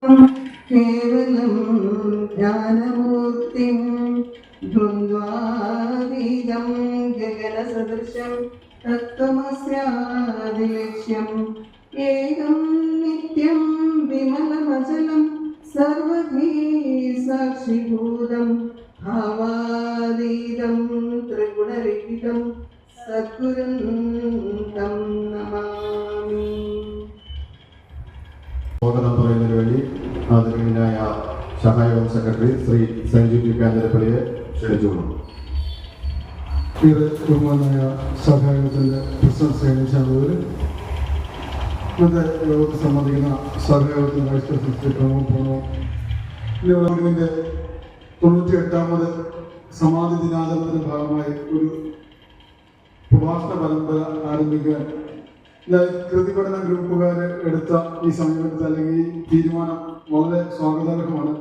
കേവലം ജ്ഞാനമൂർത്തിം ദ്വന്ദ്വാതീതം ഗഗനസദൃശം തത്വമസ്യാദിലക്ഷ്യം ഏകം നിത്യം വിമലമചലം സർവധീ സാക്ഷിഭൂതം ഭാവാതീതം ത്രിഗുണരഹിതം സദ്ഗുരും തം നമാമി. സ്വാഗതം പറയുന്നതിന് വേണ്ടി ആദരണീയനായ സഹായകം സെക്രട്ടറി ശ്രീ സഞ്ജു പി കാഞ്ഞിരപ്പള്ളിയെ ക്ഷണിച്ചുകൊള്ളുന്നു. ഇത് ബഹുമാനായ സഹായകത്തിൻ്റെ പ്രസിഡന്റ് സേനിച്ചാണ് ഇന്നത്തെ യോഗത്തിൽ സംബന്ധിക്കുന്ന സഹായകത്തിൻ്റെ വൈസ് പ്രസിഡന്റ് ശ്രീ പ്രമോദ് പ്രണവ് ഇതിൻ്റെ 98ാമത് സമാധി ദിനാചരണത്തിൻ്റെ ഭാഗമായി ഒരു പ്രഭാഷണ പരമ്പര ആരംഭിക്കാൻ കൃതി പഠന ഗ്രൂപ്പുകാർ എടുത്ത ഈ സമീപനത്തിൽ അല്ലെങ്കിൽ ഈ തീരുമാനം വളരെ സ്വാഗതാർഹമാണ്.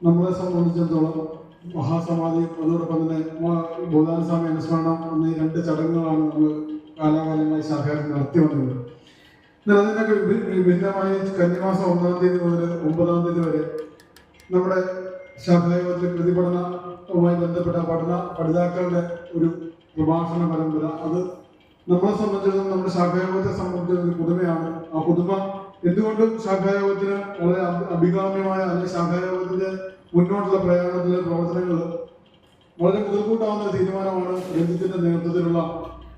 നമ്മളെ സംബന്ധിച്ചിടത്തോളം മഹാസമാധി അതോടൊപ്പം തന്നെ ബോധാനസ്വാമി അനുസ്മരണം എന്നീ 2 ചടങ്ങുകളാണ് നമ്മൾ കാലാകാലമായി ശാഖയിൽ നടത്തി വന്നത്. എന്നാൽ അതിനൊക്കെ ഭിന്നമായി കന്നിമാസം 1-ാം തീയതി മുതൽ 9-ാം തീയതി വരെ നമ്മുടെ ശാഖായോഗത്തിൽ കൃതി പഠനവുമായി ബന്ധപ്പെട്ട പഠിതാക്കളുടെ ഒരു പ്രഭാഷണ പരമ്പര, അത് നമ്മളെ സംബന്ധിച്ചിടത്തോളം നമ്മുടെ ശാഖായോഗത്തെ സംബന്ധിച്ചിടത്തോളം ഒരു പുതുമയാണ്. ആ പുതുമ എന്തുകൊണ്ടും ശാഖായോഗത്തിന് വളരെ അഭികാമ്യമായ അല്ലെങ്കിൽ ശാഖായോഗത്തിന്റെ മുന്നോട്ടുള്ള പ്രയാണത്തിലെ പ്രവർത്തനങ്ങൾ വളരെ മുതൽക്കൂട്ടാവുന്ന തീരുമാനമാണ് രഞ്ജിത്തിന്റെ നേതൃത്വത്തിലുള്ള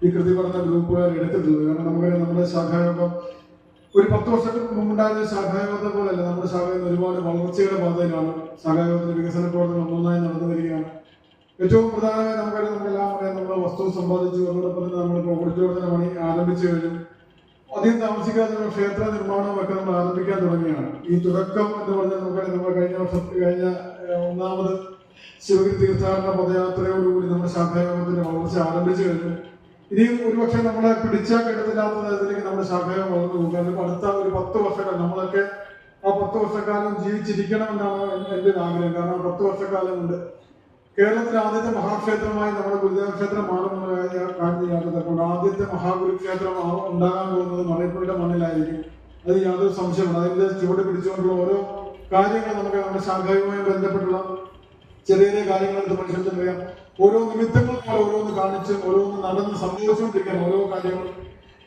ഈ കൃതി പഠന ഗ്രൂപ്പുകാർ എടുത്തിട്ടുള്ളത്. കാരണം നമുക്കറിയാം, നമ്മുടെ ശാഖായോഗം ഒരു 10 വർഷത്തിന് മുമ്പുണ്ടായിരുന്ന ശാഖായോഗത്തെ പോലെയല്ല. നമ്മുടെ ശാഖയിൽ ഒരുപാട് വളർച്ചയുടെ പാതയിലാണ്. ശാഖായോഗത്തിന്റെ വികസന പ്രവർത്തനം ഒന്നൊന്നായി നടന്നു വരികയാണ്. ഏറ്റവും പ്രധാനമായി നമുക്കെല്ലാം പറയാം, നമ്മൾ വസ്തു സമ്പാദിച്ചു, അതോടൊപ്പം തന്നെ നമ്മൾ പ്രോപ്പർട്ടിയോടെ പണി ആരംഭിച്ചു കഴിഞ്ഞു. അധികം താമസിക്കാതെ ക്ഷേത്ര നിർമ്മാണവും ഒക്കെ നമ്മൾ ആരംഭിക്കാൻ തുടങ്ങിയാണ്. ഈ തുടക്കം എന്ന് പറഞ്ഞാൽ നമ്മൾ കഴിഞ്ഞ 1-ാമത് ശിവഗിരി തീർത്ഥാടന പദയാത്രയോടുകൂടി നമ്മുടെ ശാഖായോഗത്തിന്റെ വളർച്ച ആരംഭിച്ചു കഴിഞ്ഞു. ഇനിയും ഒരുപക്ഷെ നമ്മളെ പിടിച്ചാൽ കിട്ടത്തില്ലാത്ത തരത്തിലേക്ക് നമ്മുടെ ശാഖായോഗം വളർന്നു പോകും. കാരണം അടുത്ത ഒരു 10 വർഷക്കാലം നമ്മളൊക്കെ ആ 10 വർഷക്കാലം ജീവിച്ചിരിക്കണമെന്നാണ് എൻ്റെ ഒരു ആഗ്രഹം. കാരണം 10 വർഷക്കാലം കൊണ്ട് കേരളത്തിലെ ആദ്യത്തെ മഹാക്ഷേത്രമായി നമ്മുടെ ഗുരുദേവ ക്ഷേത്രം മാറുമെന്ന് യാതൊരു ആദ്യത്തെ മഹാഗുരുക്ഷേത്രം ഉണ്ടാകാൻ പോകുന്നത് മറയപ്പുഴയുടെ മണ്ണിലായിരിക്കും. അത് യാതൊരു സംശയമാണ്. അതിന്റെ ചുവട് പിടിച്ചുകൊണ്ടുള്ള ഓരോ കാര്യങ്ങൾ നമുക്ക് നമ്മുടെ ശാഖയുമായി ബന്ധപ്പെട്ടുള്ള ചെറിയ ചെറിയ കാര്യങ്ങൾ മനുഷ്യർക്കറിയാം. ഓരോ നിമിത്തങ്ങൾ ഓരോന്ന് കാണിച്ച് ഓരോന്ന് നടന്ന് സംഭവിച്ചുകൊണ്ടിരിക്കാൻ ഓരോ കാര്യങ്ങൾ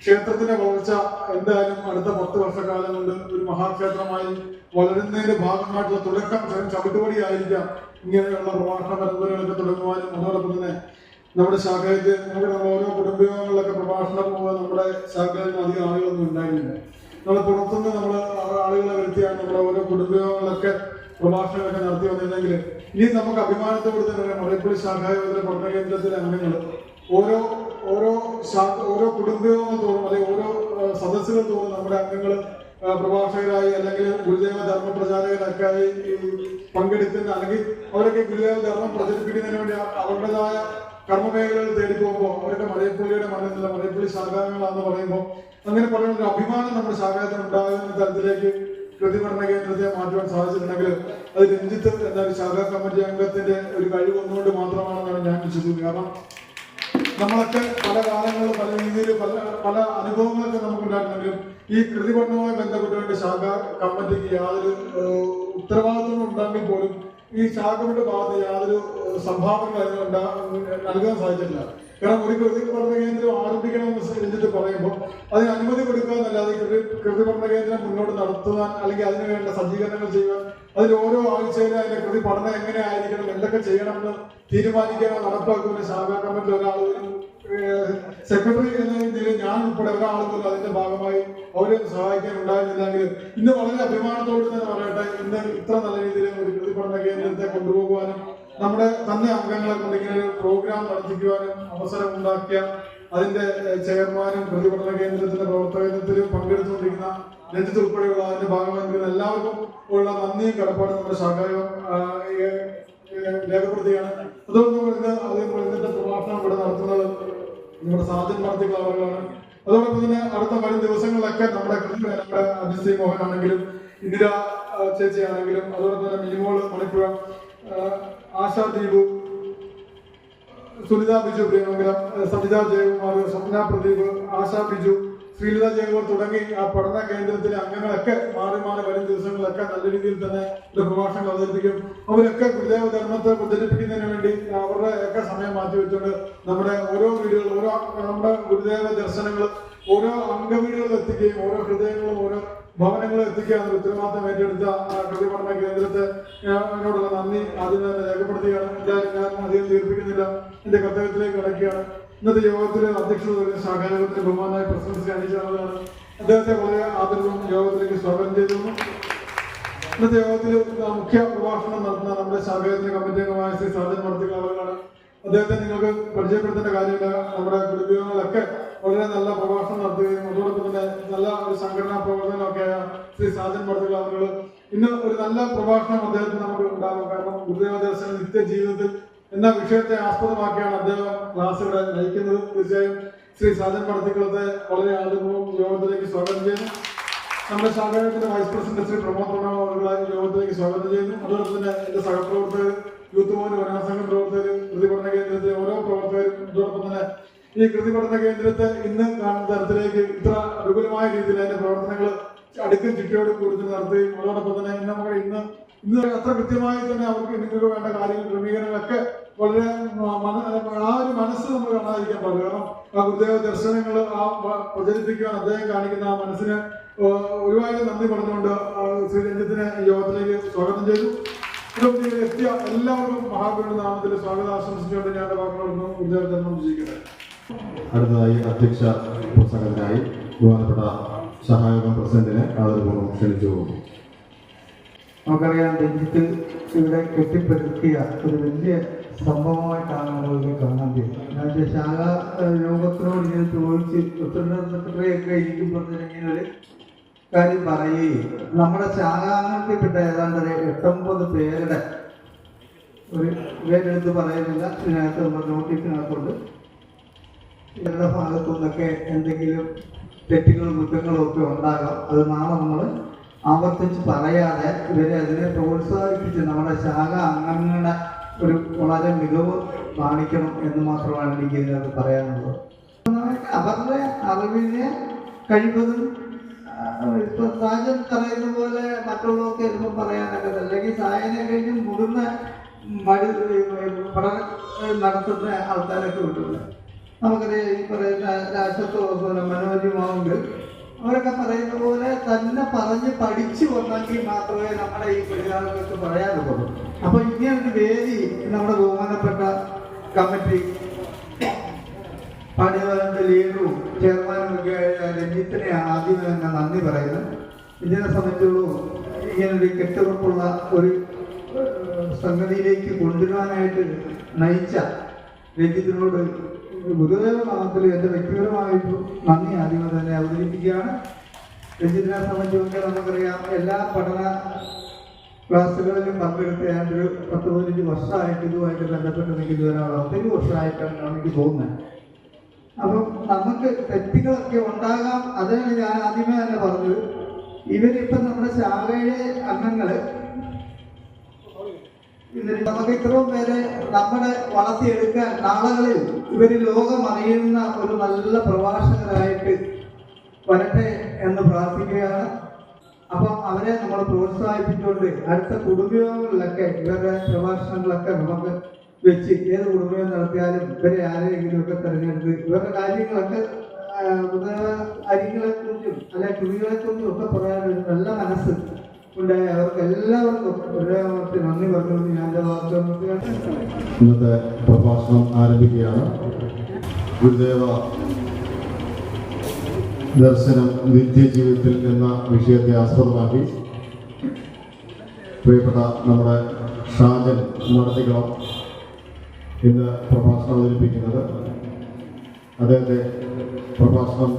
ക്ഷേത്രത്തിന്റെ വളർച്ച എന്തായാലും അടുത്ത 10 വർഷക്കാലം കൊണ്ട് ഒരു മഹാക്ഷേത്രമായി വളരുന്നതിന്റെ ഭാഗമായിട്ടുള്ള തുടക്കം ചവിട്ടുപടിയായിരിക്കാം ഇങ്ങനെയുള്ള പ്രഭാഷണ പരമ്പരകളൊക്കെ തുടങ്ങുവാനും. അതോടൊപ്പം തന്നെ നമ്മുടെ ശാഖയിൽ നമ്മുടെ ഓരോ കുടുംബങ്ങളിലൊക്കെ പ്രഭാഷണം പോകാൻ നമ്മുടെ ശാഖയിൽ അധികം ആളുകളൊന്നും ഉണ്ടായിരുന്നില്ല. നമ്മൾ പുറത്തുനിന്ന് നമ്മൾ ആളുകളെ വരുത്തിയാണ് നമ്മുടെ ഓരോ കുടുംബങ്ങളിലൊക്കെ പ്രഭാഷണങ്ങളൊക്കെ നടത്തി വന്നിരുന്നെങ്കിൽ ഇനി നമുക്ക് അഭിമാനത്തോടെ തന്നെ മറയപ്പള്ളി ശാഖായോഗത്തിലെ പഠന കേന്ദ്രത്തിലെ അംഗങ്ങൾ ഓരോ കുടുംബയോഗത്തോടും അല്ലെങ്കിൽ ഓരോ സദസ്സുകൾ തോറും നമ്മുടെ അംഗങ്ങൾ പ്രഭാഷകരായി അല്ലെങ്കിൽ ഗുരുദേവ ധർമ്മ പ്രചാരകരൊക്കെ ആയി പങ്കെടുക്കുന്ന അല്ലെങ്കിൽ അവരൊക്കെ ഗുരുദേവ ധർമ്മം പ്രചരിപ്പിക്കുന്നതിന് വേണ്ടി അവരുടേതായ കർമ്മമേഖലകൾ തേടി പോകുമ്പോൾ അവരുടെ മറയപ്പള്ളിയുടെ മണ്ണിലുള്ള മറയപ്പള്ളി ശാഖാംഗങ്ങളാണെന്ന് പറയുമ്പോൾ അങ്ങനെ പറയുന്ന ഒരു അഭിമാനം നമ്മുടെ ശാഖായത്തിന് ഉണ്ടാകുന്ന തരത്തിലേക്ക് കൃതി പഠന കേന്ദ്രത്തെ മാറ്റുവാൻ സാധിച്ചിട്ടുണ്ടെങ്കിൽ അത് രഞ്ജിത്ത് എന്ന ഒരു ശാഖാ കമ്മിറ്റി അംഗത്തിന്റെ ഒരു കഴിവ് ഒന്നുകൊണ്ട് മാത്രമാണെന്നാണ് ഞാൻ വിശ്വസിക്കുന്നത്. കാരണം നമ്മളൊക്കെ പല കാലങ്ങളിൽ പല രീതിയിൽ പല അനുഭവങ്ങളൊക്കെ നമുക്കുണ്ടായിട്ടുണ്ടെങ്കിലും ഈ കൃതി പഠനവുമായി ബന്ധപ്പെട്ടുകൊണ്ട് ശാഖാ കമ്മിറ്റിക്ക് യാതൊരു ഉത്തരവാദിത്വം ഉണ്ടെങ്കിൽ പോലും ഈ ശാഖയുടെ ഭാഗത്ത് യാതൊരു സംഭാവനകൾ നൽകാൻ സാധിച്ചിട്ടില്ല. കാരണം ഒരു കൃതി പഠന കേന്ദ്രം ആരംഭിക്കണമെന്ന് രഞ്ജിത്ത് പറയുമ്പോൾ അതിന് അനുമതി കൊടുക്കുക എന്നല്ലാതെ കൃതി പഠന കേന്ദ്രം മുന്നോട്ട് നടത്തുവാൻ അല്ലെങ്കിൽ അതിന് വേണ്ട സജ്ജീകരണങ്ങൾ ചെയ്യുവാൻ അതിൽ ഓരോ ആഴ്ചയിലും അതിന്റെ കൃതി പഠനം എങ്ങനെ ആയിരിക്കണം, എന്തൊക്കെ ചെയ്യണമെന്ന് തീരുമാനിക്കാനോ നടപ്പാക്കുന്ന ശാഖാ കമ്മിറ്റി ഒരാൾ സെക്രട്ടറി എന്ന രീതിയിൽ ഞാൻ ഉൾപ്പെടെ ഒരാൾ പോലും അതിന്റെ ഭാഗമായി അവരെ സഹായിക്കാൻ ഉണ്ടായിരുന്നില്ലെങ്കിൽ ഇന്ന് വളരെ അഭിമാനത്തോടെ തന്നെ പറയട്ടെ, ഇന്ന് ഇത്ര നല്ല രീതിയിൽ ഒരു കൃതി പഠന കേന്ദ്രത്തെ കൊണ്ടുപോകുവാനും നമ്മുടെ തന്നെ അംഗങ്ങളെ കൊണ്ട് ഇങ്ങനെ ഒരു പ്രോഗ്രാം നടത്തിക്കുവാനും അവസരം ഉണ്ടാക്കിയ അതിന്റെ ചെയർമാനും കൃതി പഠന കേന്ദ്രത്തിന്റെ പ്രവർത്തനത്തിൽ പങ്കെടുത്തുകൊണ്ടിരിക്കുന്ന രഞ്ജിത്ത് ഉൾപ്പെടെയുള്ള അതിന്റെ ഭാഗമായി എല്ലാവർക്കും ഉള്ള നന്ദിയും കടപ്പാടും നമ്മുടെ ശാഖായോഗം രേഖപ്പെടുത്തുകയാണ്. അതോടൊപ്പം ഇതിന്റെ പ്രഭാഷണം ഇവിടെ നടത്തുന്നത് നമ്മുടെ സാജൻ മാർത്തികൾ അവരാണ്. അതോടൊപ്പം തന്നെ അടുത്ത വരും ദിവസങ്ങളിലൊക്കെ നമ്മുടെ അജിത് മോഹൻ ആണെങ്കിലും ഇന്ദിര ചേച്ചി ആണെങ്കിലും അതോടൊപ്പം തന്നെ മിനിമോള് മണിപ്പുഴ, ആശാ ദീപു, സുനിത ബിജു പ്രിയമംഗലം, സജിത ജയകുമാർ, സ്വപ്ന പ്രദീപ്, ആശാ ബിജു, ശ്രീലത ജയകോർ തുടങ്ങി ആ പഠന കേന്ദ്രത്തിലെ അംഗങ്ങളൊക്കെ മാറി മാറി വരും ദിവസങ്ങളിലൊക്കെ നല്ല രീതിയിൽ തന്നെ പ്രഭാഷണങ്ങൾ അവതരിപ്പിക്കും. അവരൊക്കെ ഗുരുദേവ ധർമ്മത്തെ പ്രചരിപ്പിക്കുന്നതിന് വേണ്ടി അവരുടെ ഒക്കെ സമയം മാറ്റിവെച്ചുകൊണ്ട് നമ്മുടെ ഓരോ വീടുകൾ, നമ്മുടെ ഗുരുദേവ ദർശനങ്ങൾ ഓരോ അംഗവീടുകളിൽ എത്തിക്കുകയും ഓരോ ഹൃദയങ്ങളും ഓരോ ഭവനങ്ങളും എത്തിക്കുകയാണ് ഉത്തരവാദിത്തം ഏറ്റെടുത്ത കൃതി പഠന കേന്ദ്രത്തെ അതിനോടുള്ള നന്ദി ആദ്യം തന്നെ രേഖപ്പെടുത്തുകയാണ്. ഞാൻ അധികം ദീർഘിപ്പിക്കുന്നില്ല, എന്റെ കർത്തവ്യത്തിലേക്ക് കടക്കുകയാണ്. ഇന്നത്തെ യോഗത്തിൽ അധ്യക്ഷത ശാഖായോഗത്തിന് ബഹുമാനായ പ്രസിഡന്റ് അണിയിച്ചാണ്. അദ്ദേഹത്തെ വളരെ ആദരവും യോഗത്തിലേക്ക് സ്വാഗതം ചെയ്തിരുന്നു. ഇന്നത്തെ യോഗത്തിൽ മുഖ്യ പ്രഭാഷണം നടത്തുന്ന നമ്മുടെ ശാഖായോഗത്തിന്റെ കമ്മിറ്റി അംഗമായ ശ്രീ സാജൻ മടത്തിക്കാളാണ്. അദ്ദേഹത്തെ നിങ്ങൾക്ക് പരിചയപ്പെടുത്തേണ്ട കാര്യമില്ല. നമ്മുടെ കുടുംബങ്ങളൊക്കെ വളരെ നല്ല പ്രഭാഷണം നടത്തുകയും അതോടൊപ്പം തന്നെ നല്ല ഒരു സംഘടനാ പ്രവർത്തനമൊക്കെയായ ശ്രീ സാജൻ മടത്തിക്കാളുകൾ ഇന്ന് ഒരു നല്ല പ്രഭാഷണം അദ്ദേഹത്തിന് നമുക്ക് ഉണ്ടാകും. കാരണം ഗുരുദേവ ദർശനം നിത്യജീവിതത്തിൽ എന്ന വിഷയത്തെ ആസ്പദമാക്കിയാണ് അദ്ദേഹം ക്ലാസ്സുകളെ നയിക്കുന്നത്. തീർച്ചയായും ശ്രീ സാജൻ മടത്തിക്കുളത്തെ വളരെ ആദരവും യോഗത്തിലേക്ക് സ്വാഗതം ചെയ്യുന്നു. നമ്മുടെ ശാഖായോഗത്തിന്റെ വൈസ് പ്രസിഡന്റ് ശ്രീ പ്രമോദ് പ്രണവ യോഗത്തിലേക്ക് സ്വാഗതം ചെയ്യുന്നു. അതോടൊപ്പം തന്നെ എന്റെ സഹപ്രവർത്തകർ, യൂത്ത് മോഹൻ വനിതാസംഘം പ്രവർത്തകർ, കൃതി പഠന കേന്ദ്രത്തിലെ ഓരോ പ്രവർത്തകരും, അതോടൊപ്പം തന്നെ ഈ കൃതി പഠന കേന്ദ്രത്തെ ഇന്ന് കാണുന്ന തരത്തിലേക്ക് ഇത്ര വിപുലമായ രീതിയിൽ അതിന്റെ പ്രവർത്തനങ്ങൾ അടുക്കും ചിട്ടയോട് കൂടുതൽ നടത്തുകയും അതോടൊപ്പം തന്നെ ഇന്ന് അത്ര കൃത്യമായി തന്നെ അവർക്ക് നിങ്ങൾക്ക് വേണ്ട കാര്യങ്ങൾ ക്രമീകരണങ്ങളൊക്കെ വളരെ ആ ഒരു മനസ്സ് നമ്മൾ കാണാതിരിക്കാൻ പാടില്ല. കാരണം ആ ഗുരുദേവ ദർശനങ്ങൾ പ്രചരിപ്പിക്കുവാൻ അദ്ദേഹം കാണിക്കുന്ന ആ മനസ്സിന് ഒരുപാട് നന്ദി പറഞ്ഞുകൊണ്ട് ശ്രീ രഞ്ജിത്തിനെ യോഗത്തിലേക്ക് സ്വാഗതം ചെയ്തു. എത്തിയ എല്ലാവർക്കും മഹാഗുരുവിന്റെ നാമത്തിൽ സ്വാഗതം ആശംസിച്ചുകൊണ്ട് ഞാൻ വാക്കുകളൊന്നും ഗുരുദേവ ധർമ്മം വിജയിക്കട്ടെ. അടുത്തതായി അധ്യക്ഷ പ്രസംഗത്തിനായി ബഹുമാനപ്പെട്ട സഹായകം പ്രസിഡന്റിനെ ആദരപൂർവ്വം ക്ഷണിച്ചു പോകുന്നു. നമുക്കറിയാം, രഞ്ജിത്ത് ഇവിടെ കെട്ടിപ്പടുത്തിയ ഒരു വലിയ സംഭവമായിട്ടാണ് നമ്മളിത് കാണാൻ കഴിയുന്നത്. ശാഖ യോഗത്തിനോട് ഇങ്ങനെ ചോദിച്ച് സെക്രട്ടറിയൊക്കെ ഇരിക്കുമ്പോൾ ഇങ്ങനെ ഒരു കാര്യം പറയുകയും നമ്മുടെ ശാഖാംഗത്തിൽപ്പെട്ട ഏതാണ്ട് 8-9 പേരുടെ ഒരു പേരെടുത്ത് പറയുന്നില്ല, ഇതിനകത്ത് നമ്മൾ നോട്ടീസിനകത്തുണ്ട്. ഇവരുടെ ഭാഗത്തു നിന്നൊക്കെ എന്തെങ്കിലും തെറ്റുകളും കുറ്റങ്ങളും ഒക്കെ ഉണ്ടാകാം. അത് നാളെ നമ്മൾ ആവർത്തിച്ച് പറയാതെ ഇവരെ അതിനെ പ്രോത്സാഹിപ്പിച്ച് നമ്മുടെ ശാഖ അംഗങ്ങളുടെ ഒരു വളരെ മികവ് കാണിക്കണം എന്ന് മാത്രമാണ് എനിക്ക് ഇതിനകത്ത് പറയാനുള്ളത്. അവരുടെ അറിവിനെ കഴിവതും ഇപ്പൊ സാജൻ പറയുന്ന പോലെ മറ്റുള്ളവർക്ക് ചിലപ്പോൾ പറയാനൊക്കെ, അല്ലെങ്കിൽ സായനെ കഴിഞ്ഞ് മുതിർന്ന പഠനം നടത്തുന്ന ആൾക്കാരൊക്കെ വിട്ടുള്ള നമുക്കറിയാം. ഈ പറയുന്ന രാഷ്ട്രത്തോളം മനോജ്യമാവുമ്പോൾ അവരൊക്കെ പറയുന്ന പോലെ തന്നെ പറഞ്ഞ് പഠിച്ചു വന്നെങ്കിൽ മാത്രമേ നമ്മുടെ ഈ പരിഹാരങ്ങൾക്ക് പറയാനുള്ളൂ. അപ്പൊ ഇങ്ങനൊരു വേദി നമ്മുടെ ബഹുമാനപ്പെട്ട കമ്മിറ്റി പാഠ്യപദ്ധതി ലീഡറും ചെയർമാനും ഒക്കെ രഞ്ജിത്തിനെ ആദ്യം തന്നെ നന്ദി പറയുന്നു. ഇതിനെ സംബന്ധിച്ചുള്ളൂ ഇങ്ങനൊരു കെട്ടുറപ്പുള്ള ഒരു സംഗതിയിലേക്ക് കൊണ്ടുവരാനായിട്ട് നയിച്ച രഞ്ജിത്തിനോട് ഗുരുദേവ നാമത്തിൽ എൻ്റെ വ്യക്തിപരമായിട്ട് നന്ദി ആദ്യമേ തന്നെ അവതരിപ്പിക്കുകയാണ്. രഞ്ജിത്തിനെ സംബന്ധിച്ചൊക്കെ നമുക്കറിയാം, എല്ലാ പഠന ക്ലാസ്സുകളിലും പങ്കെടുത്ത് ഏതാണ്ടൊരു 10-15 വർഷമായിട്ട് ഇതുമായിട്ട് ബന്ധപ്പെട്ട് നിൽക്കുന്ന ഒരാളാണ്. 10 വർഷമായിട്ടാണ് എനിക്ക് തോന്നുന്നത്. അപ്പം നമുക്ക് തെറ്റുകളൊക്കെ ഉണ്ടാകാം. അതിനാണ് ഞാൻ ആദ്യമേ തന്നെ പറഞ്ഞത്, ഇവരിപ്പം നമ്മുടെ ശാഖയിലെ അംഗങ്ങള് നമുക്ക് ഇത്രയും പേരെ നമ്മളെ വളർത്തിയെടുക്കാൻ നാളുകളിൽ ഇവര് ലോകം അറിയുന്ന ഒരു നല്ല പ്രഭാഷകരായിട്ട് വരട്ടെ എന്ന് പ്രാർത്ഥിക്കുകയാണ്. അപ്പം അവരെ നമ്മൾ പ്രോത്സാഹിപ്പിച്ചുകൊണ്ട് അടുത്ത കുടുംബങ്ങളിലൊക്കെ ഇവരുടെ പ്രഭാഷണങ്ങളൊക്കെ നമുക്ക് വെച്ച് ഏത് കുടുംബം നടത്തിയാലും ഇവരെ ആരെയെങ്കിലും ഒക്കെ തിരഞ്ഞെടുത്ത് ഇവരുടെ കാര്യങ്ങളൊക്കെ കാര്യങ്ങളെക്കുറിച്ചും അല്ലെ കൃതികളെക്കുറിച്ചും ഒക്കെ പറയാനൊരു നല്ല മനസ്സ് ഉണ്ടായി അവർക്ക് എല്ലാവർക്കും ഹൃദയത്തിൽ നന്ദി പറഞ്ഞുകൊണ്ട് ഞാൻ എൻ്റെ വാർത്ത ഇന്നത്തെ പ്രഭാഷണം ആരംഭിക്കുകയാണ്. ഗുരുദേവ ദർശനം നിത്യജീവിതത്തിൽ എന്ന വിഷയത്തെ ആസ്പദമാക്കി പ്രിയപ്പെട്ട നമ്മുടെ ഷാജൻ നടത്തിക്കണം ഇന്ന് പ്രഭാഷണം അവതരിപ്പിക്കുന്നത്. അദ്ദേഹത്തെ പ്രഭാഷണം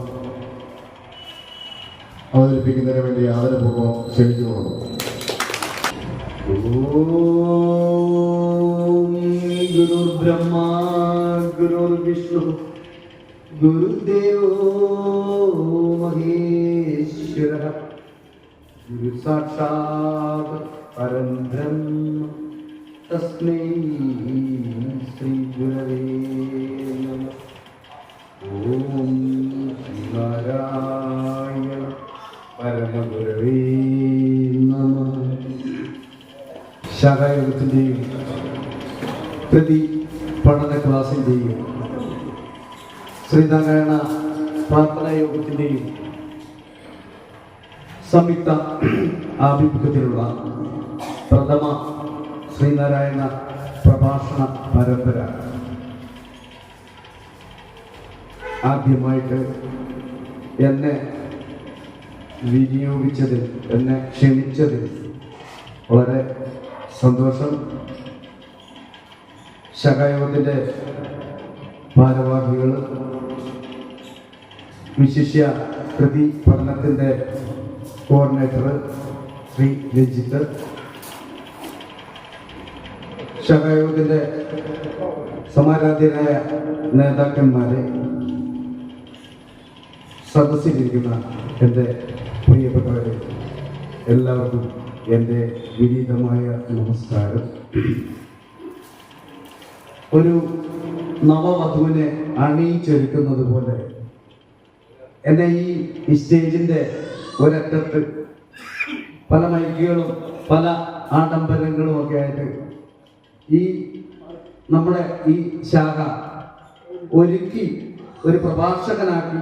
അവതരിപ്പിക്കുന്നതിന് വേണ്ടി ആദരപൂർവ്വം ക്ഷണിച്ചു കൊള്ളുന്നു. ഗുരുർ ബ്രഹ്മ ഗുരുർ വിഷ്ണു ഗുരുദേവോ മഹേശ്വര ഗുരു സാക്ഷാത് പരബ്രഹ്മ തസ്മൈ ശ്രീ ഗുരവേ നമഃ. ഓം ശിവായ പരമഗുരവേ നമഃ. ശാഖായോഗത്തിൻ്റെയും പ്രതി പഠന ക്ലാസിൻ്റെയും ശ്രീനാരായണ പ്രാർത്ഥനാ യോഗത്തിൻ്റെയും സംയുക്ത ആഭിമുഖ്യത്തിലുള്ള പ്രഥമ ശ്രീനാരായണ പ്രഭാഷണ പരമ്പര ആദ്യമായിട്ട് എന്നെ വിനിയോഗിച്ചതിൽ, എന്നെ ക്ഷണിച്ചതിൽ വളരെ സന്തോഷം. ശാഖായോഗത്തിൻ്റെ ഭാരവാഹികൾ, വിശിഷ്യ കൃതി പഠനത്തിൻ്റെ കോർഡിനേറ്റർ ശ്രീ രഞ്ജിത്ത്, ശാഖായോഗത്തിൻ്റെ സമാരാധ്യരായ നേതാക്കന്മാരെ, സദസ്സിലിരിക്കുന്ന എൻ്റെ പ്രിയപ്പെട്ടവരെ, എല്ലാവർക്കും എൻ്റെ വിനീതമായ നമസ്കാരം. ഒരു നവവധുവിനെ അണിയിച്ചൊരുക്കുന്നത് പോലെ എന്നെ ഈ സ്റ്റേജിൻ്റെ ഒരറ്റത്ത് പല മൈക്കുകളും പല ആഡംബരങ്ങളും ഒക്കെ ആയിട്ട് ഈ നമ്മുടെ ഈ ശാഖ ഒരുക്കി ഒരു പ്രഭാഷകനാക്കി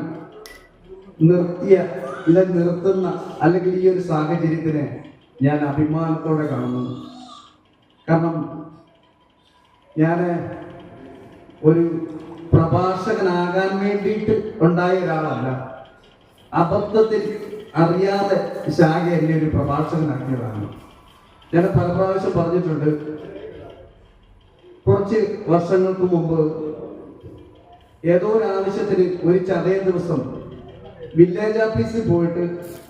നിർത്തുന്ന അല്ലെങ്കിൽ ഈ ഒരു സാഹചര്യത്തിനെ ഞാൻ അഭിമാനത്തോടെ കാണുന്നു. കാരണം ഞാൻ ഒരു പ്രഭാഷകനാകാൻ വേണ്ടിയിട്ട് ഉണ്ടായ ഒരാളല്ല. അബദ്ധത്തിൽ അറിയാതെ ശാഖ എന്നെ ഒരു പ്രഭാഷകനാക്കിയതാണ്. ഞാൻ പല പ്രാവശ്യം പറഞ്ഞിട്ടുണ്ട്. കുറച്ച് വർഷങ്ങൾക്ക് മുമ്പ് ഏതോ ഒരു ആവശ്യത്തിന് ഒരു ചതയ ദിവസം വില്ലേജ് ഓഫീസിൽ പോയിട്ട്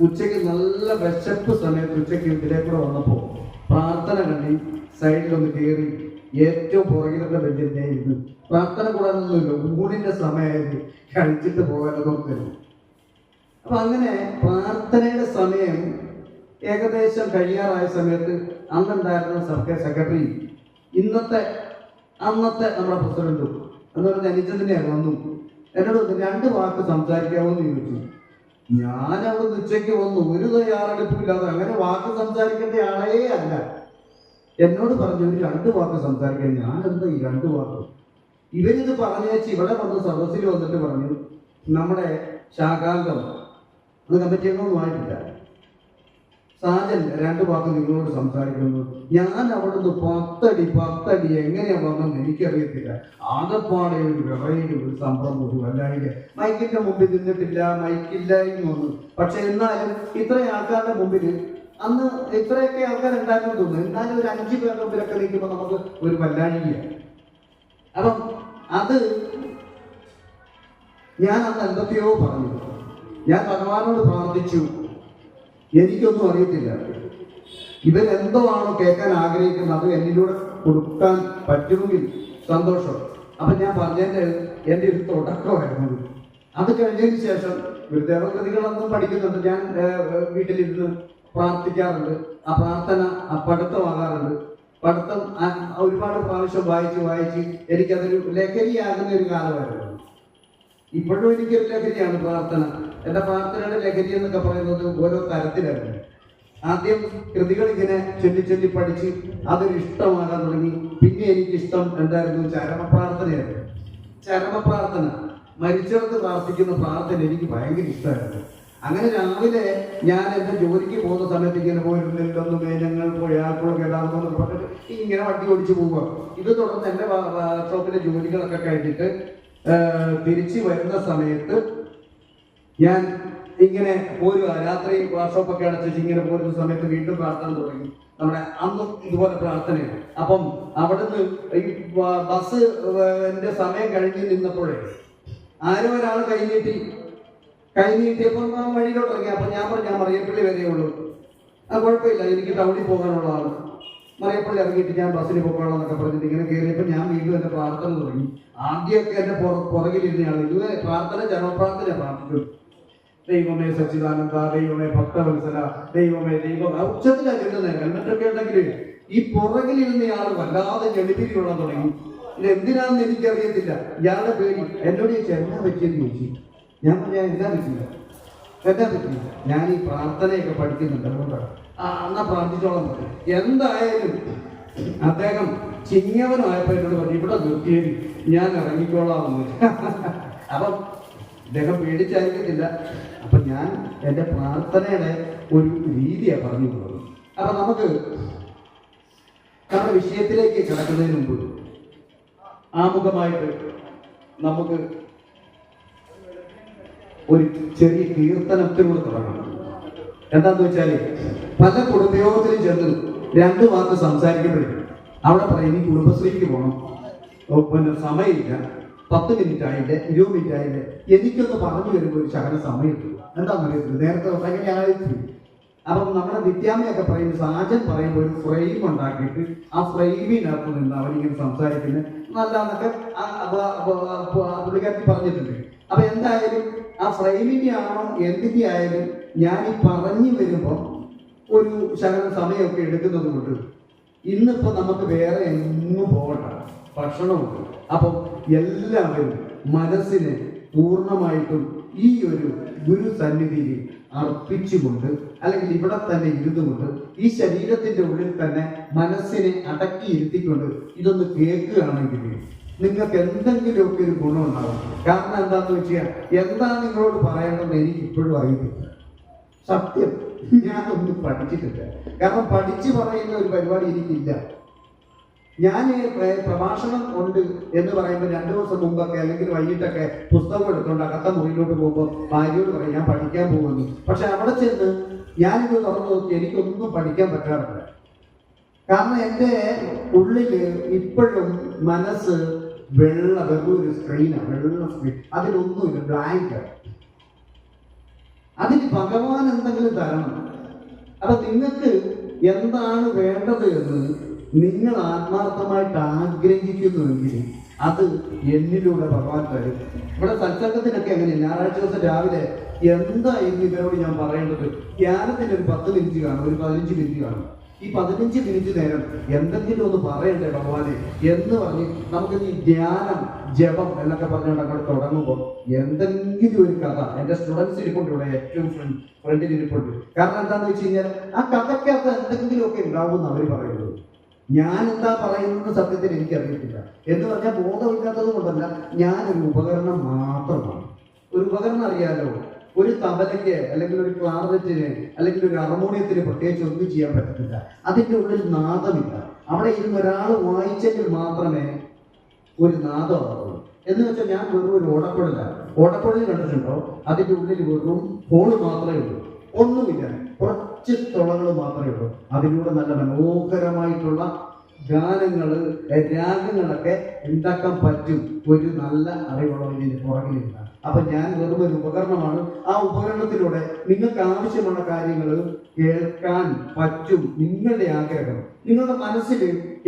ഉച്ചയ്ക്ക് നല്ല വിശപ്പ് സമയത്ത് ഉച്ചയ്ക്ക് ഇതിലേക്കൂടെ വന്നപ്പോൾ പ്രാർത്ഥന കണ്ടി സൈഡിലൊന്ന് കയറി ഏറ്റവും പുറകിലൊക്കെ ബെഞ്ചിനെ ഇരുന്ന് പ്രാർത്ഥന കൂടാനൊന്നുമില്ല. ഊണിന്റെ സമയമായിട്ട് കഴിച്ചിട്ട് പോകാനൊക്കെ. അപ്പൊ അങ്ങനെ പ്രാർത്ഥനയുടെ സമയം ഏകദേശം കഴിയാറായ സമയത്ത് അന്നുണ്ടായിരുന്ന സർക്കാർ സെക്രട്ടറി അന്നത്തെ നമ്മുടെ പ്രസിഡന്റും എന്ന് പറഞ്ഞ അനിച്ചതിനെയാണ് വന്നു എന്നോട് 2 വാക്ക് സംസാരിക്കാമോ എന്ന് ചോദിച്ചു. ഞാൻ അവിടെ ഉച്ചയ്ക്ക് വന്നു, ഒരു തയ്യാറെടുപ്പില്ലാതെ അങ്ങനെ വാക്ക് സംസാരിക്കേണ്ട ആളേ അല്ല. എന്നോട് പറഞ്ഞു ഒരു 2 വാക്ക് സംസാരിക്കാൻ. ഞാൻ എന്താ ഈ 2 വാക്ക്? ഇവരിത് പറഞ്ഞു വെച്ച് ഇവിടെ വന്ന് സദസ്സിൽ വന്നിട്ട് പറഞ്ഞു നമ്മുടെ ശാഖാംഗം അത് കമ്മിറ്റിയൊന്നുമായിട്ടില്ല, സാജൻ 2 വാക്ക് നിങ്ങളോട് സംസാരിക്കുന്നു. ഞാൻ അവിടുന്ന് 10 അടി എങ്ങനെയാ വന്നെന്ന് എനിക്കറിയത്തില്ല. ആകപ്പാടെ ഒരു വിറയിലും ഒരു സംഭവം ഒരു വല്ലായില്ല. മൈക്കിന്റെ മുമ്പിൽ നിന്നിട്ടില്ല, മൈക്കില്ലായിരുന്നു വന്നു. പക്ഷെ എന്നാലും ഇത്രയും ആൾക്കാരുടെ മുമ്പിൽ അന്ന് ഇത്രയൊക്കെ ആൾക്കാരുണ്ടായിരുന്നു തോന്നുന്നു. എന്നാലും ഒരു 5 പേരുടെ മുമ്പിലൊക്കെ നിൽക്കുമ്പോൾ നമുക്ക് ഒരു വല്ലാഴിക. അപ്പം അത് ഞാൻ അന്ന് എന്തൊക്കെയോ പറഞ്ഞു. ഞാൻ ഭഗവാനോട് പ്രാർത്ഥിച്ചു. എനിക്കൊന്നും അറിയത്തില്ല. ഇവരെന്തോ ആണോ കേൾക്കാൻ ആഗ്രഹിക്കുന്നത് അത് എന്നിലൂടെ കൊടുക്കാൻ പറ്റുമെങ്കിൽ സന്തോഷം. അപ്പം ഞാൻ പറഞ്ഞതിൻ്റെ എൻ്റെ ഒരു തുടക്കമായിരുന്നു. അത് കഴിഞ്ഞതിന് ശേഷം ദേവകൃതികളൊന്നും പഠിക്കുന്നുണ്ട്. ഞാൻ വീട്ടിലിരുന്ന് പ്രാർത്ഥിക്കാറുണ്ട്. ആ പ്രാർത്ഥന പഠിത്തമാകാറുണ്ട്. പഠിത്തം ഒരുപാട് പ്രാവശ്യം വായിച്ച് എനിക്കതൊരു ലഹരിയാകുന്ന ഒരു കാലമായിരുന്നു. ഇപ്പോഴും എനിക്കൊരു ലഹരിയാണ് പ്രാർത്ഥന. എൻ്റെ പ്രാർത്ഥനയുടെ ലഹരി എന്നൊക്കെ പറയുന്നത് ഓരോ തരത്തിലായിരുന്നു. ആദ്യം കൃതികൾ ഇങ്ങനെ ചൊല്ലി പഠിച്ച് അതൊരു ഇഷ്ടമാകാൻ തുടങ്ങി. പിന്നെ എനിക്കിഷ്ടം എന്തായിരുന്നു? ചരമപ്രാർത്ഥനയായിരുന്നു. ചരമപ്രാർത്ഥന, മരിച്ചവർക്ക് പ്രാർത്ഥിക്കുന്ന പ്രാർത്ഥന എനിക്ക് ഭയങ്കര ഇഷ്ടമായിരുന്നു. അങ്ങനെ രാവിലെ ഞാൻ എൻ്റെ ജോലിക്ക് പോകുന്ന സമയത്ത് ഇങ്ങനെ പോയിരുന്നില്ലൊന്ന് മേനങ്ങൾ പോയാൽക്കുള്ള കേടാകുമെന്നൊക്കെ പറഞ്ഞിട്ട് ഇങ്ങനെ വണ്ടി ഓടിച്ചു പോവുക. ഇത് തുടർന്ന് എൻ്റെ ഷോപ്പിലെ ജോലികളൊക്കെ കഴിഞ്ഞിട്ട് തിരിച്ചു വരുന്ന സമയത്ത് ഞാൻ ഇങ്ങനെ പോരുക. രാത്രി വർക്ക്ഷോപ്പൊക്കെ അടച്ചിട്ട് ഇങ്ങനെ പോരുന്ന സമയത്ത് വീണ്ടും പ്രാർത്ഥന തുടങ്ങി. നമ്മുടെ അന്നും ഇതുപോലെ പ്രാർത്ഥനയാണ്. അപ്പം അവിടുന്ന് ഈ ബസ് എൻ്റെ സമയം കഴിഞ്ഞ് നിന്നപ്പോഴേ ആരോ ഒരാൾ കൈനീട്ടിയപ്പോൾ വഴിയിലോട്ട് ഇറങ്ങി. അപ്പം ഞാൻ പറഞ്ഞു ഞാൻ മറിയപ്പള്ളി വരെയുള്ളൂ, കുഴപ്പമില്ല, എനിക്ക് ടൗണിൽ പോകാനുള്ളതാണ്, മറിയപ്പള്ളി ഇറങ്ങിയിട്ട് ഞാൻ ബസ്സിന് പോകണം എന്നൊക്കെ പറഞ്ഞിട്ട് ഇങ്ങനെ കയറിയപ്പോൾ ഞാൻ വീണ്ടും എൻ്റെ പ്രാർത്ഥന തുടങ്ങി. ആദ്യമൊക്കെ എൻ്റെ പുറകിലിരുന്നയാൾ ഇതുവരെ പ്രാർത്ഥന ജനപ്രാർത്ഥന പ്രാർത്ഥിച്ചു. ദൈവമേ സച്ചിദാനന്ദ, ദൈവമേ ഭക്തവത്സല, ദൈവമേ ഉച്ചത്തിലാണ് ചെല്ലുന്നത്. ഹെൽമെറ്റൊക്കെ ഉണ്ടെങ്കിൽ ഈ പുറകിലിരുന്നയാൾ വല്ലാതെ ജനിപ്പിരികൊള്ളാൻ തുടങ്ങി. ഇത് എന്തിനാണെന്ന് എനിക്കറിയത്തില്ല. ഇയാളുടെ പേടി എന്നോട് ചോദിച്ചു എന്നാ പറ്റിയെന്ന് ചോദിച്ചു. ഞാൻ പറഞ്ഞാൽ എന്താ പറ്റില്ല. എന്താ പറ്റി? ഞാൻ ഈ പ്രാർത്ഥനയൊക്കെ പഠിക്കുന്നുണ്ട്, അതുകൊണ്ടാണ്. എന്നാ പ്രാർത്ഥിച്ചോളം പറഞ്ഞു. എന്തായാലും അദ്ദേഹം ചിങ്ങവനായപ്പോൾ എന്നോട് പറഞ്ഞു, ഇവിടെ നിർത്തിയത് ഞാൻ ഇറങ്ങിക്കോളാമെന്ന്. അപ്പം അദ്ദേഹം പേടിച്ചായിരിക്കത്തില്ല. അപ്പം ഞാൻ എൻ്റെ പ്രാർത്ഥനയുടെ ഒരു രീതിയാണ് പറഞ്ഞു കൊടുക്കുന്നത്. അപ്പം നമുക്ക് നമ്മുടെ വിഷയത്തിലേക്ക് കിടക്കുന്നതിന് മുമ്പ് ആമുഖമായിട്ട് നമുക്ക് ഒരു ചെറിയ കീർത്തനത്തിലൂടെ തുടങ്ങണം. എന്താന്ന് വെച്ചാൽ പല കുടുംബയോഗത്തിലും ചെന്ന് 2 വാക്ക് സംസാരിക്കുമ്പോഴേ അവിടെ പറയും ഇനി കുടുംബശ്രീക്ക് പോകണം, പിന്നെ സമയമില്ല, 10 മിനിറ്റ് ആയില്ലേ, 20 മിനിറ്റ് ആയില്ലേ, എനിക്കൊന്ന് പറഞ്ഞു വരുമ്പോൾ ഒരു ശകലം സമയമില്ല. എന്താണെന്നറിയത്തില്ല, നേരത്തെ അങ്ങനെ ആയിട്ടില്ല. അപ്പം നമ്മുടെ നിത്യാമ്മയൊക്കെ പറയുന്നത്, സാജൻ പറയുമ്പോൾ ഒരു ഫ്രെയിം ഉണ്ടാക്കിയിട്ട് ആ ഫ്രെയിമിനകത്ത് നിന്ന് അവനിങ്ങനെ സംസാരിക്കുന്നത് നല്ലതെന്നൊക്കെ പുള്ളിക്കാരത്തി പറഞ്ഞിട്ടുണ്ട്. അപ്പൊ എന്തായാലും ആ ഫ്രെയിമിന്റെ ആണോ എന്തിന്റെ ആയാലും ഞാൻ ഈ പറഞ്ഞു വരുമ്പോൾ ഒരു ശകലം സമയമൊക്കെ എടുക്കുന്നത് കൊണ്ട് ഇന്നിപ്പോ നമുക്ക് വേറെ എങ്ങും പോകണ്ട, ഭക്ഷണമുണ്ട്. അപ്പം എല്ലാവരും മനസ്സിനെ പൂർണ്ണമായിട്ടും ഈ ഒരു ഗുരു സന്നിധിയിൽ അർപ്പിച്ചുകൊണ്ട്, അല്ലെങ്കിൽ ഇവിടെ തന്നെ ഇരുന്നുകൊണ്ട്, ഈ ശരീരത്തിന്റെ ഉള്ളിൽ തന്നെ മനസ്സിനെ അടക്കി ഇരുത്തിക്കൊണ്ട് ഇതൊന്ന് കേൾക്കുകയാണെങ്കിൽ നിങ്ങൾക്ക് എന്തെങ്കിലുമൊക്കെ ഒരു ഗുണമുണ്ടാകും. കാരണം എന്താണെന്ന് വെച്ചാൽ എന്താ നിങ്ങളോട് പറയേണ്ടതെന്ന് എനിക്ക് ഇപ്പോഴും അറിയത്തില്ല. സത്യം, ഞാനൊന്നും പഠിച്ചിട്ടില്ല. കാരണം പഠിച്ചു പറയുന്ന ഒരു പരിപാടി എനിക്കില്ല. ഞാൻ പ്രഭാഷണം ഉണ്ട് എന്ന് പറയുമ്പോൾ 2 ദിവസം മുമ്പൊക്കെ അല്ലെങ്കിൽ വൈകിട്ടൊക്കെ പുസ്തകം എടുത്തുകൊണ്ട് അകത്ത മുറിയിലോട്ട് പോകുമ്പോൾ ഭാര്യയോട് പറയും ഞാൻ പഠിക്കാൻ പോകുന്നു. പക്ഷെ അവിടെ ചെന്ന് ഞാനിത് തുറന്നു നോക്കി എനിക്കൊന്നും പഠിക്കാൻ പറ്റാറില്ല. കാരണം എൻ്റെ ഉള്ളിൽ ഇപ്പോഴും മനസ്സ് വെറൊരു സ്ക്രീനാണ്, വെള്ള സ്ക്രീൻ, അതിലൊന്നുമില്ല, ബ്ലാങ്ക്. അതിന് ഭഗവാൻ എന്തെങ്കിലും തരണം. അപ്പൊ നിങ്ങൾക്ക് എന്താണ് വേണ്ടത് എന്ന് നിങ്ങൾ ആത്മാർത്ഥമായിട്ട് ആഗ്രഹിക്കുന്നുവെങ്കിൽ അത് എന്നിലൂടെ ഭഗവാൻ തരും. ഇവിടെ സത്സംഗത്തിനൊക്കെ അങ്ങനെ ഞായറാഴ്ച ദിവസം രാവിലെ എന്തായിരുന്നു ഇവരോട് ഞാൻ പറയേണ്ടത്? ധ്യാനത്തിന് ഒരു 10 മിനിറ്റ് കാണും, ഒരു 15 മിനിറ്റ് കാണും. ഈ 15 മിനിറ്റ് നേരം എന്തെങ്കിലും ഒന്ന് പറയണ്ടേ ഭഗവാനെ എന്ന് പറഞ്ഞ് നമുക്ക് ഈ ധ്യാനം, ജപം എന്നൊക്കെ പറഞ്ഞുകൊണ്ട് അങ്ങോട്ട് തുടങ്ങുമ്പോൾ എന്തെങ്കിലും ഒരു കഥ എൻ്റെ സ്റ്റുഡൻസ് ഇരിപ്പുണ്ട്, ഇവിടെ ഏറ്റവും ഫ്രണ്ടിൽ ഇരിപ്പുണ്ട്. കാരണം എന്താണെന്ന് വെച്ച് കഴിഞ്ഞാൽ ആ കഥയ്ക്കകത്ത് എന്തെങ്കിലുമൊക്കെ ഉണ്ടാവും അവർ പറയുന്നത്. ഞാൻ എന്താ പറയുന്നത് സത്യത്തിൽ എനിക്കറിയത്തില്ല. എന്ന് പറഞ്ഞാൽ ബോധമില്ലാത്തത് കൊണ്ടല്ല, ഞാനൊരു ഉപകരണം മാത്രമാണ്. ഒരു ഉപകരണം അറിയാലോ, ഒരു തബലയ്ക്ക് അല്ലെങ്കിൽ ഒരു ക്ലാർനെറ്റിന് അല്ലെങ്കിൽ ഒരു ഹാർമോണിയത്തിന് പ്രത്യേകിച്ച് ഒന്നും ചെയ്യാൻ പറ്റത്തില്ല. അതിൻ്റെ ഉള്ളിൽ നാദമില്ല. അവിടെ ഇരുന്ന് ഒരാൾ വായിച്ചെങ്കിൽ മാത്രമേ ഒരു നാദമാകുള്ളൂ. എന്ന് വെച്ചാൽ ഞാൻ വെറും ഒരു ഓടക്കുഴലാണ്. ഓടക്കുഴൽ കണ്ടിട്ടുണ്ടോ? അതിൻ്റെ ഉള്ളിൽ വെറും ഹോള് മാത്രമേ ഉള്ളൂ, ഒന്നുമില്ല, കുറച്ച് തുളകൾ മാത്രമേ ഉള്ളൂ. അതിലൂടെ നല്ല മനോഹരമായിട്ടുള്ള ഗാനങ്ങള്, രാഗങ്ങളൊക്കെ ഉണ്ടാക്കാൻ പറ്റും ഒരു നല്ല അറിവുള്ളതിൻ്റെ പുറകിലില്ല. അപ്പൊ ഞാൻ വെറും ഒരു ഉപകരണമാണ്. ആ ഉപകരണത്തിലൂടെ നിങ്ങൾക്ക് ആവശ്യമുള്ള കാര്യങ്ങൾ കേൾക്കാൻ പറ്റും. നിങ്ങളുടെ ആഗ്രഹം, നിങ്ങളുടെ മനസ്സിൽ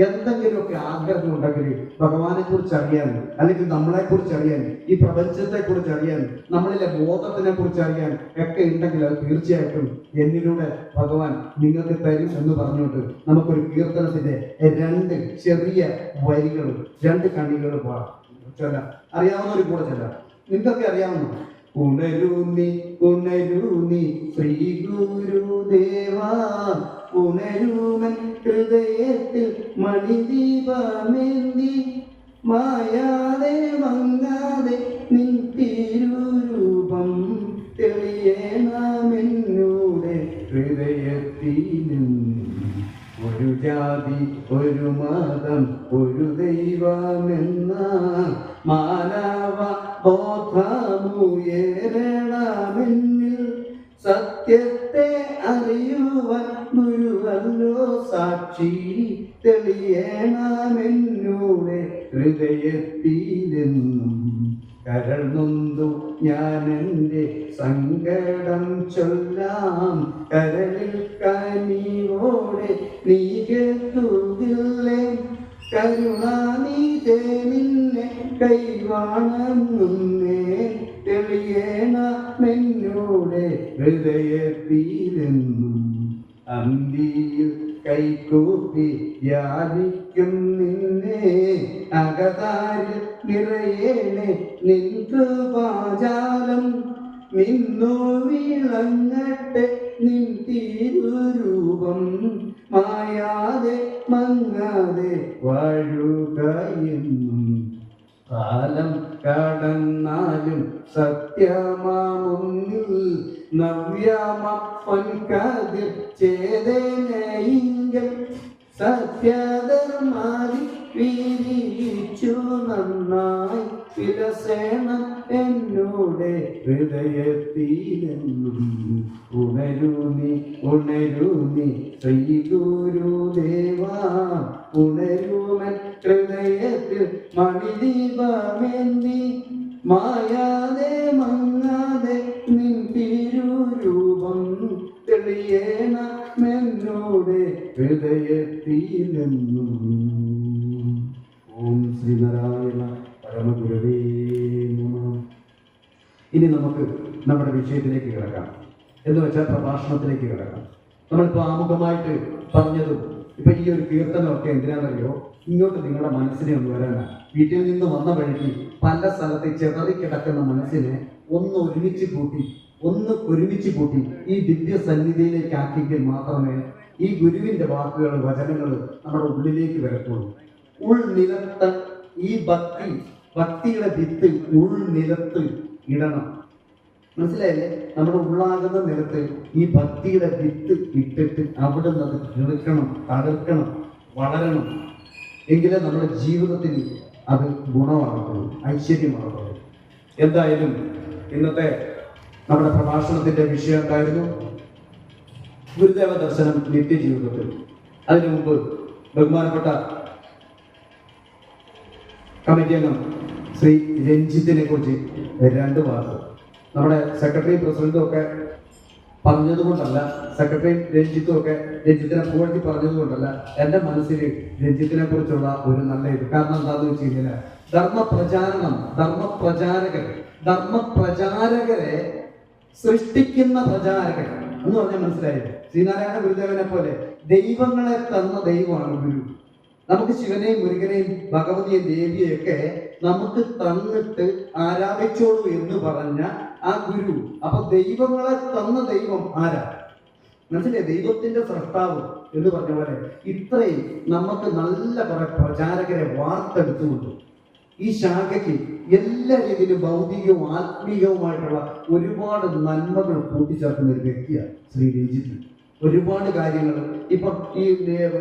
എന്തെങ്കിലുമൊക്കെ ആഗ്രഹം ഉണ്ടെങ്കിൽ ഭഗവാനെ കുറിച്ച് അറിയാൻ, അല്ലെങ്കിൽ നമ്മളെ കുറിച്ച് അറിയാൻ, ഈ പ്രപഞ്ചത്തെ കുറിച്ച് അറിയാൻ, നമ്മളിലെ ബോധത്തിനെ കുറിച്ച് അറിയാൻ ഒക്കെ ഉണ്ടെങ്കിൽ അത് തീർച്ചയായിട്ടും എന്നിലൂടെ ഭഗവാൻ നിങ്ങൾക്ക് തരും എന്ന് പറഞ്ഞുകൊണ്ട് നമുക്കൊരു കീർത്തനത്തിന്റെ 2 ചെറിയ വരികൾ, 2 കണികൾ പാടാം. അറിയാവുന്നവർ കൂടെ ചെല്ലാം. നിങ്ങൾക്കൊക്കെ അറിയാവുന്ന ഉണരൂന്നി ഉണരൂന്നി ശ്രീ ഗുരുദേവാ, ഉണരൂമൻ ഹൃദയത്തിൽ മണിദീപമേന്തി, മായാതെ മങ്ങാതെ നിൻ തിരുരൂപം തെളിയണമെന്നൂടെ ഹൃദയത്തിലും. ഒരു ജാതി, ഒരു മതം, ഒരു ദൈവമെന്ന മാനവ ബോധമുയരണമെന്നിൽ, സത്യത്തെ അറിയുവാൻ ഗുരുവല്ലോ സാക്ഷി, തെളിയണമെന്നൂടെ ഹൃദയത്തിലെന്നും. കരൾ നൊന്തു ഞാൻ എൻ്റെ സങ്കടം ചൊല്ലാം, കരളിൽ കനിവോടെ നീ കേൾക്കുകില്ലേ, കരുണാനിധേ നിന്നെ കൈവാണങ്ങുന്നേ, തെളിയണമെന്നൂടെ ഹൃദയത്തിലെന്നും. അന്തിയിൽ കൈകൂപ്പി യാചിക്കും നിന്നെ, അകതാരിൽ നിറയേണേ നിൻ കൃപാജാലം, നിന്നു വിളങ്ങട്ടെ നിൻ തിരുരൂപം മായാതെ മങ്ങാതെ വാഴുക എന്നും കാലം കടന്നാലും സത്യമാമുന്നിൽ നവ്യമ പൊൻകതിർ ചേതനയിങ്കൽ സത്യധർമാതി വിരിച്ചു നന്നായി വിലസേണം എന്നോടെ ഹൃദയത്തിലെന്നും ഉണരൂ നീ ശ്രീ ഗുരുദേവാ ഉണരുമൻ ഹൃദയത്തിൽ മണിദീപമെന്നി മായാതെ മങ്ങാതെ നിൻ തിരുരൂപം തെളിയേണമെന്നോടെ ഹൃദയത്തിലെന്നും. ഓം ശ്രീനാരായണ പരമഗുരുവേ നമഃ. ഇനി നമുക്ക് നമ്മുടെ വിഷയത്തിലേക്ക് കിടക്കാം, എന്ന് വെച്ചാൽ പ്രഭാഷണത്തിലേക്ക് കിടക്കാം. നമ്മളിപ്പോൾ ആമുഖമായിട്ട് പറഞ്ഞതും ഇപ്പൊ ഈ ഒരു കീർത്തനമൊക്കെ എന്തിനാണെന്നറിയോ, ഇങ്ങോട്ട് നിങ്ങളുടെ മനസ്സിനെ ഒന്ന് വരാനാണ്. വീട്ടിൽ നിന്ന് വന്ന വഴിക്ക് പല സ്ഥലത്ത് ചെതറിക്കിടക്കുന്ന മനസ്സിനെ ഒന്ന് ഒരുമിച്ച് കൂട്ടി ഈ ദിവ്യ സന്നിധിയിലേക്ക് ആക്കിയെങ്കിൽ മാത്രമേ ഈ ഗുരുവിന്റെ വാക്കുകൾ വചനങ്ങൾ നമ്മുടെ ഉള്ളിലേക്ക് വരത്തുള്ളൂ. ഉൾനിലത്ത് ഈ ഭക്തിയുടെ വിത്ത് ഉൾനിലത്ത് ഇടണം. മനസ്സിലായില്ലേ? നമ്മുടെ ഉള്ളാകുന്ന നിലത്ത് ഈ ഭക്തിയുടെ വിത്ത് ഇട്ടിട്ട് അവിടെ നിന്ന് അത് കിളിർക്കണം, തളിർക്കണം, വളരണം. എങ്കിലേ നമ്മുടെ ജീവിതത്തിൽ അത് ഗുണമാകത്തുള്ളൂ, ഐശ്വര്യമാകത്തുള്ളൂ. എന്തായാലും ഇന്നത്തെ നമ്മുടെ പ്രഭാഷണത്തിന്റെ വിഷയം എന്തായിരുന്നു? ഗുരുദേവ ദർശനം നിത്യജീവിതത്തിൽ. അതിനു മുമ്പ് ബഹുമാനപ്പെട്ട കമ്മിറ്റി അംഗം ശ്രീ രഞ്ജിത്തിനെ കുറിച്ച് 2 വാക്ക്. നമ്മുടെ സെക്രട്ടറി പ്രസിഡന്റും ഒക്കെ പറഞ്ഞതുകൊണ്ടല്ല, സെക്രട്ടറി രഞ്ജിത്തിനെ പുകഴ്ത്തി പറഞ്ഞതുകൊണ്ടല്ല, എൻ്റെ മനസ്സിൽ രഞ്ജിത്തിനെ കുറിച്ചുള്ള ഒരു നല്ല ഇത്. കാരണം എന്താണെന്ന് വെച്ച് കഴിഞ്ഞാൽ ധർമ്മപ്രചാരകരെ സൃഷ്ടിക്കുന്ന പ്രചാരകൻ എന്ന് പറഞ്ഞാൽ മനസ്സിലായില്ലേ? ശ്രീനാരായണ ഗുരുദേവനെ പോലെ ദൈവങ്ങളെ തന്ന ദൈവമാണ് ഗുരു. നമുക്ക് ശിവനെയും മുരുകനെയും ഭഗവതിയെയും ദേവിയെയൊക്കെ നമുക്ക് തന്നിട്ട് ആരാധിച്ചോളൂ എന്ന് പറഞ്ഞ ആ ഗുരു. അപ്പൊ ദൈവങ്ങളെ തന്ന ദൈവം ആരാ? മനസ്സിലായി? ദൈവത്തിന്റെ സൃഷ്ടാവ് എന്ന് പറഞ്ഞ പോലെ ഇത്രയും നമുക്ക് നല്ല കുറെ പ്രചാരകരെ വാർത്തെടുത്തുകൊണ്ട് ഈ ശാഖയ്ക്ക് എല്ലാ രീതിയിലും ഭൗതികവും ആത്മീയവുമായിട്ടുള്ള ഒരുപാട് നന്മകൾ കൂട്ടിച്ചേർക്കുന്ന ഒരു വ്യക്തിയാണ് ശ്രീ രഞ്ജിത്ത്. ഒരുപാട് കാര്യങ്ങൾ ഇപ്പൊ ഈ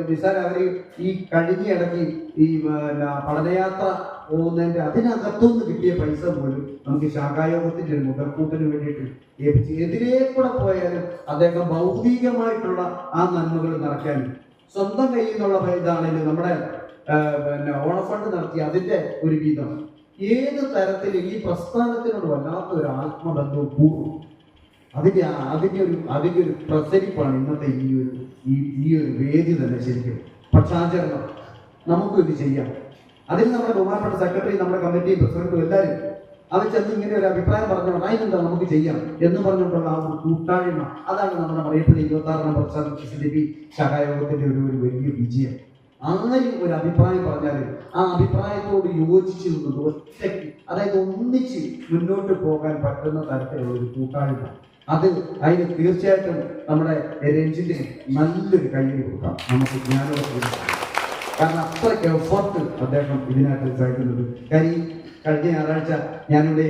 നിസാർ അവര് ഈ കഴിഞ്ഞ ഇടയ്ക്ക് ഈ പഠനയാത്ര പോകുന്നതിന്റെ അതിനകത്തുനിന്ന് കിട്ടിയ പൈസ പോലും നമുക്ക് ശാഖായോഗത്തിന്റെ ഒരു മുതൽക്കൂട്ടിന് വേണ്ടിയിട്ട് എതിരെ കൂടെ പോയാലും അദ്ദേഹം ഭൗതികമായിട്ടുള്ള ആ നന്മകൾ നിറയ്ക്കാനും സ്വന്തം കയ്യിൽ നിന്നുള്ള ഇതാണെങ്കിലും നമ്മുടെ ഓണഫണ്ട് നടത്തി അതിന്റെ ഒരു വീതം ഏത് തരത്തിൽ ഈ പ്രസ്ഥാനത്തിനോട് വല്ലാത്ത ഒരു ആത്മബന്ധവും പൂർവ്വം അതിന്റെ ഒരു പ്രസരിപ്പാണ് ഇന്നത്തെ ഈ ഒരു വേദി തന്നെ. ശരിക്കും പക്ഷാചരണം നമുക്കും ഇത് ചെയ്യാം. അതിൽ നമ്മുടെ ബഹുമാനപ്പെട്ട സെക്രട്ടറി, നമ്മുടെ കമ്മിറ്റി പ്രസിഡന്റും എല്ലാവരും അവർ ചെന്ന് ഇങ്ങനെ ഒരു അഭിപ്രായം പറഞ്ഞു അതിനെന്താ നമുക്ക് ചെയ്യാം എന്ന് പറഞ്ഞുകൊണ്ടുള്ള ആ ഒരു കൂട്ടായ്മ, അതാണ് നമ്മുടെ മറിയപ്പള്ളി 26 നമ്പർ CCTV ശാഖായോഗത്തിന്റെ ഒരു വലിയ വിജയം. ആരും ഒരു അഭിപ്രായം പറഞ്ഞാൽ ആ അഭിപ്രായത്തോട് യോജിച്ച് നിന്നത് ഒറ്റയ്ക്ക്, അതായത് ഒന്നിച്ച് മുന്നോട്ട് പോകാൻ പറ്റുന്ന തരത്തിലുള്ള ഒരു കൂട്ടായ്മ, അതിന് തീർച്ചയായിട്ടും നമ്മുടെ രഞ്ജിത്തിന് നല്ലൊരു കയ്യിൽ കൊടുക്കാം നമുക്ക് ജ്ഞാനോദയം. കാരണം അത്രയ്ക്ക് എഫർട്ട് അദ്ദേഹം ഇതിനായിട്ട് സഹിക്കുന്നുണ്ട്. കഴിഞ്ഞ ഞായറാഴ്ച ഞാനിവിടെ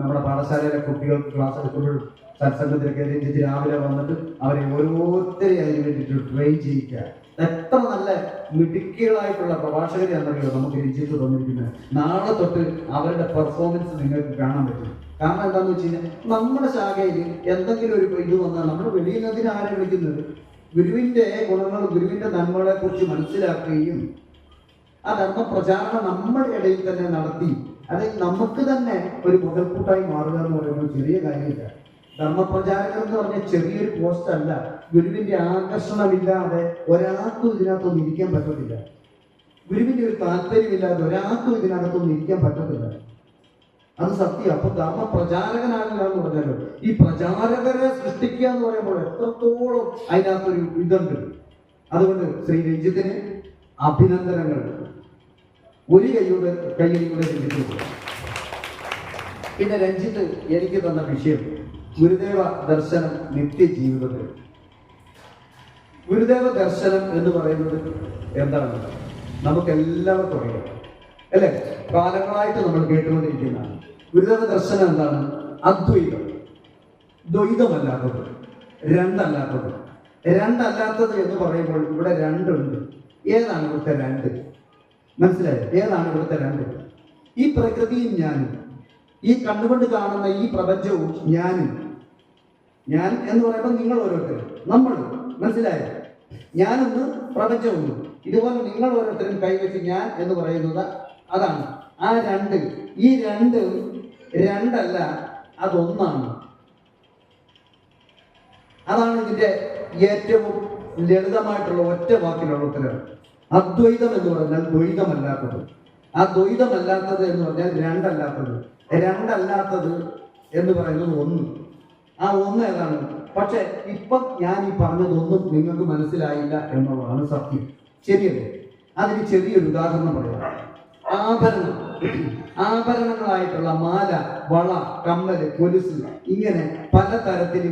നമ്മുടെ പാഠശാലയിലെ കുട്ടികൾക്ക് ക്ലാസ് എടുക്കുമ്പോഴും സത്സംഗത്തിലൊക്കെ രഞ്ജിത്ത് രാവിലെ വന്നിട്ട് അവരെ ഓരോരുത്തരെയും അതിന് വേണ്ടിയിട്ട് ട്രെയിൻ ചെയ്യിക്കുക. എത്ര നല്ല മിടുക്കികളായിട്ടുള്ള പ്രഭാഷകരെയാണെന്നറിയോ നമുക്ക് രഞ്ജിത്ത് തന്നിരിക്കുന്നത്. നാളെ തൊട്ട് അവരുടെ പെർഫോമൻസ് നിങ്ങൾക്ക് കാണാൻ പറ്റും. കാരണം എന്താണെന്ന് വെച്ച് കഴിഞ്ഞാൽ നമ്മുടെ ശാഖയിൽ എന്തെങ്കിലും ഒരു ഇത് വന്നാൽ നമ്മൾ വെളിയിൽ നിന്ന് ആരെ വിളിക്കുന്നത് ഗുരുവിന്റെ ഗുണങ്ങൾ, ഗുരുവിന്റെ നന്മകളെ കുറിച്ച് മനസ്സിലാക്കുകയും ആ ധർമ്മപ്രചാരണം നമ്മുടെ ഇടയിൽ തന്നെ നടത്തി അതായത് നമുക്ക് തന്നെ ഒരു മുതൽക്കൂട്ടായി മാറുക എന്ന് പറയുന്നത് ചെറിയ കാര്യമില്ല. ധർമ്മപ്രചാരകർ എന്ന് പറഞ്ഞാൽ ചെറിയൊരു പോസ്റ്റ് അല്ല. ഗുരുവിന്റെ ആകർഷണമില്ലാതെ ഒരാൾക്കും ഇതിനകത്തൊന്നും ഇരിക്കാൻ പറ്റത്തില്ല. ഗുരുവിന്റെ ഒരു താല്പര്യമില്ലാതെ ഒരാൾക്കും ഇതിനകത്തൊന്നും ഇരിക്കാൻ പറ്റത്തില്ല. അത് സത്യം. അപ്പൊ ധർമ്മപ്രചാരകനാകുക എന്ന് പറഞ്ഞാലോ ഈ പ്രചാരകരെ സൃഷ്ടിക്കുക എന്ന് പറയുമ്പോൾ എത്രത്തോളം അതിനകത്തൊരു ഇതുണ്ട്. അതുകൊണ്ട് ശ്രീ രഞ്ജിത്തിന് അഭിനന്ദനങ്ങൾ. ഒരു കൈയ്യോടെ രഞ്ജിത്ത്. പിന്നെ രഞ്ജിത്ത് എനിക്ക് തന്ന വിഷയം ഗുരുദേവ ദർശനം നിത്യജീവിതത്തിൽ. ഗുരുദേവ ദർശനം എന്ന് പറയുന്നത് എന്താണ്? നമുക്കെല്ലാവർക്കും അറിയാം അല്ലെ? കാലങ്ങളായിട്ട് നമ്മൾ കേട്ടുകൊണ്ടിരിക്കുന്നതാണ്. ഗുരുദേവ ദർശനം എന്താണ്? അദ്വൈതം, ദ്വൈതമല്ലാത്തത്, രണ്ടല്ലാത്തത്. രണ്ടല്ലാത്തത് എന്ന് പറയുമ്പോൾ ഇവിടെ രണ്ടുണ്ട്. ഏതാണ് ഇവിടുത്തെ രണ്ട്? മനസ്സിലായോ? ഏതാണ് ഇവിടുത്തെ രണ്ട്? ഈ പ്രകൃതിയും ഞാനും, ഈ കണ്ണുകൊണ്ട് കാണുന്ന ഈ പ്രപഞ്ചവും ഞാനും. ഞാൻ എന്ന് പറയുമ്പോൾ നിങ്ങൾ ഓരോരുത്തരും, നമ്മൾ, മനസ്സിലായോ? ഞാനൊന്ന്, പ്രപഞ്ചമൊന്ന്. ഇതുപോലെ നിങ്ങൾ ഓരോരുത്തരും കൈവച്ച് ഞാൻ എന്ന് പറയുന്നത് അതാണ്. ആ രണ്ട്, ഈ രണ്ട് രണ്ടല്ല, അതൊന്നാണ്. അതാണ് ഇതിന്റെ ഏറ്റവും ലളിതമായിട്ടുള്ള ഒറ്റ വാക്കിലുള്ള ഉത്തരം. അദ്വൈതം എന്ന് പറഞ്ഞാൽ ദ്വൈതമല്ലാത്തത്. ആ ദ്വൈതമല്ലാത്തത് എന്ന് പറഞ്ഞാൽ രണ്ടല്ലാത്തത്. രണ്ടല്ലാത്തത് എന്ന് പറയുന്നത് ഒന്ന്. ആ ഒന്ന് ഏതാണ്? പക്ഷെ ഇപ്പം ഞാൻ ഈ പറഞ്ഞതൊന്നും നിങ്ങൾക്ക് മനസ്സിലായില്ല എന്നുള്ളതാണ് സത്യം. ശരിയല്ലേ? അതിന് ചെറിയൊരു ഉദാഹരണം പറയാം. ആഭരണങ്ങളായിട്ടുള്ള മാല, വള, കമ്മല്, കൊലുസ്, ഇങ്ങനെ പലതരത്തിൽ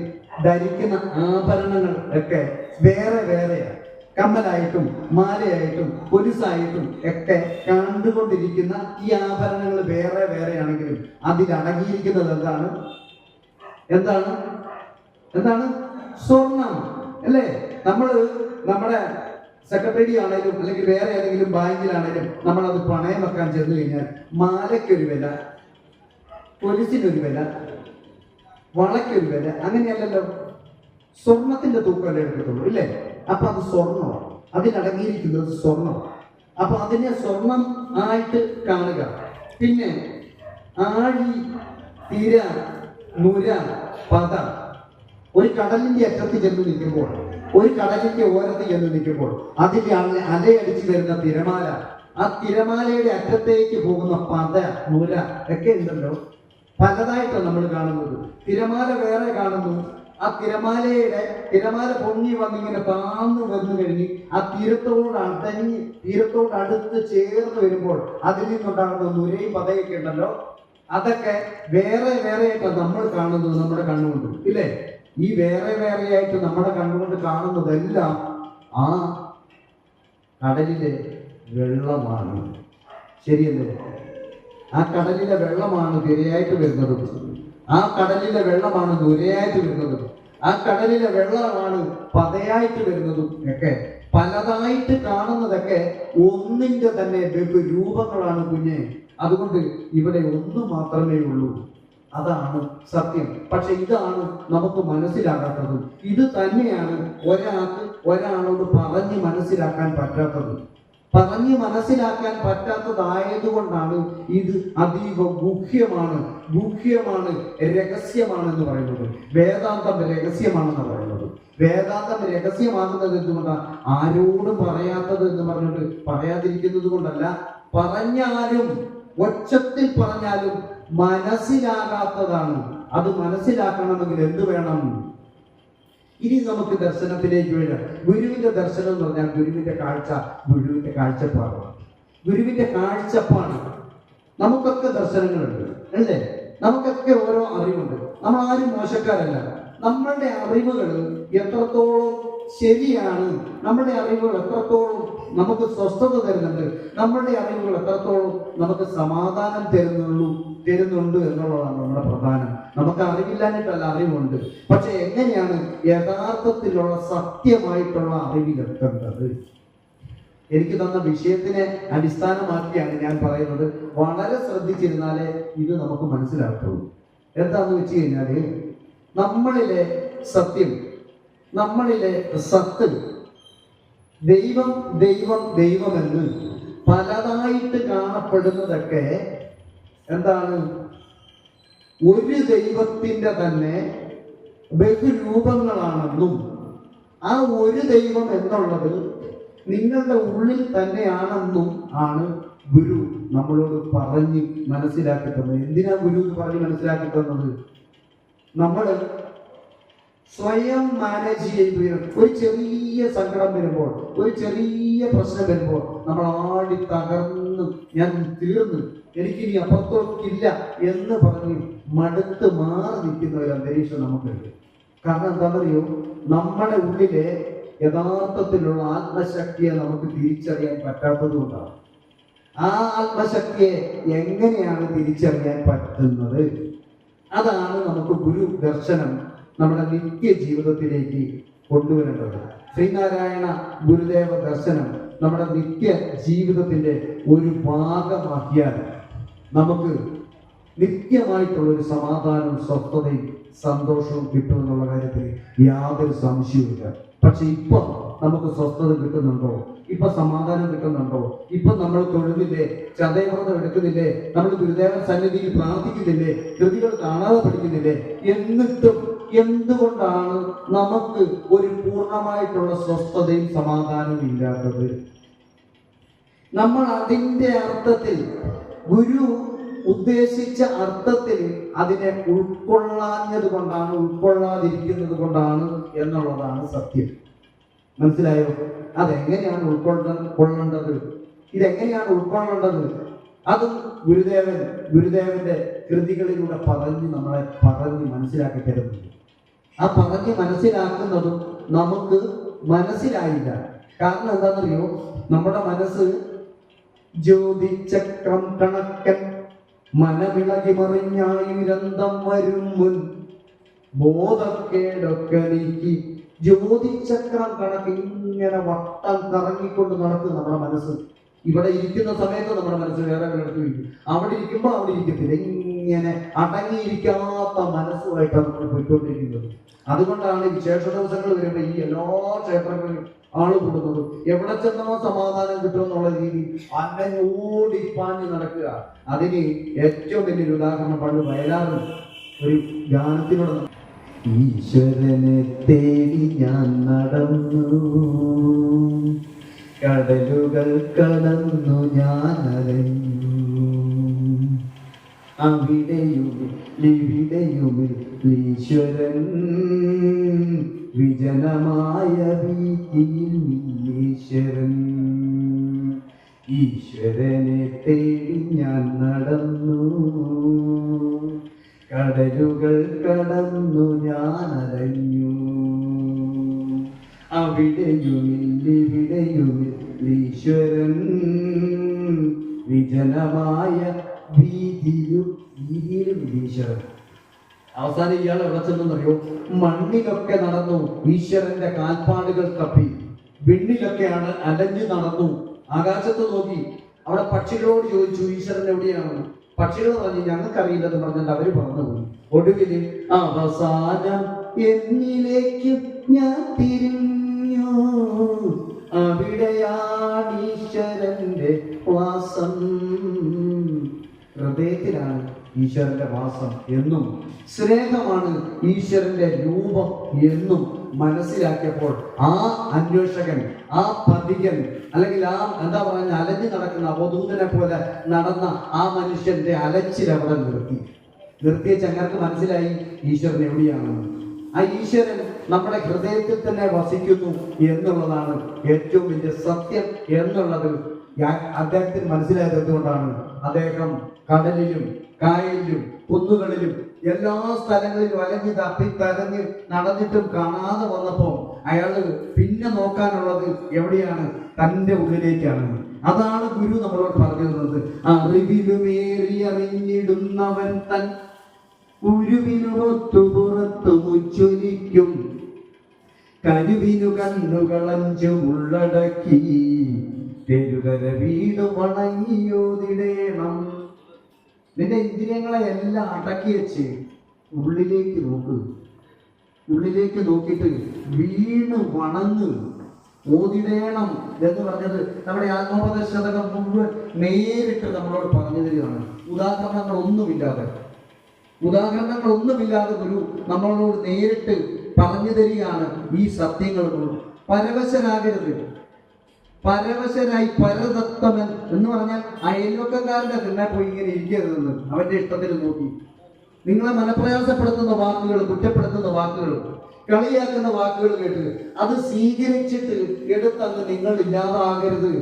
ധരിക്കുന്ന ആഭരണങ്ങൾ ഒക്കെ വേറെ വേറെയാണ്. കമ്മലായിട്ടും മാലയായിട്ടും കൊലുസായിട്ടും ഒക്കെ കണ്ടുകൊണ്ടിരിക്കുന്ന ഈ ആഭരണങ്ങൾ വേറെ വേറെയാണെങ്കിലും അതിലടങ്ങിയിരിക്കുന്നത് എന്താണ്? എന്താണ്? എന്താണ്? സ്വർണം അല്ലേ? നമ്മുടെ സെക്രട്ടറി ആണെങ്കിലും അല്ലെങ്കിൽ വേറെ ഏതെങ്കിലും ബാങ്കിലാണെങ്കിലും നമ്മളത് പണയം വെക്കാൻ ചെന്ന് കഴിഞ്ഞാൽ മാലയ്ക്കൊരു വില, കൊലുസിനൊരു വില, വളയ്ക്കൊരു വില, അങ്ങനെയല്ലല്ലോ. സ്വർണത്തിന്റെ തൂക്കമല്ലേ എടുക്കത്തുള്ളൂ ഇല്ലേ? അപ്പൊ അത് സ്വർണ്ണമാണ്, അതിലടങ്ങിയിരിക്കുന്നത് സ്വർണ്ണമാണ്. അപ്പൊ അതിനെ സ്വർണം ആയിട്ട് കാണുക. പിന്നെ ആഴി, തിര, നുര, പത, ഒരു കടലിന്റെ അറ്റത്ത് ചെന്ന് നിൽക്കുമ്പോൾ, ഒരു കടലിന്റെ ഓരത്ത് ചെന്ന് നിൽക്കുമ്പോൾ അതിന്റെ അലയടിച്ചു വരുന്ന തിരമാല, ആ തിരമാലയുടെ അറ്റത്തേക്ക് പോകുന്ന പത, നുര ഒക്കെ ഉണ്ടല്ലോ. പലതായിട്ടാണ് നമ്മൾ കാണുന്നത്. തിരമാല വേറെ കാണുന്നു. ആ തിരമാല പൊങ്ങി വന്നിങ്ങനെ താന്നു വന്നു കഴിഞ്ഞ് ആ തീരത്തോട് അടുത്ത് ചേർന്ന് വരുമ്പോൾ അതിൽ നിന്നുണ്ടാകുന്ന നുരയും പതയൊക്കെ ഉണ്ടല്ലോ. അതൊക്കെ വേറെ വേറെയായിട്ടാണ് നമ്മൾ കാണുന്നത് നമ്മുടെ കണ്ണുകൊണ്ട് ഇല്ലേ? ഈ വേറെ വേറെയായിട്ട് നമ്മുടെ കണ്ണുകൊണ്ട് കാണുന്നതെല്ലാം ആ കടലിലെ വെള്ളമാണ്. ശരിയല്ലേ? ആ കടലിലെ വെള്ളമാണ് തിരയായിട്ട് വരുന്നതും, ആ കടലിലെ വെള്ളമാണ് നുരയായിട്ട് വരുന്നതും, ആ കടലിലെ വെള്ളമാണ് പതയായിട്ട് വരുന്നതും ഒക്കെ പലതായിട്ട് കാണുന്നതൊക്കെ ഒന്നിന്റെ തന്നെ രൂപങ്ങളാണ് കുഞ്ഞെ. അതുകൊണ്ട് ഇവിടെ ഒന്ന് മാത്രമേ ഉള്ളൂ. അതാണ് സത്യം. പക്ഷെ ഇതാണ് നമുക്ക് മനസ്സിലാകാത്തത്. ഇത് തന്നെയാണ് ഒരാളോട് പറഞ്ഞ് മനസ്സിലാക്കാൻ പറ്റാത്തത്. പറഞ്ഞ് മനസ്സിലാക്കാൻ പറ്റാത്തതായതുകൊണ്ടാണ് ഇത് അതീവ ഗുഹ്യമാണ്, രഹസ്യമാണെന്ന് പറയുന്നത്. വേദാന്തം രഹസ്യമാണെന്ന് പറയുന്നത്. വേദാന്തം രഹസ്യമാകുന്നത് എന്തുകൊണ്ടാണ്? ആരോടും പറയാത്തത് എന്ന് പറഞ്ഞിട്ട് പറയാതിരിക്കുന്നത് കൊണ്ടല്ല, പറഞ്ഞാലും ഒച്ചത്തിൽ പറഞ്ഞാലും മനസ്സിലാകാത്തതാണ്. അത് മനസ്സിലാക്കണമെങ്കിൽ എന്ത് വേണം? ഇനി നമുക്ക് ദർശനത്തിലേക്ക് വരാം. ഗുരുവിന്റെ ദർശനം എന്ന് പറഞ്ഞാൽ ഗുരുവിന്റെ കാഴ്ചപ്പാട്. ഗുരുവിന്റെ കാഴ്ചപ്പാട്. നമുക്കൊക്കെ ദർശനങ്ങളുണ്ട് അല്ലേ? നമുക്കൊക്കെ ഓരോ അറിവുണ്ട്. നമ്മൾ ആരും മോശക്കാരല്ല. നമ്മളുടെ അറിവുകൾ എത്രത്തോളം ശരിയാണ്, നമ്മുടെ അറിവുകൾ എത്രത്തോളം നമുക്ക് സ്വസ്ഥത തരുന്നുണ്ട്, നമ്മുടെ അറിവുകൾ എത്രത്തോളം നമുക്ക് സമാധാനം തരുന്നുണ്ട് എന്നുള്ളതാണ് നമ്മുടെ പ്രധാനം. നമുക്ക് അറിവില്ലാഞ്ഞിട്ടല്ല, അറിവുണ്ട്. പക്ഷെ എങ്ങനെയാണ് യഥാർത്ഥത്തിലുള്ള സത്യമായിട്ടുള്ള അറിവിലെത്തേണ്ടത്? എനിക്ക് തന്ന വിഷയത്തിനെ അടിസ്ഥാനമാക്കിയാണ് ഞാൻ പറയുന്നത്. വളരെ ശ്രദ്ധിച്ചിരുന്നാലേ ഇത് നമുക്ക് മനസ്സിലാക്കുള്ളൂ. എന്താന്ന് വെച്ച് കഴിഞ്ഞാല് നമ്മളിലെ സത്യം, നമ്മളിലെ സത്ത്, ദൈവം ദൈവം ദൈവമെന്ന് പലതായിട്ട് കാണപ്പെടുന്നതൊക്കെ എന്താണ്? ഒരു ദൈവത്തിന്റെ തന്നെ ബഹുരൂപങ്ങളാണെന്നും ആ ഒരു ദൈവം എന്നുള്ളത് നിങ്ങളുടെ ഉള്ളിൽ തന്നെയാണെന്നും ആണ് ഗുരു നമ്മളോട് പറഞ്ഞ് മനസ്സിലാക്കി തന്നത്. എന്തിനാ ഗുരു പറഞ്ഞ് മനസ്സിലാക്കി തന്നത്? സ്വയം മാനേജ് ചെയ്ത് വരും. ഒരു ചെറിയ സങ്കടം വരുമ്പോൾ, ഒരു ചെറിയ പ്രശ്നം വരുമ്പോൾ നമ്മൾ ആടി തകർന്ന് ഞാൻ തീർന്നു, എനിക്കിനി അപ്പുറത്തോട്ടില്ല എന്ന് പറഞ്ഞ് മടുത്ത് മാറി നിൽക്കുന്ന ഒരു അന്തരീക്ഷം നമുക്കുണ്ട്. കാരണം എന്താണെന്നറിയോ, നമ്മുടെ ഉള്ളിലെ യഥാർത്ഥത്തിലുള്ള ആത്മശക്തിയെ നമുക്ക് തിരിച്ചറിയാൻ പറ്റാത്തത് കൊണ്ടാണ്. ആ ആത്മശക്തിയെ എങ്ങനെയാണ് തിരിച്ചറിയാൻ പറ്റുന്നത്? അതാണ് നമുക്ക് ഗുരു ദർശനം നമ്മുടെ നിത്യ ജീവിതത്തിലേക്ക് കൊണ്ടുവരേണ്ടത്. ശ്രീനാരായണ ഗുരുദേവ ദർശനം നമ്മുടെ നിത്യ ജീവിതത്തിന്റെ ഒരു ഭാഗമാക്കിയാൽ നമുക്ക് നിത്യമായിട്ടുള്ളൊരു സമാധാനവും സ്വസ്ഥതയും സന്തോഷവും കിട്ടുമെന്നുള്ള കാര്യത്തിൽ യാതൊരു സംശയവുമില്ല. പക്ഷെ ഇപ്പൊ നമുക്ക് സ്വസ്ഥത കിട്ടുന്നുണ്ടോ? ഇപ്പൊ സമാധാനം കിട്ടുന്നുണ്ടോ? ഇപ്പൊ നമ്മൾ തൊഴുന്നില്ലേ, ചതയവ്രതം എടുക്കുന്നില്ലേ, നമ്മൾ ഗുരുദേവ സന്നിധിയിൽ പ്രാർത്ഥിക്കുന്നില്ലേ, കൃതികൾ കാണാതെ പഠിക്കുന്നില്ലേ? എന്നിട്ടും എന്തുകൊണ്ടാണ് നമുക്ക് ഒരു പൂർണ്ണമായിട്ടുള്ള സ്വസ്ഥതയും സമാധാനവും ഇല്ലാത്തത്? നമ്മൾ അതിൻ്റെ അർത്ഥത്തിൽ, ഗുരു ഉദ്ദേശിച്ച അർത്ഥത്തിൽ അതിനെ ഉൾക്കൊള്ളാഞ്ഞത് കൊണ്ടാണ്, ഉൾക്കൊള്ളാതിരിക്കുന്നത് കൊണ്ടാണ് എന്നുള്ളതാണ് സത്യം. മനസ്സിലായോ? അതെങ്ങനെയാണ് ഉൾക്കൊള്ളേണ്ടത്? ഇതെങ്ങനെയാണ് ഉൾക്കൊള്ളേണ്ടത്? അതും ഗുരുദേവന്റെ കൃതികളിലൂടെ നമ്മളെ പറഞ്ഞ് മനസ്സിലാക്കി തരുന്നുണ്ട്. ആ പറഞ്ഞ് മനസ്സിലാക്കുന്നതും നമുക്ക് മനസ്സിലായില്ല. കാരണം എന്താണെന്നറിയോ, നമ്മുടെ മനസ്സ് ജ്യോതിചക്രം കണക്കൻ മനമിളകി മറിഞ്ഞായിരന്തം വരും മുൻ ബോധക്കേടൊക്കെ നീക്കി. ജ്യോതിചക്രം കണക്ക് ഇങ്ങനെ വട്ടം കറങ്ങിക്കൊണ്ട് നടക്കും നമ്മുടെ മനസ്സ്. ഇവിടെ ഇരിക്കുന്ന സമയത്ത് നമ്മുടെ മനസ്സ് വേറെ കിടത്തി വയ്ക്കും, അവിടെ ഇരിക്കുമ്പോൾ അവിടെ ഇരിക്കത്തില്ല. ഇങ്ങനെ അടങ്ങിയിരിക്കാത്ത മനസ്സുമായിട്ടാണ് നമ്മൾ പോയിക്കൊണ്ടിരിക്കുന്നത്. അതുകൊണ്ടാണ് വിശേഷ ദിവസങ്ങൾ വരുമ്പോൾ ഈ എല്ലാ ക്ഷേത്രങ്ങളിലും ആള് കൂടുന്നത്. എവിടെ ചെന്നോ സമാധാനം കിട്ടുമെന്നുള്ള രീതിയിൽ അന്നോടിപ്പാഞ്ഞ് നടക്കുക. അതിന് ഏറ്റവും വലിയൊരു ഉദാഹരണം പണ്ട് വയലാറ് ഒരു ഗാനത്തിലൂടെ, ഈശ്വരനെ തേടി ഞാൻ നടന്നു, കടലുകൾ കടന്നു ഞാൻ അലഞ്ഞു, അവിടെയും ഇവിടെയും ഈശ്വരൻ, വിജനമായ വീതിയിൽ ഈശ്വരൻ. ഈശ്വരനെ തേടി ഞാൻ നടന്നു, കടലുകൾ കടന്നു ഞാൻ അലഞ്ഞു, അവിടെയുമില്ലിവിടെയും ഈശ്വരൻ, വിജനമായ വീതിയിലും ഈശ്വരൻ. അവസാനം ഇയാൾ എവിടെ ചെന്നറിയോ? മണ്ണിലൊക്കെ നടന്നു, ഈശ്വരന്റെ കാൽപ്പാടുകൾ തപ്പി. വിണ്ണിലൊക്കെയാണ് അലഞ്ഞു നടന്നു. ആകാശത്ത് നോക്കി, അവിടെ പക്ഷികളോട് ചോദിച്ചു ഈശ്വരൻ എവിടെയാണ്? പക്ഷികൾ പറഞ്ഞു ഞങ്ങൾക്കറിയില്ലെന്ന് പറഞ്ഞിട്ട് അവര് പറഞ്ഞുപോയി. ഒടുവില് അവസാനം എന്നിലേക്ക് ഞാൻ തിരിഞ്ഞു, അവിടെയാണ് ഈശ്വരന്റെ വാസം. ഹൃദയത്തിലാണ് ഈശ്വരന്റെ വാസം എന്നും സ്നേഹമാണ് ഈശ്വരന്റെ രൂപം എന്നും മനസ്സിലാക്കിയപ്പോൾ ആ അന്വേഷകൻ, ആ പഥികൻ, അല്ലെങ്കിൽ ആ എന്താ പറയുക, അലഞ്ഞു നടക്കുന്ന അവധൂതനെ പോലെ നടന്ന ആ മനുഷ്യന്റെ അലച്ചിൽ അവിടെ നിർത്തിയ ചങ്ങർക്ക് മനസ്സിലായി ഈശ്വരൻ എവിടെയാണെന്ന്. ആ ഈശ്വരൻ നമ്മുടെ ഹൃദയത്തിൽ തന്നെ വസിക്കുന്നു എന്നുള്ളതാണ് ഏറ്റവും വലിയ സത്യം എന്നുള്ളത് അദ്ദേഹത്തിന് മനസ്സിലായത്. എന്തുകൊണ്ടാണ് അദ്ദേഹം കടലിലും കായലിലും കുന്നുകളിലും എല്ലാ സ്ഥലങ്ങളിലും അലഞ്ഞ് തപ്പി തരഞ്ഞ് നടന്നിട്ടും കാണാതെ വന്നപ്പോ അയാള് പിന്നെ നോക്കാനുള്ളത് എവിടെയാണ്? തൻ്റെ ഉള്ളിലേക്കാണ്. അതാണ് ഗുരു നമ്മളോട് പറഞ്ഞു തന്നത്. അറിവിലുമേറി അറിഞ്ഞിടുന്നവൻ തൻ ഉരുവിനുമൊത്തു പുറത്തു മുച്ചൊലിക്കും, കരുവിനു കണ്ണുകളഞ്ചു ഉള്ളടക്കി, തെരുകര വീട് വണങ്ങിയോതിടേണം. നിന്റെ ഇന്ദ്രിയങ്ങളെ എല്ലാം അടക്കി വെച്ച് ഉള്ളിലേക്ക് നോക്ക്. ഉള്ളിലേക്ക് നോക്കിയിട്ട് വീണ് വണങ്ങ്, ഓതിടേണം എന്ന് പറഞ്ഞത് നമ്മുടെ ആത്മോപദേശതകം മുഴുവൻ നേരിട്ട് നമ്മളോട് പറഞ്ഞു തരികയാണ്. ഉദാഹരണങ്ങളൊന്നുമില്ലാതെ ഗുരു നമ്മളോട് നേരിട്ട് പറഞ്ഞു തരികയാണ് ഈ സത്യങ്ങൾ. പരവശനാകരുത്. പരവശനായി പരതത്വമൻ എന്ന് പറഞ്ഞാൽ അയൽവക്കക്കാരൻ്റെ തിന്നെ പോയി ഇങ്ങനെ ഇരിക്കരുതെന്ന് അവന്റെ ഇഷ്ടത്തിന് നോക്കി. നിങ്ങളെ മനപ്രയാസപ്പെടുത്തുന്ന വാക്കുകൾ, കുറ്റപ്പെടുത്തുന്ന വാക്കുകൾ കളിയാക്കുന്ന വാക്കുകൾ കേട്ട് അത് സ്വീകരിച്ചിട്ട് എടുത്തങ്ങ് നിങ്ങൾ ഇല്ലാതാകരുത്.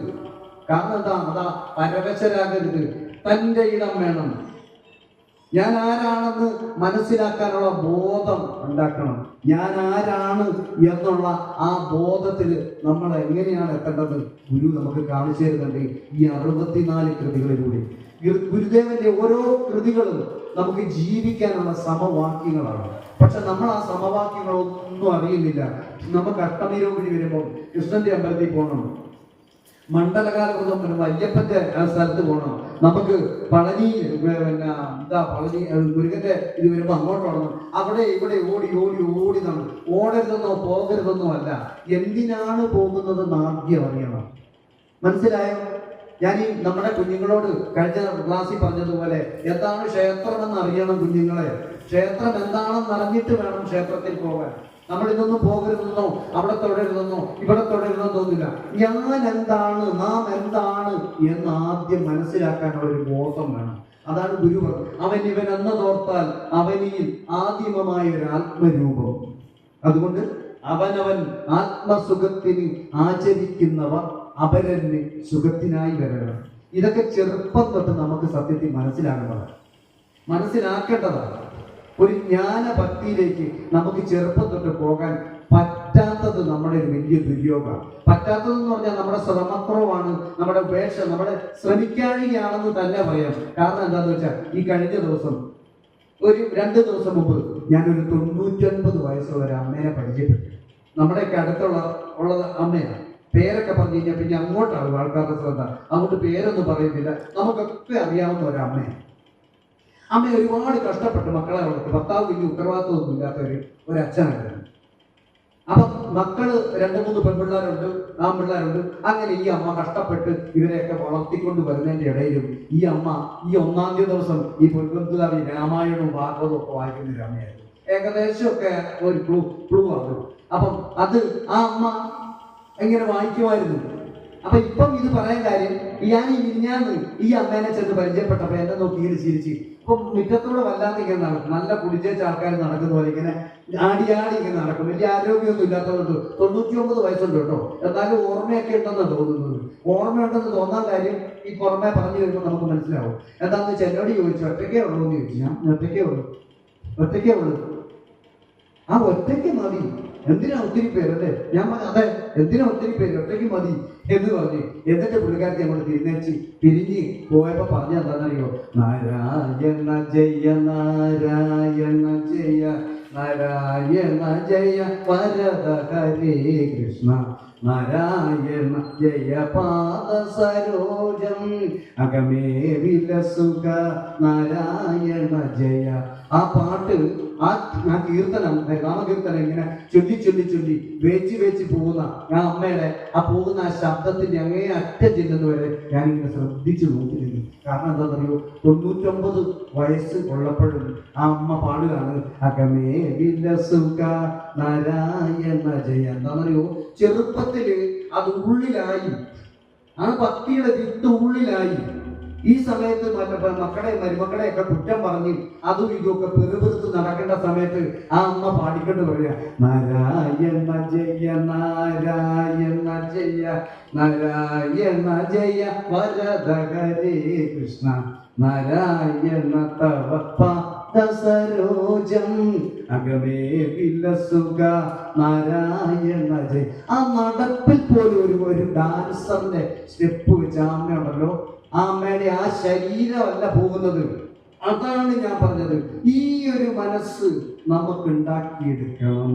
കാരണം എന്താ? അതാ പരവശരാകരുത്. തൻ്റെ ഇടം വേണം. ഞാൻ ആരാണെന്ന് മനസ്സിലാക്കാനുള്ള ബോധം ഉണ്ടാക്കണം. ഞാൻ ആരാണ് എന്നുള്ള ആ ബോധത്തിൽ നമ്മൾ എങ്ങനെയാണ് എത്തേണ്ടത് ഗുരു നമുക്ക് കാണിച്ചു തരുന്നുണ്ട് ഈ 64 കൃതികളിലൂടെ. ഗുരുദേവന്റെ ഓരോ കൃതികളും നമുക്ക് ജീവിക്കാനുള്ള സമവാക്യങ്ങളാണ്. പക്ഷെ നമ്മൾ ആ സമവാക്യങ്ങളൊന്നും അറിയുന്നില്ല. നമുക്ക് അഷ്ടമിരോഹിണി വരുമ്പോൾ കൃഷ്ണന്റെ അമ്പലത്തിൽ പോകണം, മണ്ഡലകാല വ്രതം വരുമ്പോൾ അയ്യപ്പന്റെ സ്ഥലത്ത് പോകണം, നമുക്ക് പളനി പളനി മുരുകന്റെ ഇത് വരുമ്പോൾ അങ്ങോട്ട് ഓടണം. അവിടെ ഇവിടെ ഓടി ഓടി ഓടി നമ്മൾ ഓടരുതെന്നോ പോകരുതെന്നോ അല്ല, എന്തിനാണ് പോകുന്നതെന്ന് ആദ്യം അറിയണം. മനസ്സിലായോ? ഞാൻ ഈ നമ്മുടെ കുഞ്ഞുങ്ങളോട് കഴിഞ്ഞ ക്ലാസ്സിൽ പറഞ്ഞതുപോലെ എന്താണ് ക്ഷേത്രമെന്ന് അറിയണം കുഞ്ഞുങ്ങളെ. ക്ഷേത്രം എന്താണെന്ന് അറിഞ്ഞിട്ട് വേണം ക്ഷേത്രത്തിൽ പോകാൻ. നമ്മൾ ഇതൊന്നും പോകരുതെന്നോ അവിടെ തൊടരുതെന്നോ ഇവിടെ തൊടരുതെന്നൊന്നുമില്ല. ഞാൻ എന്താണ്, നാം എന്താണ് എന്ന് ആദ്യം മനസ്സിലാക്കാനുള്ള ഒരു ബോധം വേണം. അതാണ് ഗുരു പറഞ്ഞത്, അവൻ ഇവൻ എന്നതോർത്താൽ അവനിൽ ആദിമമായ ഒരു ആത്മരൂപം. അതുകൊണ്ട് അവനവൻ ആത്മസുഖത്തിന് ആചരിക്കുന്നവർ അപരന് സുഖത്തിനായി വരണം. ഇതൊക്കെ ചെറുപ്പം തൊട്ട് നമുക്ക് സത്യത്തിൽ മനസ്സിലാക്കേണ്ടതാണ്. ഒരു ജ്ഞാനഭക്തിയിലേക്ക് നമുക്ക് ചെറുപ്പം തൊട്ട് പോകാൻ പറ്റാത്തത് നമ്മുടെ ഒരു വലിയ ദുര്യോഗമാണ്. പറ്റാത്തതെന്ന് പറഞ്ഞാൽ നമ്മുടെ ശ്രമക്കുറവാണ്, നമ്മുടെ ഉപേക്ഷ, നമ്മുടെ ശ്രമിക്കാഴികയാണെന്ന് തന്നെ പറയാം. കാരണം എന്താണെന്ന് വെച്ചാൽ ഈ കഴിഞ്ഞ ദിവസം ഒരു 2 ദിവസം മുമ്പ് ഞാനൊരു 99 വയസ്സുള്ള ഒരു അമ്മേനെ പരിചയപ്പെട്ടു. നമ്മുടെയൊക്കെ അടുത്തുള്ള അമ്മയാണ്. പേരൊക്കെ പറഞ്ഞു കഴിഞ്ഞാൽ പിന്നെ അങ്ങോട്ടാണ് ആൾക്കാരുടെ ശ്രദ്ധ. അതുകൊണ്ട് പേരൊന്നും പറയുന്നില്ല, നമുക്കൊക്കെ അറിയാവുന്ന ഒരമ്മയാണ്. അമ്മ ഒരുപാട് കഷ്ടപ്പെട്ട് മക്കളെ വളർത്തി. ഭർത്താവ് വലിയ ഉത്തരവാദിത്വമൊന്നും ഇല്ലാത്ത ഒരു അച്ഛനായിരുന്നു. അപ്പം മക്കള് 2-3 പെൺപിള്ളേരുണ്ട്, ആൺപിള്ളേരുണ്ട്. അങ്ങനെ ഈ അമ്മ കഷ്ടപ്പെട്ട് ഇവരെയൊക്കെ വളർത്തിക്കൊണ്ട് വരുന്നതിൻ്റെ ഇടയിലും ഈ അമ്മ ഈ 1-ാം ദിവസം ഈ പൊൻകുന്തുകാരി രാമായണവും ഭാഗവതവും ഒക്കെ വായിക്കുന്ന ഒരു അമ്മയായിരുന്നു. ഏകദേശമൊക്കെ ഒരു ക്ലൂ ആണ്. അപ്പം അത് ആ അമ്മ എങ്ങനെ വായിക്കുമായിരുന്നു. അപ്പൊ ഇപ്പം ഇത് പറയാൻ കാര്യം, ഞാൻ ഈ മിനിഞ്ഞാന്ന് ഈ അമ്മേനെ ചെന്ന് പരിചയപ്പെട്ടപ്പോ എന്നെ നോക്കി ചിരിച്ച്. ഇപ്പൊ മുറ്റത്തൂടെ വല്ലാതെ ഇങ്ങനെ നടക്കും, നല്ല കുടിച്ചേച്ച ആൾക്കാർ നടക്കുന്ന പോലെ ഇങ്ങനെ ആടിയാടി ഇങ്ങനെ നടക്കും. വലിയ ആരോഗ്യമൊന്നും ഇല്ലാത്തതുകൊണ്ട് 99 വയസ്സുണ്ട് കേട്ടോ. എന്നാലും ഓർമ്മയൊക്കെ ഉണ്ടെന്ന് തോന്നുന്നത്. ഓർമ്മയുണ്ടെന്ന് തോന്നാൻ കാര്യം ഈ പുറമെ പറഞ്ഞു വരുമ്പോൾ നമുക്ക് മനസ്സിലാവും. എന്താന്ന് വെച്ചാൽ എന്നോട് ചോദിച്ചു, ഒറ്റയ്ക്കേ ഉള്ളൂ എന്ന് ചോദിച്ചു. ഞാൻ ഒറ്റയ്ക്കേ ഉള്ളൂ. ആ ഒറ്റയ്ക്ക് മതി, എന്തിനാ ഒത്തിരി പേരല്ലേ? ഞാൻ പറഞ്ഞു അതെ, എന്തിനാ ഒത്തിരി പേര്, ഒറ്റയ്ക്ക് മതി എന്ന് പറഞ്ഞു. എന്നിട്ട് പുള്ളിക്കാരത്തി നമ്മൾ പിരിഞ്ഞ് പോയപ്പോ പറഞ്ഞ എന്താണെന്നറിയോ? നാരായണ ജയ നാരായണ ജയ നാരായണ ജയ വരദ ഹരേ കൃഷ്ണ നാരായണ ജയ പാദ സരോജം അകമേ വിലസുക നാരായണ ജയ. ആ പാട്ട്, ആ കീർത്തനം, രാമകീർത്തനം ഇങ്ങനെ ചൊല്ലി വേച്ച് പോകുന്ന ആ അമ്മയുടെ ആ പോകുന്ന ആ ശബ്ദത്തിന്റെ അങ്ങേ അറ്റം ചെല്ലുന്ന വരെ ഞാനിങ്ങനെ ശ്രദ്ധിച്ചു നോക്കിയിരുന്നു. കാരണം എന്താണെന്നറിയോ? 99 വയസ്സ് ഉള്ളപ്പോഴും ആ അമ്മ പാടുകയാണ് അകമേ വിലസുക നാരായണ ജയ. എന്താണെന്നറിയോ? ചെറുപ്പത്തില് അത് ഉള്ളിലായി, ആ ഭക്തിയുടെ വിത്ത് ഉള്ളിലായി. ഈ സമയത്ത് മക്കളെ മരുമക്കളെയൊക്കെ കുറ്റം പറഞ്ഞ് അതും ഇതൊക്കെ പെറുപെറുത്ത് നടക്കേണ്ട സമയത്ത് ആ അമ്മ പാടിക്കൊണ്ട് പറയാ നാരായണ ജയ നാരായണ ജയ നാരായണ ജയ വരദ ഹരേ കൃഷ്ണ നാരായണ തവ പാദ സരോജം അകമേ വിലസുക നാരായണ ജയ. ആ നടപ്പിൽ പോലും ഒരു ഡാൻസറിന്റെ സ്റ്റെപ്പ് വെച്ച അമ്മയുണ്ടല്ലോ, ആ അമ്മയുടെ ആ ശരീരമല്ല പോകുന്നത്. അതാണ് ഞാൻ പറഞ്ഞത്, ഈ ഒരു മനസ്സ് നമുക്ക് ഉണ്ടാക്കിയെടുക്കണം.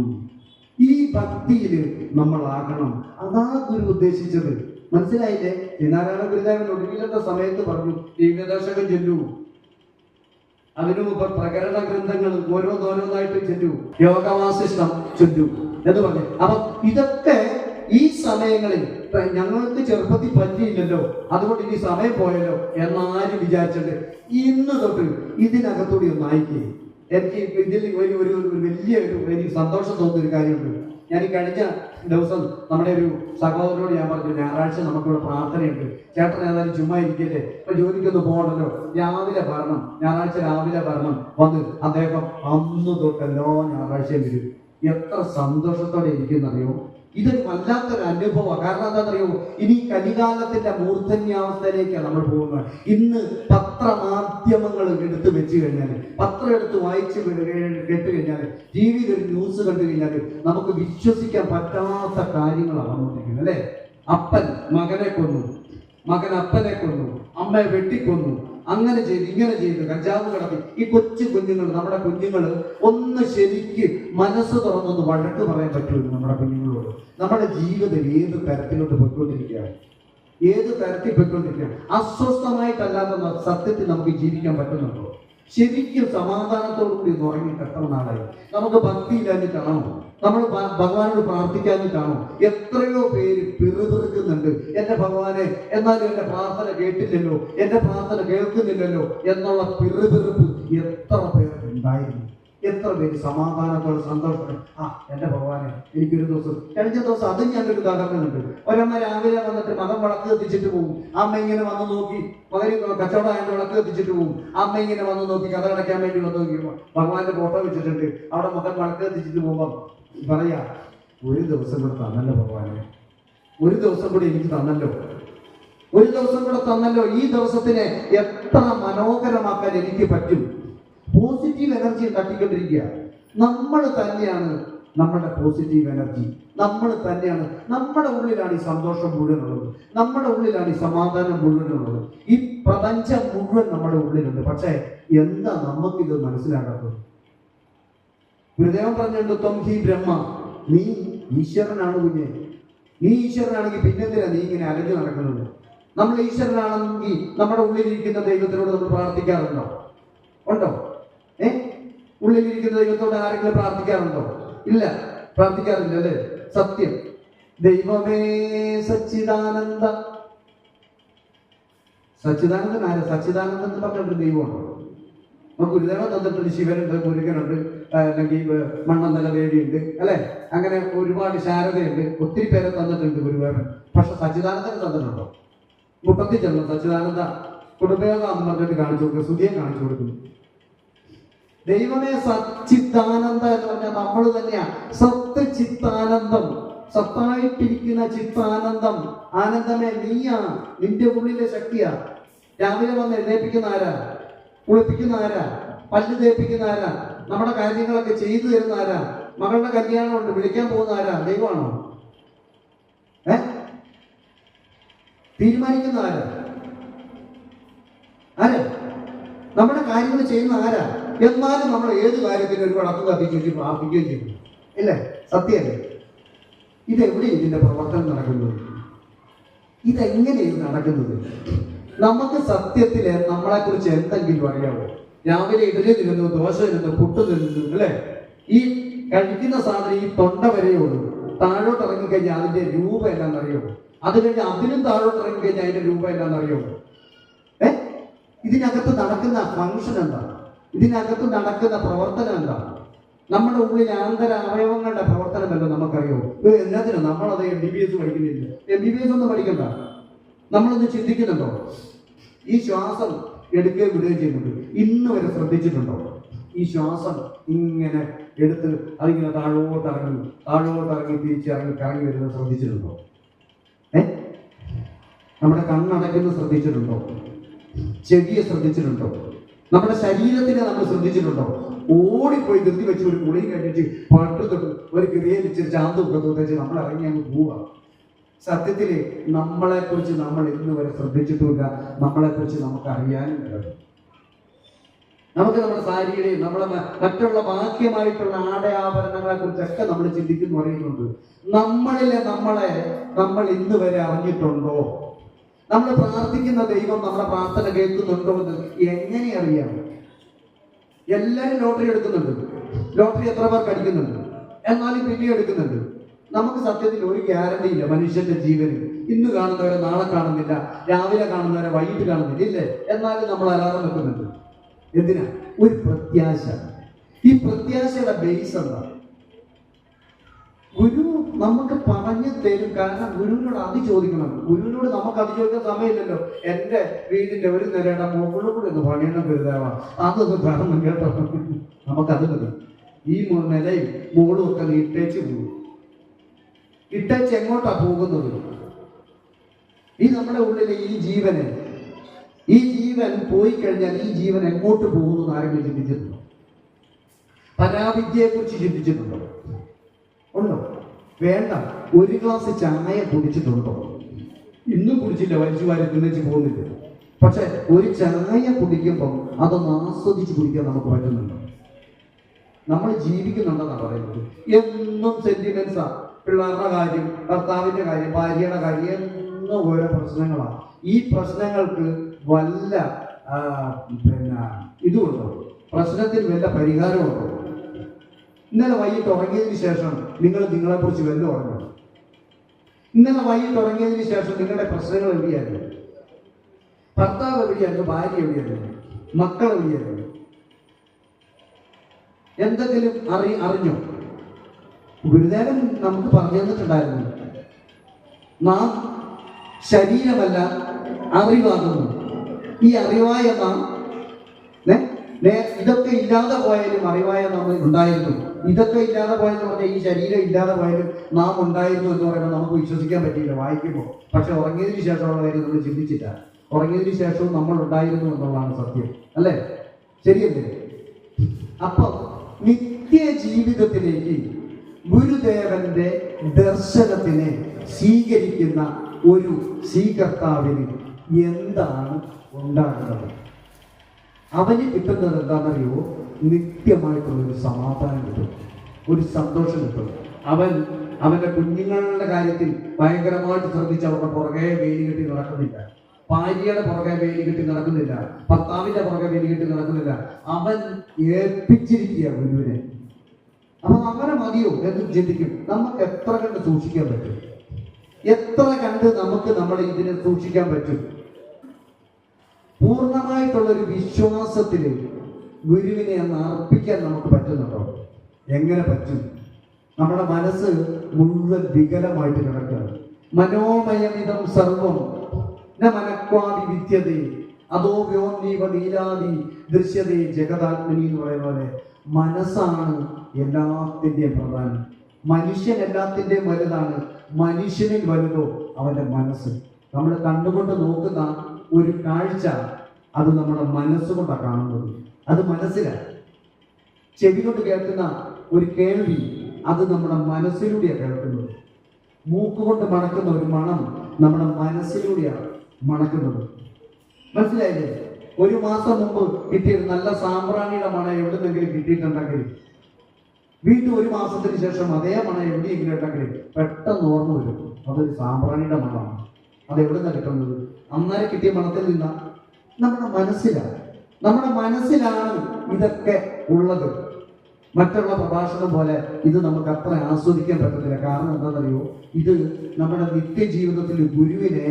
ഈ ഭക്തിയിൽ നമ്മളാകണം. അതാ ഗുരു ഉദ്ദേശിച്ചത്. മനസ്സിലായില്ലേ? ശ്രീനാരായണ ഗുരുദേവൻ ഒടുവിലത്തെ സമയത്ത് പറഞ്ഞു ദിവ്യദശകം ചൊല്ലൂ, അതിനു മുമ്പ് പ്രകരണ ഗ്രന്ഥങ്ങൾ ഓരോന്നോരോന്നായിട്ട് ചൊല്ലൂ, യോഗവാസിഷ്ടം ചൊല്ലൂ എന്ന് പറഞ്ഞു. അപ്പൊ ഇതൊക്കെ ഈ സമയങ്ങളിൽ ഞങ്ങൾക്ക് ചെറുപ്പത്തിൽ പറ്റിയില്ലല്ലോ, അതുകൊണ്ട് ഇനി സമയം പോയല്ലോ എന്നാരും വിചാരിച്ചിട്ട് ഇന്ന് തൊട്ട് ഇതിനകത്തൂടി ഒന്ന് അയക്കേ. എനിക്ക് ഇതിൽ വലിയ സന്തോഷം തോന്നുന്ന ഒരു കാര്യമുണ്ട്. ഞാൻ ഈ കഴിഞ്ഞ ദിവസം നമ്മുടെ ഒരു സഹോദരനോട് ഞാൻ പറഞ്ഞു, ഞായറാഴ്ച നമുക്കിവിടെ പ്രാർത്ഥനയുണ്ട്, ചേട്ടൻ ഏതായാലും ചുമ്മാ ഇരിക്കല്ലേ, ഇപ്പൊ ജോലിക്കൊന്നും പോകണല്ലോ, ഞായറാഴ്ച രാവിലെ വരണം. വന്ന് അദ്ദേഹം അന്ന് തൊട്ടല്ലോ ഞായറാഴ്ചയും വരും. എത്ര സന്തോഷത്തോടെ ഇരിക്കുന്നറിയോ? ഇതൊരു വല്ലാത്തൊരു അനുഭവമാണ്. കാരണം എന്താണെന്നറിയോ? ഇനി കലികാലത്തിന്റെ മൂർധന്യാവസ്ഥയിലേക്കാണ് നമ്മൾ പോകുന്നത്. ഇന്ന് പത്രമാധ്യമങ്ങൾ എടുത്ത് വെച്ച് കഴിഞ്ഞാൽ, പത്രം എടുത്ത് വായിച്ച് കേട്ട് കഴിഞ്ഞാൽ, ടി വിയിൽ ഒരു ന്യൂസ് കണ്ടു കഴിഞ്ഞാൽ നമുക്ക് വിശ്വസിക്കാൻ പറ്റാത്ത കാര്യങ്ങളാണ് വന്നുകൊണ്ടിരിക്കുന്നത് അല്ലേ? അപ്പൻ മകനെ കൊന്നു, മകൻ അപ്പനെ കൊന്നു, അമ്മയെ വെട്ടിക്കൊന്നു, അങ്ങനെ ചെയ്ത് ഇങ്ങനെ ചെയ്ത് കഞ്ചാവ് കടത്തി. ഈ കൊച്ചു കുഞ്ഞുങ്ങൾ, നമ്മുടെ കുഞ്ഞുങ്ങൾ ഒന്ന് ശരിക്ക് മനസ്സ് തുറന്നൊന്ന് വഴക്ക് പറയാൻ പറ്റുമല്ലോ നമ്മുടെ കുഞ്ഞുങ്ങളോട്? നമ്മുടെ ജീവിതം ഏത് തരത്തിലോട്ട് പോയിക്കൊണ്ടിരിക്കുകയാണ്, ഏത് തരത്തിൽ പോയിക്കൊണ്ടിരിക്കുകയാണ്? അസ്വസ്ഥമായിട്ടല്ലാതെ സത്യത്തിൽ നമുക്ക് ജീവിക്കാൻ പറ്റുന്നുണ്ടോ? ശരിക്കും സമാധാനത്തോടു കൂടി ഉറങ്ങിയിട്ട് എത്ര നാളായി? നമുക്ക് ഭക്തിയില്ലാഞ്ഞിട്ടാണോ? നമ്മൾ ഭഗവാനോട് പ്രാർത്ഥിക്കാഞ്ഞിട്ടാണോ? എത്രയോ പേര് പിറുപിറുക്കുന്നുണ്ട്, എന്റെ ഭഗവാനെ എന്നാലും എന്റെ പ്രാർത്ഥന കേട്ടില്ലല്ലോ, എന്റെ പ്രാർത്ഥന കേൾക്കുന്നില്ലല്ലോ എന്നുള്ള പിറുപിറുപ്പ് എത്ര പേർക്ക് ഉണ്ടായിരുന്നു? എത്ര പേര് സമാധാനത്തോടെ സന്തോഷം, എന്റെ ഭഗവാനെ എനിക്കൊരു ദിവസം, കഴിഞ്ഞ ദിവസം അതും ഞാനൊരു ഉദാഹരണമുണ്ട്. ഒരമ്മ രാവിലെ വന്നിട്ട് മകൻ വിളക്ക് കത്തിച്ചിട്ട് പോകും. അമ്മ ഇങ്ങനെ വന്ന് നോക്കി, മകന് കച്ചവടം ആയതിന്റെ വിളക്ക് കത്തിച്ചിട്ട് പോകും. അമ്മ ഇങ്ങനെ വന്ന് നോക്കി, കഥ അടയ്ക്കാൻ വേണ്ടി വന്ന് നോക്കി ഭഗവാന്റെ ഫോട്ടോ വെച്ചിട്ടുണ്ട്. അവിടെ മകൻ വിളക്ക് കത്തിച്ചിട്ട് പോകുമ്പോൾ പറയാ, ഒരു ദിവസം കൂടെ തന്നല്ലോ ഭഗവാനെ, ഒരു ദിവസം കൂടെ എനിക്ക് തന്നല്ലോ, ഒരു ദിവസം കൂടെ തന്നല്ലോ. ഈ ദിവസത്തിനെ എത്ര മനോഹരമാക്കാൻ എനിക്ക് പറ്റും? പോസിറ്റീവ് എനർജി തട്ടിക്കൊണ്ടിരിക്കുക. നമ്മൾ തന്നെയാണ് നമ്മുടെ പോസിറ്റീവ് എനർജി. നമ്മൾ തന്നെയാണ്, നമ്മുടെ ഉള്ളിലാണ് ഈ സന്തോഷം മുഴുവനുള്ളത്, നമ്മുടെ ഉള്ളിലാണ് ഈ സമാധാനം മുഴുവനുള്ളത്. ഈ പ്രപഞ്ചം മുഴുവൻ നമ്മുടെ ഉള്ളിലുണ്ട്. പക്ഷേ എന്താ നമുക്കിത് മനസ്സിലാകാത്തത്? ഗുരുദേവൻ പറഞ്ഞിട്ടുണ്ട്, ത്വം ഹി ബ്രഹ്മ, നീ ഈശ്വരനാണ് കുഞ്ഞെ. നീ ഈശ്വരനാണെങ്കിൽ പിന്നെന്തിനാ നീ ഇങ്ങനെ അലഞ്ഞു നടക്കുന്നത്? നമ്മൾ ഈശ്വരനാണെങ്കിൽ നമ്മുടെ ഉള്ളിലിരിക്കുന്ന ദൈവത്തിനോട് നമ്മൾ പ്രാർത്ഥിക്കാറുണ്ടോ? ഉണ്ടോ? ഉള്ളിലിരിക്കുന്ന ദൈവത്തോട് ആരെങ്കിലും പ്രാർത്ഥിക്കാറുണ്ടോ? ഇല്ല, പ്രാർത്ഥിക്കാറില്ല അല്ലേ? സത്യം. ദൈവമേ സച്ചിദാനന്ദ. സച്ചിദാനന്ദൻ ആരാ? സച്ചിദാനന്ദൻ എന്ന് പറഞ്ഞൊരു ദൈവമുണ്ടോ? നമുക്ക് ഗുരുദേവൻ തന്നിട്ടുണ്ട്, ശിവനുണ്ട്, മുരുകനുണ്ട്, അല്ലെങ്കിൽ മണ്ണന്തല ദേവിയുണ്ട് അല്ലെ? അങ്ങനെ ഒരുപാട് ശാരദയുണ്ട്, ഒത്തിരി പേരെ തന്നിട്ടുണ്ട് ഗുരുദേവൻ. പക്ഷെ സച്ചിദാനന്ദന് തന്നിട്ടുണ്ടോ? മുപ്പത്തി ചെന്നു സച്ചിദാനന്ദ കുടുംബയോഗം എന്ന് പറഞ്ഞിട്ട് കാണിച്ചു കൊടുക്കുക, സ്തുതിയെ കാണിച്ചു കൊടുക്കുന്നു. ദൈവമേ സച്ചിദാനന്ദ എന്ന് പറഞ്ഞാൽ നമ്മൾ തന്നെയാ. സത്ത് ചിത്താനന്ദം, സത്തായിട്ടിരിക്കുന്ന ചിത്താനന്ദം, ആനന്ദമേ നീയാ, നിന്റെ ഉള്ളിലെ ശക്തിയാ. രാവിലെ വന്ന് എഴുന്നേൽപ്പിക്കുന്ന ആരാ? കുളിപ്പിക്കുന്ന ആരാ? പല്ല് തേപ്പിക്കുന്ന ആരാ? നമ്മുടെ കാര്യങ്ങളൊക്കെ ചെയ്തു തരുന്ന ആരാ? മകളുടെ കല്യാണമുണ്ട്, വിളിക്കാൻ പോകുന്ന ആരാ? ദൈവമാണോ? തീരുമാനിക്കുന്ന ആരാ? ആരാ? നമ്മുടെ കാര്യങ്ങൾ ചെയ്യുന്ന ആരാ? എന്നാലും നമ്മൾ ഏത് കാര്യത്തിനും ഒരു വിളക്ക് കത്തിച്ചു പ്രാർത്ഥിക്കുകയും ചെയ്യും, ഇല്ലേ? സത്യമല്ലേ? ഇതെവിടെ ഇതിന്റെ പ്രവർത്തനം നടക്കുന്നത്? ഇതെങ്ങനെയാണ് നടക്കുന്നത്? നമുക്ക് സത്യത്തില് നമ്മളെ കുറിച്ച് എന്തെങ്കിലും അറിയാമോ? രാവിലെ ഇഡലി തിരുന്നു, ദോശ തിരുന്നു, പുട്ട് തിരുന്നു അല്ലെ? ഈ കഴിക്കുന്ന സാധനം ഈ തൊണ്ട വരെയേ ഉള്ളൂ. താഴോട്ട് ഇറങ്ങിക്കഴിഞ്ഞാൽ അതിന്റെ രൂപ എന്നാന്നറിയാമോ? അത് കഴിഞ്ഞ് അതിനും താഴോട്ട് ഇറങ്ങിക്കഴിഞ്ഞാൽ അതിന്റെ രൂപ എന്നാന്നറിയാമോ? ഇതിനകത്ത് നടക്കുന്ന ഫംഗ്ഷൻ എന്താണ്? ഇതിനകത്ത് നടക്കുന്ന പ്രവർത്തനം എന്താണ്? നമ്മുടെ ഉള്ളിൽ ആന്തര അവയവങ്ങളുടെ പ്രവർത്തനമല്ലോ നമുക്കറിയോ? എല്ലാത്തിനും നമ്മളത് MBBS പഠിക്കുന്നില്ല. MBBS ഒന്നും പഠിക്കണ്ട. നമ്മളൊന്ന് ചിന്തിക്കുന്നുണ്ടോ? ഈ ശ്വാസം എടുക്കുകയും വിടുകയും ചെയ്യുന്നുണ്ട്. ഇന്ന് വരെ ശ്രദ്ധിച്ചിട്ടുണ്ടോ? ഈ ശ്വാസം ഇങ്ങനെ എടുത്ത് അതിങ്ങനെ താഴോട്ട് ഇറങ്ങി തിരിച്ചിറങ്ങി കറങ്ങി വരുന്നത് ശ്രദ്ധിച്ചിട്ടുണ്ടോ? നമ്മുടെ കണ്ണടയ്ക്കുന്നത് ശ്രദ്ധിച്ചിട്ടുണ്ടോ? ചെവിയെ ശ്രദ്ധിച്ചിട്ടുണ്ടോ? നമ്മുടെ ശരീരത്തിനെ നമ്മൾ ശ്രദ്ധിച്ചിട്ടുണ്ടോ? ഓടിപ്പോയി ധൃതി വെച്ച് ഒരു കുളിയും കഴിഞ്ഞിട്ട് പട്ട് തൊട്ട് ഒരു ക്രിയലിച്ചിട്ട് ചാന്തൊക്കെ തോന്നിച്ച് നമ്മൾ ഇറങ്ങി അങ്ങ് പോവാ. സത്യത്തില് നമ്മളെ കുറിച്ച് നമ്മൾ ഇന്ന് വരെ ശ്രദ്ധിച്ചിട്ടില്ല. നമ്മളെ കുറിച്ച് നമുക്ക് അറിയാനും കഴിയും. നമുക്ക് നമ്മുടെ സാരിയുടെയും നമ്മളെ മറ്റുള്ള ബാഹ്യമായിട്ടുള്ള ആടയാഭരണങ്ങളെ കുറിച്ചൊക്കെ നമ്മൾ ചിന്തിക്കുന്നു, അറിയുന്നുണ്ട്. നമ്മളിലെ നമ്മൾ ഇന്ന് വരെ അറിഞ്ഞിട്ടുണ്ടോ? നമ്മൾ പ്രാർത്ഥിക്കുന്ന ദൈവം നമ്മുടെ പ്രാർത്ഥന കേൾക്കുന്നുണ്ടോ എന്ന് എങ്ങനെ അറിയാം? എല്ലാവരും ലോട്ടറി എടുക്കുന്നുണ്ട്. ലോട്ടറി എത്ര പേർക്ക് അടിക്കുന്നുണ്ട്? എന്നാലും പിന്നെ എടുക്കുന്നുണ്ട്. നമുക്ക് സത്യത്തിൽ ഒരു ഗ്യാരണ്ടി ഇല്ല മനുഷ്യന്റെ ജീവന്. ഇന്ന് കാണുന്നവരെ നാളെ കാണുന്നില്ല, രാവിലെ കാണുന്നവരെ വൈകിട്ട് കാണുന്നില്ല, ഇല്ലേ? എന്നാലും നമ്മൾ അലാറം വെക്കുന്നുണ്ട്. എന്തിനാ? ഒരു പ്രത്യാശ. ഈ പ്രത്യാശയുടെ ബേസ് എന്താ? ഗുരു നമുക്ക് പറഞ്ഞു തരും. കാരണം ഗുരുവിനോട് അത് ചോദിക്കണം. ഗുരുവിനോട് നമുക്ക് അത് ചോദിക്കാൻ സമയമില്ലല്ലോ. എൻ്റെ വീടിന്റെ ഒരു നിലയുടെ മുകളിൽ കൂടെ ഒന്ന് പണിയണം ഗുരുദേവ, അതൊന്ന് കാണണം കേട്ടോ. നമുക്കത് മതി. ഈ നിലയും മോളും ഒക്കെ നീ ഇട്ടേച്ച് പോകും. ഇട്ടേച്ച് എങ്ങോട്ടാ പോകുന്നത്? ഈ നമ്മുടെ ഉള്ളിലെ ഈ ജീവൻ പോയി കഴിഞ്ഞാൽ ഈ ജീവൻ എങ്ങോട്ട് പോകുന്നു എന്ന് ആരെങ്കിലും ചിന്തിച്ചിട്ടുണ്ടോ? പരാവിദ്യയെ കുറിച്ച് ചിന്തിച്ചിട്ടുണ്ടോ? ഉണ്ടോ? വേണ്ട. ഒരു ഗ്ലാസ് ചായ കുടിച്ചിട്ടുണ്ടോ? ഇന്നും കുടിച്ചില്ല, വലിച്ചു വാരി തിന്നിച്ച് പോകുന്നില്ല. പക്ഷെ ഒരു ചായ കുടിക്കുമ്പോൾ അതൊന്ന് ആസ്വദിച്ച് കുടിക്കാൻ നമുക്ക് പറ്റുന്നുണ്ടോ? നമ്മൾ ജീവിക്കുന്നുണ്ടെന്നാണ് പറയുന്നത്. എന്നും സെന്റിമെന്റ്സാ. പിള്ളേരുടെ കാര്യം, ഭർത്താവിന്റെ കാര്യം, ഭാര്യയുടെ കാര്യം, എന്നും ഓരോ പ്രശ്നങ്ങളാണ്. ഈ പ്രശ്നങ്ങൾക്ക് വല്ല ഇതുമുണ്ടോ? പ്രശ്നത്തിന് വല്ല പരിഹാരമുണ്ടോ? ഇന്നലെ വൈകിട്ട് ഉറങ്ങിയതിന് ശേഷം നിങ്ങളെ കുറിച്ച് വല്ലതും ഉറങ്ങണം. ഇന്നലെ വൈകിട്ട് ഉറങ്ങിയതിന് ശേഷം നിങ്ങളുടെ പ്രശ്നങ്ങൾ എവിടെയായിരുന്നു? ഭർത്താവ് എവിടെയായിരുന്നു? ഭാര്യ എവിടെയായിരുന്നു? മക്കൾ എവിടെയായിരുന്നു? എന്തെങ്കിലും അറിഞ്ഞോ? ഗുരുദേവൻ നമുക്ക് പറഞ്ഞു തന്നിട്ടുണ്ടായിരുന്നു, നാം ശരീരമല്ല അറിവാകുന്നു. ഈ അറിവായ നാം ഇതൊക്കെ ഇല്ലാതെ പോയാലും അറിവായ നാം ഉണ്ടായിരുന്നു. ഇതൊക്കെ ഇല്ലാതെ പോയെന്ന് പറഞ്ഞാൽ ഈ ശരീരം ഇല്ലാതെ പോയാലും നാം ഉണ്ടായിരുന്നു എന്ന് പറയുമ്പോൾ നമുക്ക് വിശ്വസിക്കാൻ പറ്റില്ല വായിക്കുമ്പോൾ. പക്ഷെ ഉറങ്ങിയതിന് ശേഷമുള്ള കാര്യം നമ്മൾ ചിന്തിച്ചില്ല. ഉറങ്ങിയതിന് ശേഷവും നമ്മൾ ഉണ്ടായിരുന്നു എന്നുള്ളതാണ് സത്യം, അല്ലേ? ശരിയല്ലേ? അപ്പം നിത്യ ജീവിതത്തിലേക്ക് ഗുരുദേവന്റെ ദർശനത്തിനെ സ്വീകരിക്കുന്ന ഒരു സ്വീകർത്താവിന് എന്താണ് ഉണ്ടാകുന്നത്? അവന് കിട്ടുന്നത് എന്താണെന്നറിയോ? നിത്യമായിട്ടുള്ളൊരു സമാധാനം കിട്ടും, ഒരു സന്തോഷം കിട്ടും. അവന്റെ കുഞ്ഞുങ്ങളുടെ കാര്യത്തിൽ ഭയങ്കരമായിട്ട് ശ്രദ്ധിച്ച് അവരുടെ പുറകെ വേലി കെട്ടി നടക്കുന്നില്ല, ഭാര്യയുടെ പുറകെ വേലി കെട്ടി നടക്കുന്നില്ല, ഭർത്താവിന്റെ പുറകെ വേലി കെട്ടി നടക്കുന്നില്ല. അവൻ ഏൽപ്പിച്ചിരിക്കുക ഗുരുവിനെ. അപ്പൊ അങ്ങനെ മതിയോ എന്ന് ചിന്തിക്കും. നമുക്ക് എത്ര കണ്ട് സൂക്ഷിക്കാൻ പറ്റും? എത്ര കണ്ട് നമുക്ക് ഇതിനെ സൂക്ഷിക്കാൻ പറ്റും? പൂർണ്ണമായിട്ടുള്ളൊരു വിശ്വാസത്തില് ഗുരുവിനെ അന്ന് അർപ്പിക്കാൻ നമുക്ക് പറ്റുന്നുണ്ടോ? എങ്ങനെ പറ്റും? നമ്മുടെ മനസ്സ് മുഴുവൻ വികലമായിട്ട് കിടക്കുകയാണ്. മനോമയമിതം സർവം ന മനക്വാദി വിദ്യതേ അതോ വ്യോന്നീവ നീലാദി ദൃശ്യതേ ജഗതാത്മനി എന്ന് പറയുന്ന പോലെ മനസ്സാണ് എല്ലാത്തിൻ്റെയും പ്രധാനം. മനുഷ്യൻ എല്ലാത്തിൻ്റെയും വലുതാണ്. മനുഷ്യനിൽ വലുതോ അവന്റെ മനസ്സ്. നമ്മൾ കണ്ടുകൊണ്ട് നോക്കുന്ന ഒരു കാഴ്ച അത് നമ്മുടെ മനസ്സുകൊണ്ടാണ് കാണുന്നത്. അത് മനസ്സിലാണ്. ചെവി കൊണ്ട് കേൾക്കുന്ന ഒരു കേൾവി അത് നമ്മുടെ മനസ്സിലൂടെയാണ് കേൾക്കുന്നത്. മൂക്കുകൊണ്ട് മണക്കുന്ന ഒരു മണം നമ്മുടെ മനസ്സിലൂടെയാണ് മണക്കുന്നത്. മനസ്സിലായില്ലേ? ഒരു മാസം മുമ്പ് കിട്ടിയ നല്ല സാമ്പ്രാണിയുടെ മണം എവിടുന്നെങ്കിലും കിട്ടിയിട്ടുണ്ടെങ്കിൽ വീണ്ടും ഒരു മാസത്തിന് ശേഷം അതേ മണം എവിടെയെങ്കിലും ഉണ്ടെങ്കിൽ പെട്ടെന്ന് ഓർമ്മ വരും, അതൊരു സാമ്പ്രാണിയുടെ മണമാണ്. അത് എവിടുന്നാണ് കിട്ടുന്നത്? അന്നേരം കിട്ടിയ മണത്തിൽ നിന്നാ നമ്മുടെ മനസ്സിലാണ്. നമ്മുടെ മനസ്സിലാണ് ഇതൊക്കെ ഉള്ളത്. മറ്റുള്ള പ്രഭാഷണം പോലെ ഇത് നമുക്ക് അത്ര ആസ്വദിക്കാൻ പറ്റത്തില്ല. കാരണം എന്താണെന്നറിയോ? ഇത് നമ്മുടെ നിത്യജീവിതത്തിൽ ഗുരുവിനെ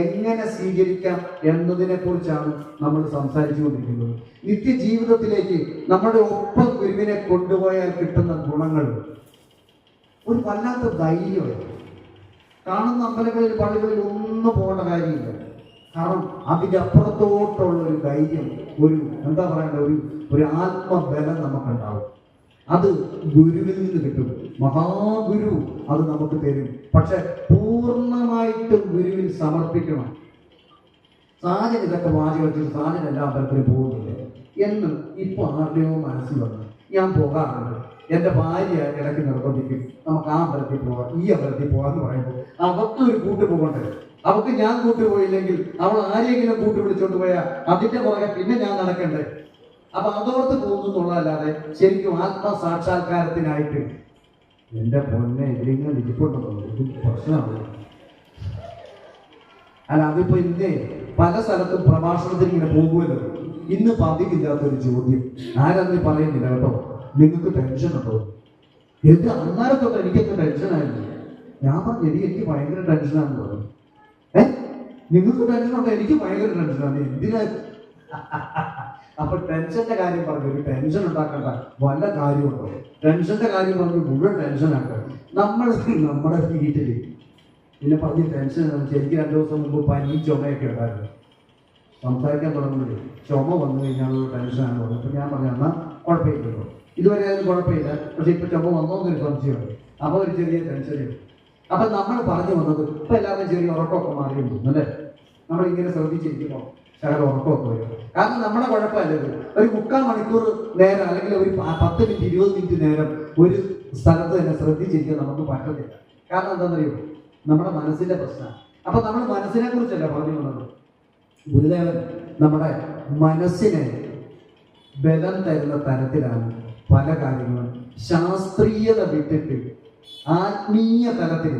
എങ്ങനെ സ്വീകരിക്കാം എന്നതിനെ കുറിച്ചാണ് നമ്മൾ സംസാരിച്ചുകൊണ്ടിരിക്കുന്നത്. നിത്യജീവിതത്തിലേക്ക് നമ്മുടെ ഒപ്പം ഗുരുവിനെ കൊണ്ടുപോയാൽ കിട്ടുന്ന ഗുണങ്ങൾ ഒരു വല്ലാത്ത ധൈര്യമായിരുന്നു. കാണുന്ന അമ്പലങ്ങളിൽ പള്ളികളിൽ ഒന്നും പോകേണ്ട കാര്യമില്ല. കാരണം അതിൻ്റെ അപ്പുറത്തോട്ടുള്ള ഒരു ധൈര്യം, ഒരു എന്താ പറയേണ്ട ഒരു ആത്മബലം നമുക്കുണ്ടാവും. അത് ഗുരുവിൽ നിന്ന് കിട്ടും. മഹാഗുരു അത് നമുക്ക് തരും. പക്ഷെ പൂർണ്ണമായിട്ടും ഗുരുവിൽ സമർപ്പിക്കണം. സാജൻ ഇതൊക്കെ വാചകത്തിൽ സാജൻ എല്ലാ അമ്പലത്തിലും പോകുന്നില്ല എന്ന് ഇപ്പൊ ആരുടെയോ മനസ്സിൽ വന്നു. ഞാൻ പോകാറുണ്ട്. എൻ്റെ ഭാര്യ ഇടയ്ക്ക് നിർബന്ധിക്കും, നമുക്ക് ആ അമ്പലത്തിൽ പോകാം, ഈ അമ്പലത്തിൽ പോകാമെന്ന് പറയുമ്പോൾ അവർക്ക് ഒരു കൂട്ട് പോകണ്ടേ. അവർക്ക് ഞാൻ കൂട്ടുപോയില്ലെങ്കിൽ അവൾ ആരെങ്കിലും കൂട്ട് വിളിച്ചോണ്ട് പോയാൽ അതിന്റെ പുറകെ പിന്നെ ഞാൻ നടക്കണ്ടേ. അപ്പൊ അതോർത്ത് പോകുന്നു എന്നുള്ളതല്ലാതെ ശരിക്കും ആത്മസാക്ഷാത്കാരത്തിനായിട്ട് എന്റെ പൊന്നെ ഇതിലിങ്ങനെ ഇരിപ്പുണ്ടോ, ഇത് പ്രശ്നമാണ്. അല്ല, അതിപ്പോ ഇന്നേ പല സ്ഥലത്തും പ്രഭാഷണത്തിന് ഇങ്ങനെ പോകുമല്ലോ. ഇന്ന് പതിവില്ലാത്തൊരു ചോദ്യം ആരെന്ന് പറയുന്നില്ല കേട്ടോ. നിങ്ങൾക്ക് ടെൻഷൻ ഉണ്ടോ? എന്ത് അന്നേരത്തൊട്ട് എനിക്കൊക്കെ ടെൻഷനായിരുന്നു. ഞാൻ പറഞ്ഞു എനിക്ക് ഭയങ്കര ടെൻഷനാണെന്ന് പറഞ്ഞു. നിങ്ങൾക്ക് ടെൻഷനുണ്ടോ? എനിക്ക് ഭയങ്കര ടെൻഷനാണ്. എന്തിനാ? അപ്പൊ ടെൻഷന്റെ കാര്യം പറഞ്ഞു. ഒരു ടെൻഷൻ ഉണ്ടാക്കണ്ട, വല്ല കാര്യമുണ്ടോ? ടെൻഷന്റെ കാര്യം പറഞ്ഞു മുഴുവൻ ടെൻഷനാക്കുക. നമ്മുടെ വീട്ടില് പിന്നെ പറഞ്ഞ് ടെൻഷൻ. എനിക്ക് 2 ദിവസം മുമ്പ് പനി ചുമയൊക്കെ ഉണ്ടായിരുന്നു. സംസാരിക്കാൻ തുടങ്ങുന്നത് ചുമ വന്നു കഴിഞ്ഞാൽ ടെൻഷനാണ് പറഞ്ഞു. അപ്പൊ ഞാൻ പറഞ്ഞു എന്നാൽ കുഴപ്പമില്ലല്ലോ, ഇതുവരെ അതിന് കുഴപ്പമില്ല, പക്ഷെ ഇപ്പൊ ചുമ വന്നോന്നൊരു സംശയമുണ്ട്. അപ്പൊ ഒരു ചെറിയ ടെൻഷനുണ്ട്. അപ്പൊ നമ്മൾ പറഞ്ഞു വന്നത് ഇപ്പൊ എല്ലാവരും ചെറിയ ഉറക്കമൊക്കെ മാറിയുണ്ട് അല്ലേ? നമ്മളിങ്ങനെ ശ്രദ്ധിച്ചിരിക്കുമ്പോൾ ശകലം ഉറക്കമൊക്കെ വരും. കാരണം നമ്മുടെ കുഴപ്പമല്ലത്. ഒരു 3/4 മണിക്കൂർ നേരം അല്ലെങ്കിൽ ഒരു 10 മിനിറ്റ് 20 മിനിറ്റ് നേരം ഒരു സ്ഥലത്ത് തന്നെ ശ്രദ്ധിച്ചിരിക്കാൻ നമുക്ക് പറ്റത്തില്ല. കാരണം എന്താണെന്നറിയോ? നമ്മുടെ മനസ്സിന്റെ പ്രശ്നമാണ്. അപ്പൊ നമ്മൾ മനസ്സിനെ കുറിച്ചല്ല പറഞ്ഞു വന്നത്. ഗുരുദേവൻ നമ്മുടെ മനസ്സിനെ ബലം തരുന്ന തരത്തിലാണ് പല കാര്യങ്ങളും ശാസ്ത്രീയത വിട്ടിട്ട് ആത്മീയ തലത്തിൽ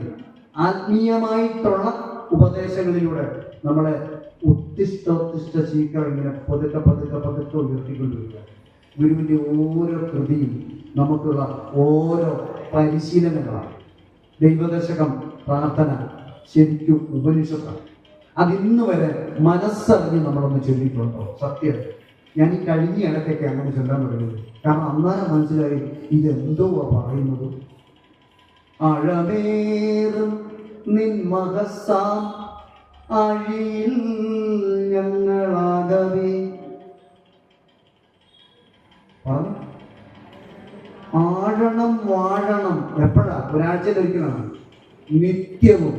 ആത്മീയമായിട്ടുള്ള ഉപദേശങ്ങളിലൂടെ നമ്മളെ ഉത്തിഷ്ഠോത്തിഷ്ഠ ശീഘ്രം ഇങ്ങനെ പതുക്കെ പതുക്കെ പതുക്കെ ഉയർത്തിക്കൊണ്ടിരിക്കുക. ഗുരുവിൻ്റെ ഓരോ കൃതിയും നമുക്കുള്ള ഓരോ പരിശീലനങ്ങളാണ്. ദൈവദശകം, പ്രാർത്ഥന ശരിക്കും ഉപനിഷത്താണ്. അതിന്ന് വരെ മനസ്സറിഞ്ഞ് നമ്മളൊന്ന് ചൊല്ലിയിട്ടുണ്ടോ? സത്യം, ഞാൻ ഈ കഴിഞ്ഞ ഇടയ്ക്കൊക്കെ അങ്ങനെ ചൊല്ലാൻ തുടങ്ങിയത്. കാരണം അന്നേരം മനസ്സിലായി ഇതെന്തോ പറയുന്നത്. അഴമേറും നിൻ മഹസാം അഴിയിൽ ഞങ്ങളാകവേ പറഞ്ഞു. ആഴണം വാഴണം എപ്പോഴാ? ഒരാഴ്ചയിലൊരിക്കലാണ്. നിത്യവും.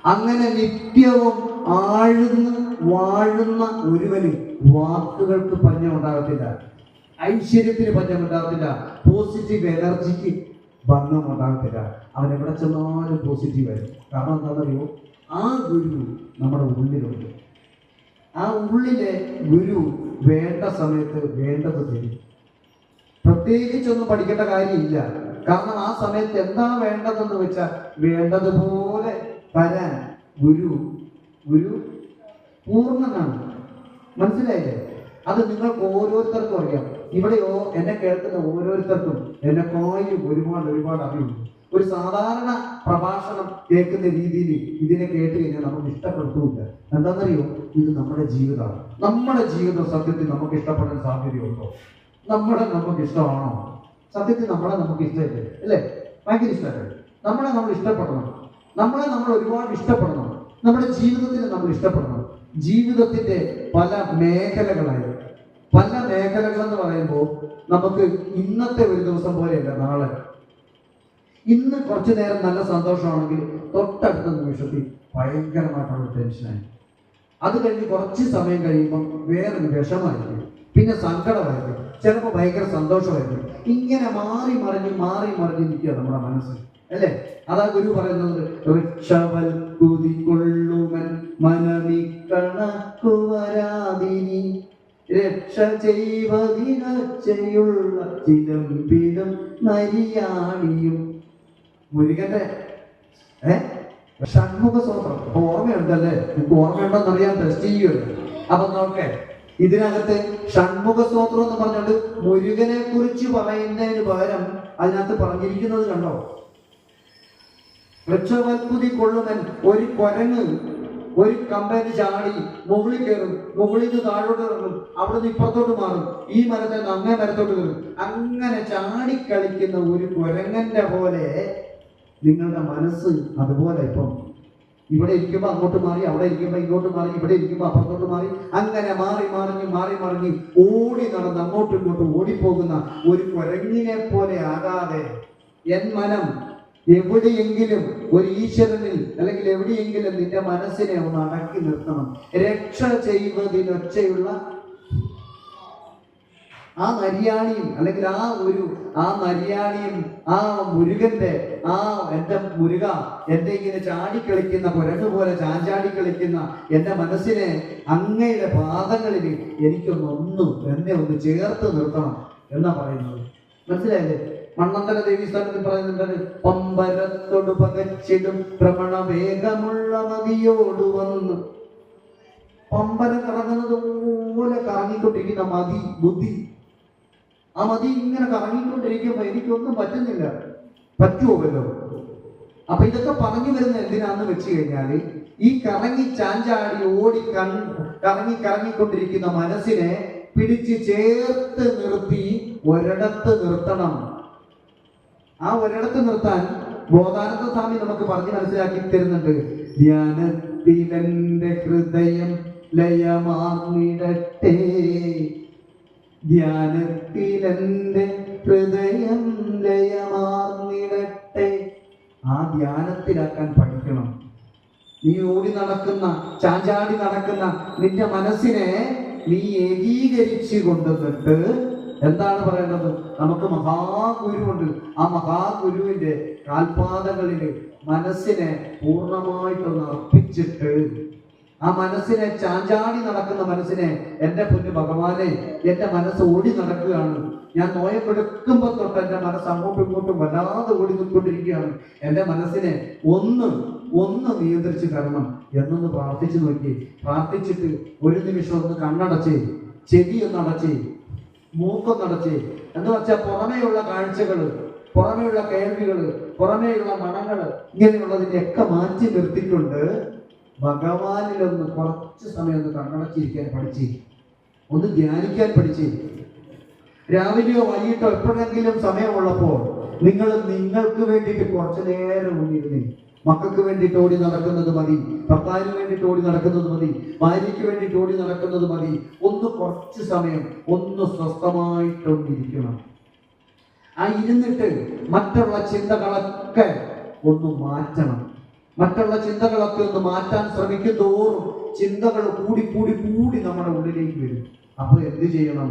അങ്ങനെ നിത്യവും ആഴുന്ന വാഴുന്ന ഒരുവന് വാക്കുകൾക്ക് പഞ്ഞം ഉണ്ടാകത്തില്ല, ഐശ്വര്യത്തിന് പഞ്ഞം ഉണ്ടാകത്തില്ല, പോസിറ്റീവ് എനർജിക്ക് ഭംഗം ഉണ്ടാകത്തില്ല. അവൻ എവിടെ ചെന്നാലും പോസിറ്റീവായിരിക്കും. കാരണം എന്താണെന്നറിയോ? ആ ഗുരു നമ്മുടെ ഉള്ളിലുണ്ട്. ആ ഉള്ളിലെ ഗുരു വേണ്ട സമയത്ത് വേണ്ടത് തരും. പ്രത്യേകിച്ചൊന്നും പഠിക്കേണ്ട കാര്യമില്ല. കാരണം ആ സമയത്ത് എന്താ വേണ്ടതെന്ന് വെച്ചാൽ വേണ്ടതുപോലെ തരാൻ ഗുരു പൂർണ്ണനാണ്. മനസ്സിലായില്ലേ? അത് നിങ്ങൾക്ക് ഓരോരുത്തർക്കും അറിയാം. ഇവിടെയോ എന്നെ കേൾക്കുന്ന ഓരോരുത്തർക്കും എന്നെക്കാളും ഒരുപാട് അറിവുണ്ട്. ഒരു സാധാരണ പ്രഭാഷണം കേൾക്കുന്ന രീതിയിൽ ഇതിനെ കേട്ട് കഴിഞ്ഞാൽ നമുക്ക് ഇഷ്ടപ്പെടുത്തുമില്ല. എന്താണെന്നറിയോ? ഇത് നമ്മുടെ ജീവിതമാണ്. നമ്മുടെ ജീവിതം സത്യത്തിൽ നമുക്ക് ഇഷ്ടപ്പെടാൻ സാധ്യതയുണ്ടോ? നമുക്ക് ഇഷ്ടമാണോ? സത്യത്തിൽ നമുക്ക് ഇഷ്ടമല്ലേ? അല്ലേ? ഭയങ്കര ഇഷ്ടമല്ലേ? നമ്മൾ ഇഷ്ടപ്പെടണം. നമ്മൾ ഒരുപാട് ഇഷ്ടപ്പെടണം. നമ്മുടെ ജീവിതത്തിന് നമ്മൾ ഇഷ്ടപ്പെടണം. ജീവിതത്തിന്റെ പല മേഖലകളായി എന്ന് പറയുമ്പോൾ നമുക്ക് ഇന്നത്തെ ഒരു ദിവസം പോലെയല്ല നാളെ. ഇന്ന് കുറച്ചു നേരം നല്ല സന്തോഷമാണെങ്കിൽ തൊട്ടടുത്ത നിമിഷത്തിൽ ഭയങ്കരമായിട്ടുള്ള ടെൻഷനായി. അത് കഴിഞ്ഞ് കുറച്ച് സമയം കഴിയുമ്പോൾ വേറൊരു വിഷമായിരിക്കും, പിന്നെ സങ്കടമായിരിക്കും, ചിലപ്പോൾ ഭയങ്കര സന്തോഷമായിരിക്കും. ഇങ്ങനെ മാറി മറിഞ്ഞ് നിൽക്കുക നമ്മുടെ മനസ്സ്, അല്ലേ? അതാ ഗുരു പറയുന്നത്, കൊള്ളുമൻ മനമിക്കണക്കുവരാതിനി രക്ഷ ചെയ്വതിനൊച്ചയുള്ള ചിലമ്പിലും നരിയാണിയും. മുരുകന്റെ ഷൺമുഖ സ്തോത്രം അപ്പൊ ഓർമ്മയുണ്ടല്ലേ? നിങ്ങൾക്ക് ഓർമ്മയുണ്ടോന്ന് അറിയാൻ ടെസ്റ്റ് ചെയ്യുമല്ലോ. അപ്പൊ നോക്കേ, ഇതിനകത്ത് ഷൺമുഖ സ്തോത്രം എന്ന് പറഞ്ഞുകൊണ്ട് മുരുകനെ കുറിച്ച് പറയുന്നതിന് പകരം അതിനകത്ത് പറഞ്ഞിരിക്കുന്നത് കണ്ടോ? വൃക്ഷവൽക്കുതി കൊള്ളുമൻ, ഒരു കുരങ്ങ് ഒരു കമ്പനി ചാടി മുകളിൽ കയറും, മുകളിൽ നിന്ന് താഴോട്ട് ഇറങ്ങും, അവിടെ നിന്ന് ഇപ്പുറത്തോട്ട് മാറും, ഈ മരത്തിൽ നിന്ന് അങ്ങേ മരത്തോട്ട് കയറും. അങ്ങനെ ചാടിക്കളിക്കുന്ന ഒരു കുരങ്ങന്റെ പോലെ നിങ്ങളുടെ മനസ്സ് അതുപോലെ. ഇപ്പം ഇവിടെ ഇരിക്കുമ്പോൾ അങ്ങോട്ട് മാറി, അവിടെ ഇരിക്കുമ്പോൾ ഇങ്ങോട്ട് മാറി, ഇവിടെ ഇരിക്കുമ്പോൾ അപ്പുറത്തോട്ട് മാറി, അങ്ങനെ മാറി മറിഞ്ഞ് ഓടി നടന്ന് അങ്ങോട്ടും ഇങ്ങോട്ടും ഓടിപ്പോകുന്ന ഒരു കുരങ്ങിനെ പോലെ ആകാതെ എൻ മനം എവിടെയെങ്കിലും ഒരു ഈശ്വരനിൽ അല്ലെങ്കിൽ എവിടെയെങ്കിലും നിന്റെ മനസ്സിനെ ഒന്ന് അടക്കി നിർത്തണം. രക്ഷ ചെയ്വതിനൊച്ചയുള്ള ആ നരിയാണിയും അല്ലെങ്കിൽ ആ നരിയാണിയും ആ മുരുകന്റെ എന്റെ മുരുക, എന്റെ ഇങ്ങനെ ചാടിക്കളിക്കുന്ന കുരങ്ങ് പോലെ ചാഞ്ചാടി കളിക്കുന്ന എന്റെ മനസ്സിനെ അങ്ങയുടെ പാദങ്ങളിൽ എന്നെ ഒന്ന് ചേർത്ത് നിർത്തണം എന്നാ പറയുന്നത്. മനസ്സിലായില്ലേ? മണ്ണന്തല ദേവീസ്ഥാനത്തിൽ പറയുന്നുണ്ട്, പമ്പരത്തോട് പകച്ചിടും ഭ്രമണ വേഗമുള്ള മതിയോട് വന്ന്. പമ്പരം കറങ്ങുന്നത് പോലെ കറങ്ങിക്കൊണ്ടിരിക്കുന്ന ബുദ്ധി, ആ മതി ഇങ്ങനെ കറങ്ങിക്കൊണ്ടിരിക്കുമ്പോ എനിക്കൊന്നും പറ്റുന്നില്ല. പറ്റുമല്ലോ? അപ്പൊ ഇതൊക്കെ പറഞ്ഞു വരുന്ന എന്തിനാന്ന് വെച്ച് കഴിഞ്ഞാല് ഈ കറങ്ങി ചാഞ്ചാടി ഓടി കറങ്ങിക്കൊണ്ടിരിക്കുന്ന മനസ്സിനെ പിടിച്ച് ചേർത്ത് നിർത്തി ഒരിടത്ത് നിർത്തണം. ആ ഒരിടത്ത് നിർത്താൻ ബോധാനന്ദ സ്വാമി നമുക്ക് പറഞ്ഞ് മനസ്സിലാക്കി തരുന്നുണ്ട്. ധ്യാനത്തിലെന്റെ ഹൃദയം ലയമാർന്നിടട്ടെ, ധ്യാനത്തിലെന്റെ ഹൃദയം ലയമാർന്നിടട്ടെ. ആ ധ്യാനത്തിലാക്കാൻ പഠിക്കണം. നീ ഓടി നടക്കുന്ന, ചാഞ്ചാടി നടക്കുന്ന നിന്റെ മനസ്സിനെ നീ ഏകീകരിച്ച് കൊണ്ടുവന്നിട്ട് എന്താണ് പറയേണ്ടത്? നമുക്ക് മഹാഗുരുവുണ്ട്. ആ മഹാഗുരുവിന്റെ കാൽപാദങ്ങളിൽ മനസ്സിനെ പൂർണ്ണമായിട്ടൊന്ന് അർപ്പിച്ചിട്ട്, ആ മനസ്സിനെ, ചാഞ്ചാടി നടക്കുന്ന മനസ്സിനെ, എൻ്റെ പൊന്നു ഭഗവാനെ, എൻ്റെ മനസ്സ് ഓടി നടക്കുകയാണ്, ഞാൻ നോയപ്പെടുക്കുമ്പോൾ തൊട്ട് എൻ്റെ മനസ്സ് അങ്ങോട്ടും ഇങ്ങോട്ടും വല്ലാതെ ഓടി നിൽക്കൊണ്ടിരിക്കുകയാണ്, എൻ്റെ മനസ്സിനെ ഒന്ന് നിയന്ത്രിച്ച് തരണം എന്നൊന്ന് പ്രാർത്ഥിച്ചു നോക്കി. പ്രാർത്ഥിച്ചിട്ട് ഒരു നിമിഷം ഒന്ന് കണ്ണടച്ച്, ചെവി ഒന്ന് അടച്ച്, മൂക്കൊന്നടച്ച്, എന്ന് വെച്ചാൽ പുറമേയുള്ള കാഴ്ചകൾ, പുറമേയുള്ള കേൾവികൾ, പുറമേയുള്ള മണങ്ങൾ, ഇങ്ങനെയുള്ളതിനെയൊക്കെ മാറ്റി നിർത്തിക്കൊണ്ട് ഭഗവാനിലൊന്ന് കുറച്ച് സമയം ഒന്ന് കണ്ണടച്ചിരിക്കാൻ പഠിച്ച്, ഒന്ന് ധ്യാനിക്കാൻ പഠിച്ച്. രാവിലെയോ വൈകിട്ടോ എപ്പോഴെങ്കിലും സമയമുള്ളപ്പോൾ നിങ്ങൾക്ക് വേണ്ടിയിട്ട് കുറച്ചു നേരം ഒന്നിരുന്നേ. മക്കൾക്ക് വേണ്ടിയിട്ട് ഓടി നടക്കുന്നത് മതി, ഭർത്താവിന് വേണ്ടിയിട്ട് ഓടി നടക്കുന്നത് മതി, ഭാര്യയ്ക്ക് വേണ്ടിയിട്ട് ഓടി നടക്കുന്നത് മതി. ഒന്ന് കുറച്ച് സമയം ഒന്ന് സ്വസ്ഥമായിട്ടൊന്നിരിക്കണം. ആ ഇരുന്നിട്ട് മറ്റുള്ള ചിന്തകളൊക്കെ ഒന്ന് മാറ്റണം. മറ്റുള്ള ചിന്തകളൊക്കെ ഒന്ന് മാറ്റാൻ ശ്രമിക്കും തോറും ചിന്തകൾ കൂടി കൂടി കൂടി നമ്മുടെ ഉള്ളിലേക്ക് വരും. അപ്പോൾ എന്ത് ചെയ്യണം?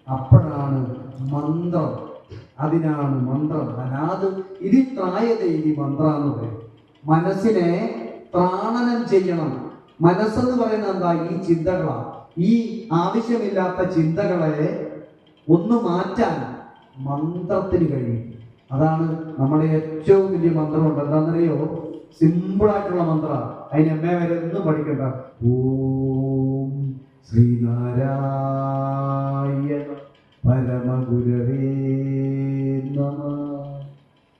അപ്പോഴാണ് മന്ത്രം. അതിനാണ് മന്ത്രം. അനാത് ഇതി ത്രായത ഇതി മന്ത്രം എന്ന് പറയും. മനസ്സിനെ ത്രാണനം ചെയ്യണം. മനസ്സെന്ന് പറയുന്നത് എന്താ? ഈ ചിന്തകളാണ്. ഈ ആവശ്യമില്ലാത്ത ചിന്തകളെ ഒന്ന് മാറ്റാൻ മന്ത്രത്തിന് കഴിയും. അതാണ് നമ്മുടെ ഏറ്റവും വലിയ മന്ത്രമുണ്ട്. എന്താണെന്നറിയോ? സിമ്പിളായിട്ടുള്ള മന്ത്രം. അതിന് എമ്മേ വരെ ഒന്നും പഠിക്കണ്ട. ഓം ശ്രീനാരായണ പരമഗുരവേ നമഃ.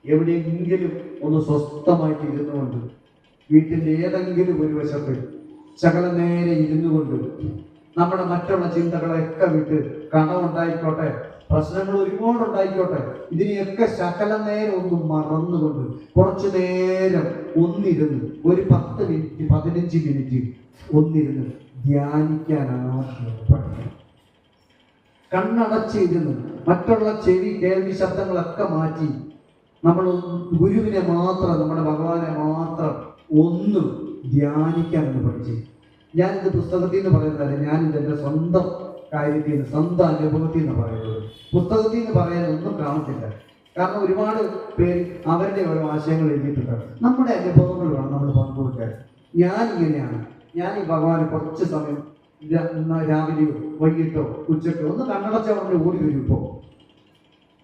എവിടെയെങ്കിലും ഒന്ന് സ്വസ്ഥമായിട്ട് ഇരുന്നുകൊണ്ട്, വീട്ടിൻ്റെ ഏതെങ്കിലും ഒരു വശത്ത് ശകലം നേരെ ഇരുന്നു കൊണ്ട് നമ്മുടെ മറ്റുള്ള ചിന്തകളെയൊക്കെ വിട്ട്, കടമുണ്ടായിക്കോട്ടെ, പ്രശ്നങ്ങൾ ഒരുപാടുണ്ടായിക്കോട്ടെ, ഇതിനെയൊക്കെ ശകലം നേരം ഒന്ന് മറന്നുകൊണ്ട് കുറച്ചു നേരം ഒന്നിരുന്ന് ഒരു 10 മിനിറ്റ് 15 മിനിറ്റ് ഒന്നിരുന്ന് ധ്യാനിക്കാനാണ് പഠിക്കണം. കണ്ണടച്ചിരുന്ന് മറ്റുള്ള ചെവി കേൾവി ശബ്ദങ്ങളൊക്കെ മാറ്റി നമ്മൾ ഗുരുവിനെ മാത്രം, നമ്മുടെ ഭഗവാനെ മാത്രം ഒന്ന് ധ്യാനിക്കാനെന്ന് പഠിച്ചു. ഞാനിത് പുസ്തകത്തിൽ നിന്ന് പറയുന്നതല്ല, ഞാനിത് എൻ്റെ സ്വന്തം കാര്യത്തിൽ നിന്ന്, സ്വന്തം അനുഭവത്തിൽ നിന്ന് പറയുന്നത്. പുസ്തകത്തിൽ നിന്ന് പറയാൻ ഒന്നും കാണത്തില്ല. കാരണം ഒരുപാട് പേര് അവരുടെ ഓരോ ആശയങ്ങൾ എഴുതിയിട്ടുണ്ട്. നമ്മുടെ അനുഭവങ്ങൾ വേണം നമ്മൾ പങ്കുവെക്കാൻ. ഞാനിങ്ങനെയാണ്, ഞാൻ ഈ ഭഗവാന് കുറച്ച് സമയം രാവിലെയോ വൈകിട്ടോ ഉച്ചക്കോ ഒന്ന് കണ്ണടച്ച അവരുടെ ഓടി വരും. ഇപ്പോൾ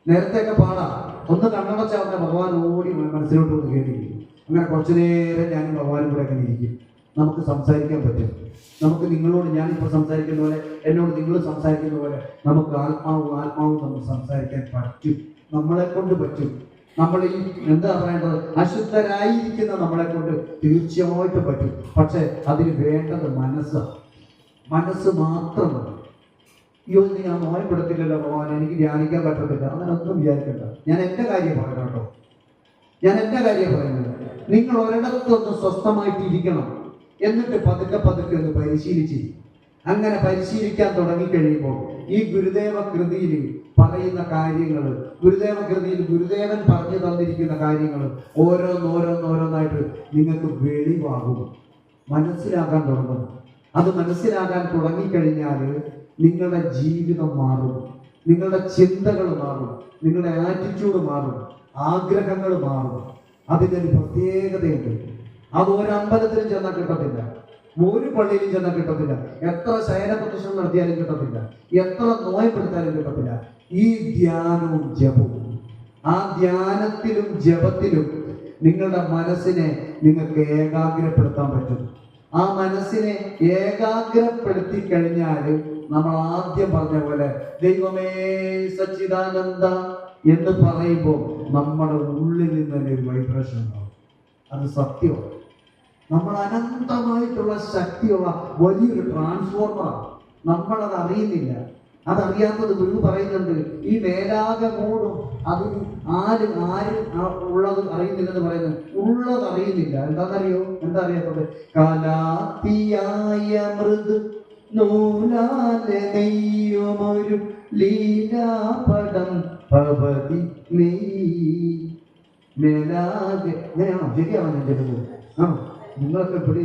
നേരത്തെയൊക്കെ പാടാം, ഒന്ന് കണ്ണടച്ച അവരുടെ ഭഗവാൻ ഓടി മനസ്സിലോട്ട് ഒന്ന് കയറിയിരിക്കും. അങ്ങനെ കുറച്ചു നേരം ഞാനും ഭഗവാനും കൂടെ അങ്ങനെ ഇരിക്കും. നമുക്ക് സംസാരിക്കാൻ പറ്റും. നമുക്ക് നിങ്ങളോട് ഞാനിപ്പോൾ സംസാരിക്കുന്ന പോലെ, എന്നോട് നിങ്ങൾ സംസാരിക്കുന്ന പോലെ നമുക്ക് ആത്മാവും നമുക്ക് സംസാരിക്കാൻ പറ്റും. നമ്മളെ കൊണ്ട് പറ്റും. നമ്മൾ ഈ എന്താ പറയേണ്ടത്, അശുദ്ധരായിരിക്കുന്ന നമ്മളെ കൊണ്ട് തീർച്ചയായിട്ടും പറ്റും. പക്ഷെ അതിന് വേണ്ടത് മനസ്സ് മാത്രമാണ്. അയ്യോ ഇത് ഞാൻ മോഹപ്പെടുത്തില്ലല്ലോ ഭഗവാൻ, എനിക്ക് ധ്യാനിക്കാൻ പറ്റത്തില്ല, അങ്ങനെ ഒന്നും വിചാരിക്കണ്ട. ഞാൻ എൻ്റെ കാര്യം പറയാം കേട്ടോ, ഞാൻ എൻ്റെ കാര്യം പറയുന്നത്. നിങ്ങൾ ഒരിടത്തൊന്ന് സ്വസ്ഥമായിട്ടിരിക്കണം. എന്നിട്ട് പതുക്കെ ഒന്ന് പരിശീലിച്ച്, അങ്ങനെ പരിശീലിക്കാൻ തുടങ്ങിക്കഴിയുമ്പോൾ ഈ ഗുരുദേവ കൃതിയിൽ പറയുന്ന കാര്യങ്ങൾ, ഗുരുദേവ കൃതിയിൽ ഗുരുദേവൻ പറഞ്ഞു തന്നിരിക്കുന്ന കാര്യങ്ങൾ ഓരോന്നോരോന്നായിട്ട് നിങ്ങൾക്ക് വെളിവാകും, മനസ്സിലാക്കാൻ തുടങ്ങും. അത് മനസ്സിലാക്കാൻ തുടങ്ങിക്കഴിഞ്ഞാൽ നിങ്ങളുടെ ജീവിതം മാറും, നിങ്ങളുടെ ചിന്തകൾ മാറും, നിങ്ങളുടെ ആറ്റിറ്റ്യൂഡ് മാറും, ആഗ്രഹങ്ങൾ മാറും. അതിനൊരു പ്രത്യേകതയുണ്ട്. അത് ഒരു അമ്പലത്തിലും ചെന്നാൽ കിട്ടത്തില്ല, ഒരു പള്ളിയിലും ചെന്നാൽ കിട്ടത്തില്ല, എത്ര ശയന പ്രദർശനം നടത്തിയാലും കിട്ടത്തില്ല, എത്ര നോയപ്പെടുത്താനും കിട്ടത്തില്ല. ഈ ധ്യാനവും ജപവും, ആ ധ്യാനത്തിലും ജപത്തിലും നിങ്ങളുടെ മനസ്സിനെ നിങ്ങൾക്ക് ഏകാഗ്രപ്പെടുത്താൻ പറ്റും. ആ മനസ്സിനെ ഏകാഗ്രപ്പെടുത്തി കഴിഞ്ഞാൽ നമ്മൾ ആദ്യം പറഞ്ഞ പോലെ ദൈവമേ സച്ചിദാനന്ദ എന്ന് പറയുമ്പോൾ നമ്മുടെ ഉള്ളിൽ നിന്ന് തന്നെ ഒരു വൈബ്രേഷൻ ഉണ്ടാവും. അത് സത്യമാണ്. നമ്മൾ അനന്തമായിട്ടുള്ള ശക്തിയുള്ള വലിയൊരു ട്രാൻസ്ഫോർമറാണ്. നമ്മളത് അറിയുന്നില്ല. അതറിയാത്തത് ഗുരു പറയുന്നുണ്ട്, ഈ മേലാകെ മൂടും അതിന് ആരും ഉള്ളത് അറിയുന്നില്ലെന്ന് പറയുന്നത്. ഉള്ളത് അറിയുന്നില്ല. എന്താണെന്നറിയോ? എന്താ അറിയാത്തത്? കലാത്തിയായ മൃദു നൂലാലെ നെയ്യുമൊരു ലീലാപടം ഭവതി നീ മേലാകെ. അങ്ങനെയാണോ? ശരിയാണോ ഞാൻ ചെല്ലുന്നത്? ആണോ? നിങ്ങളൊക്കെ ഇവിടെ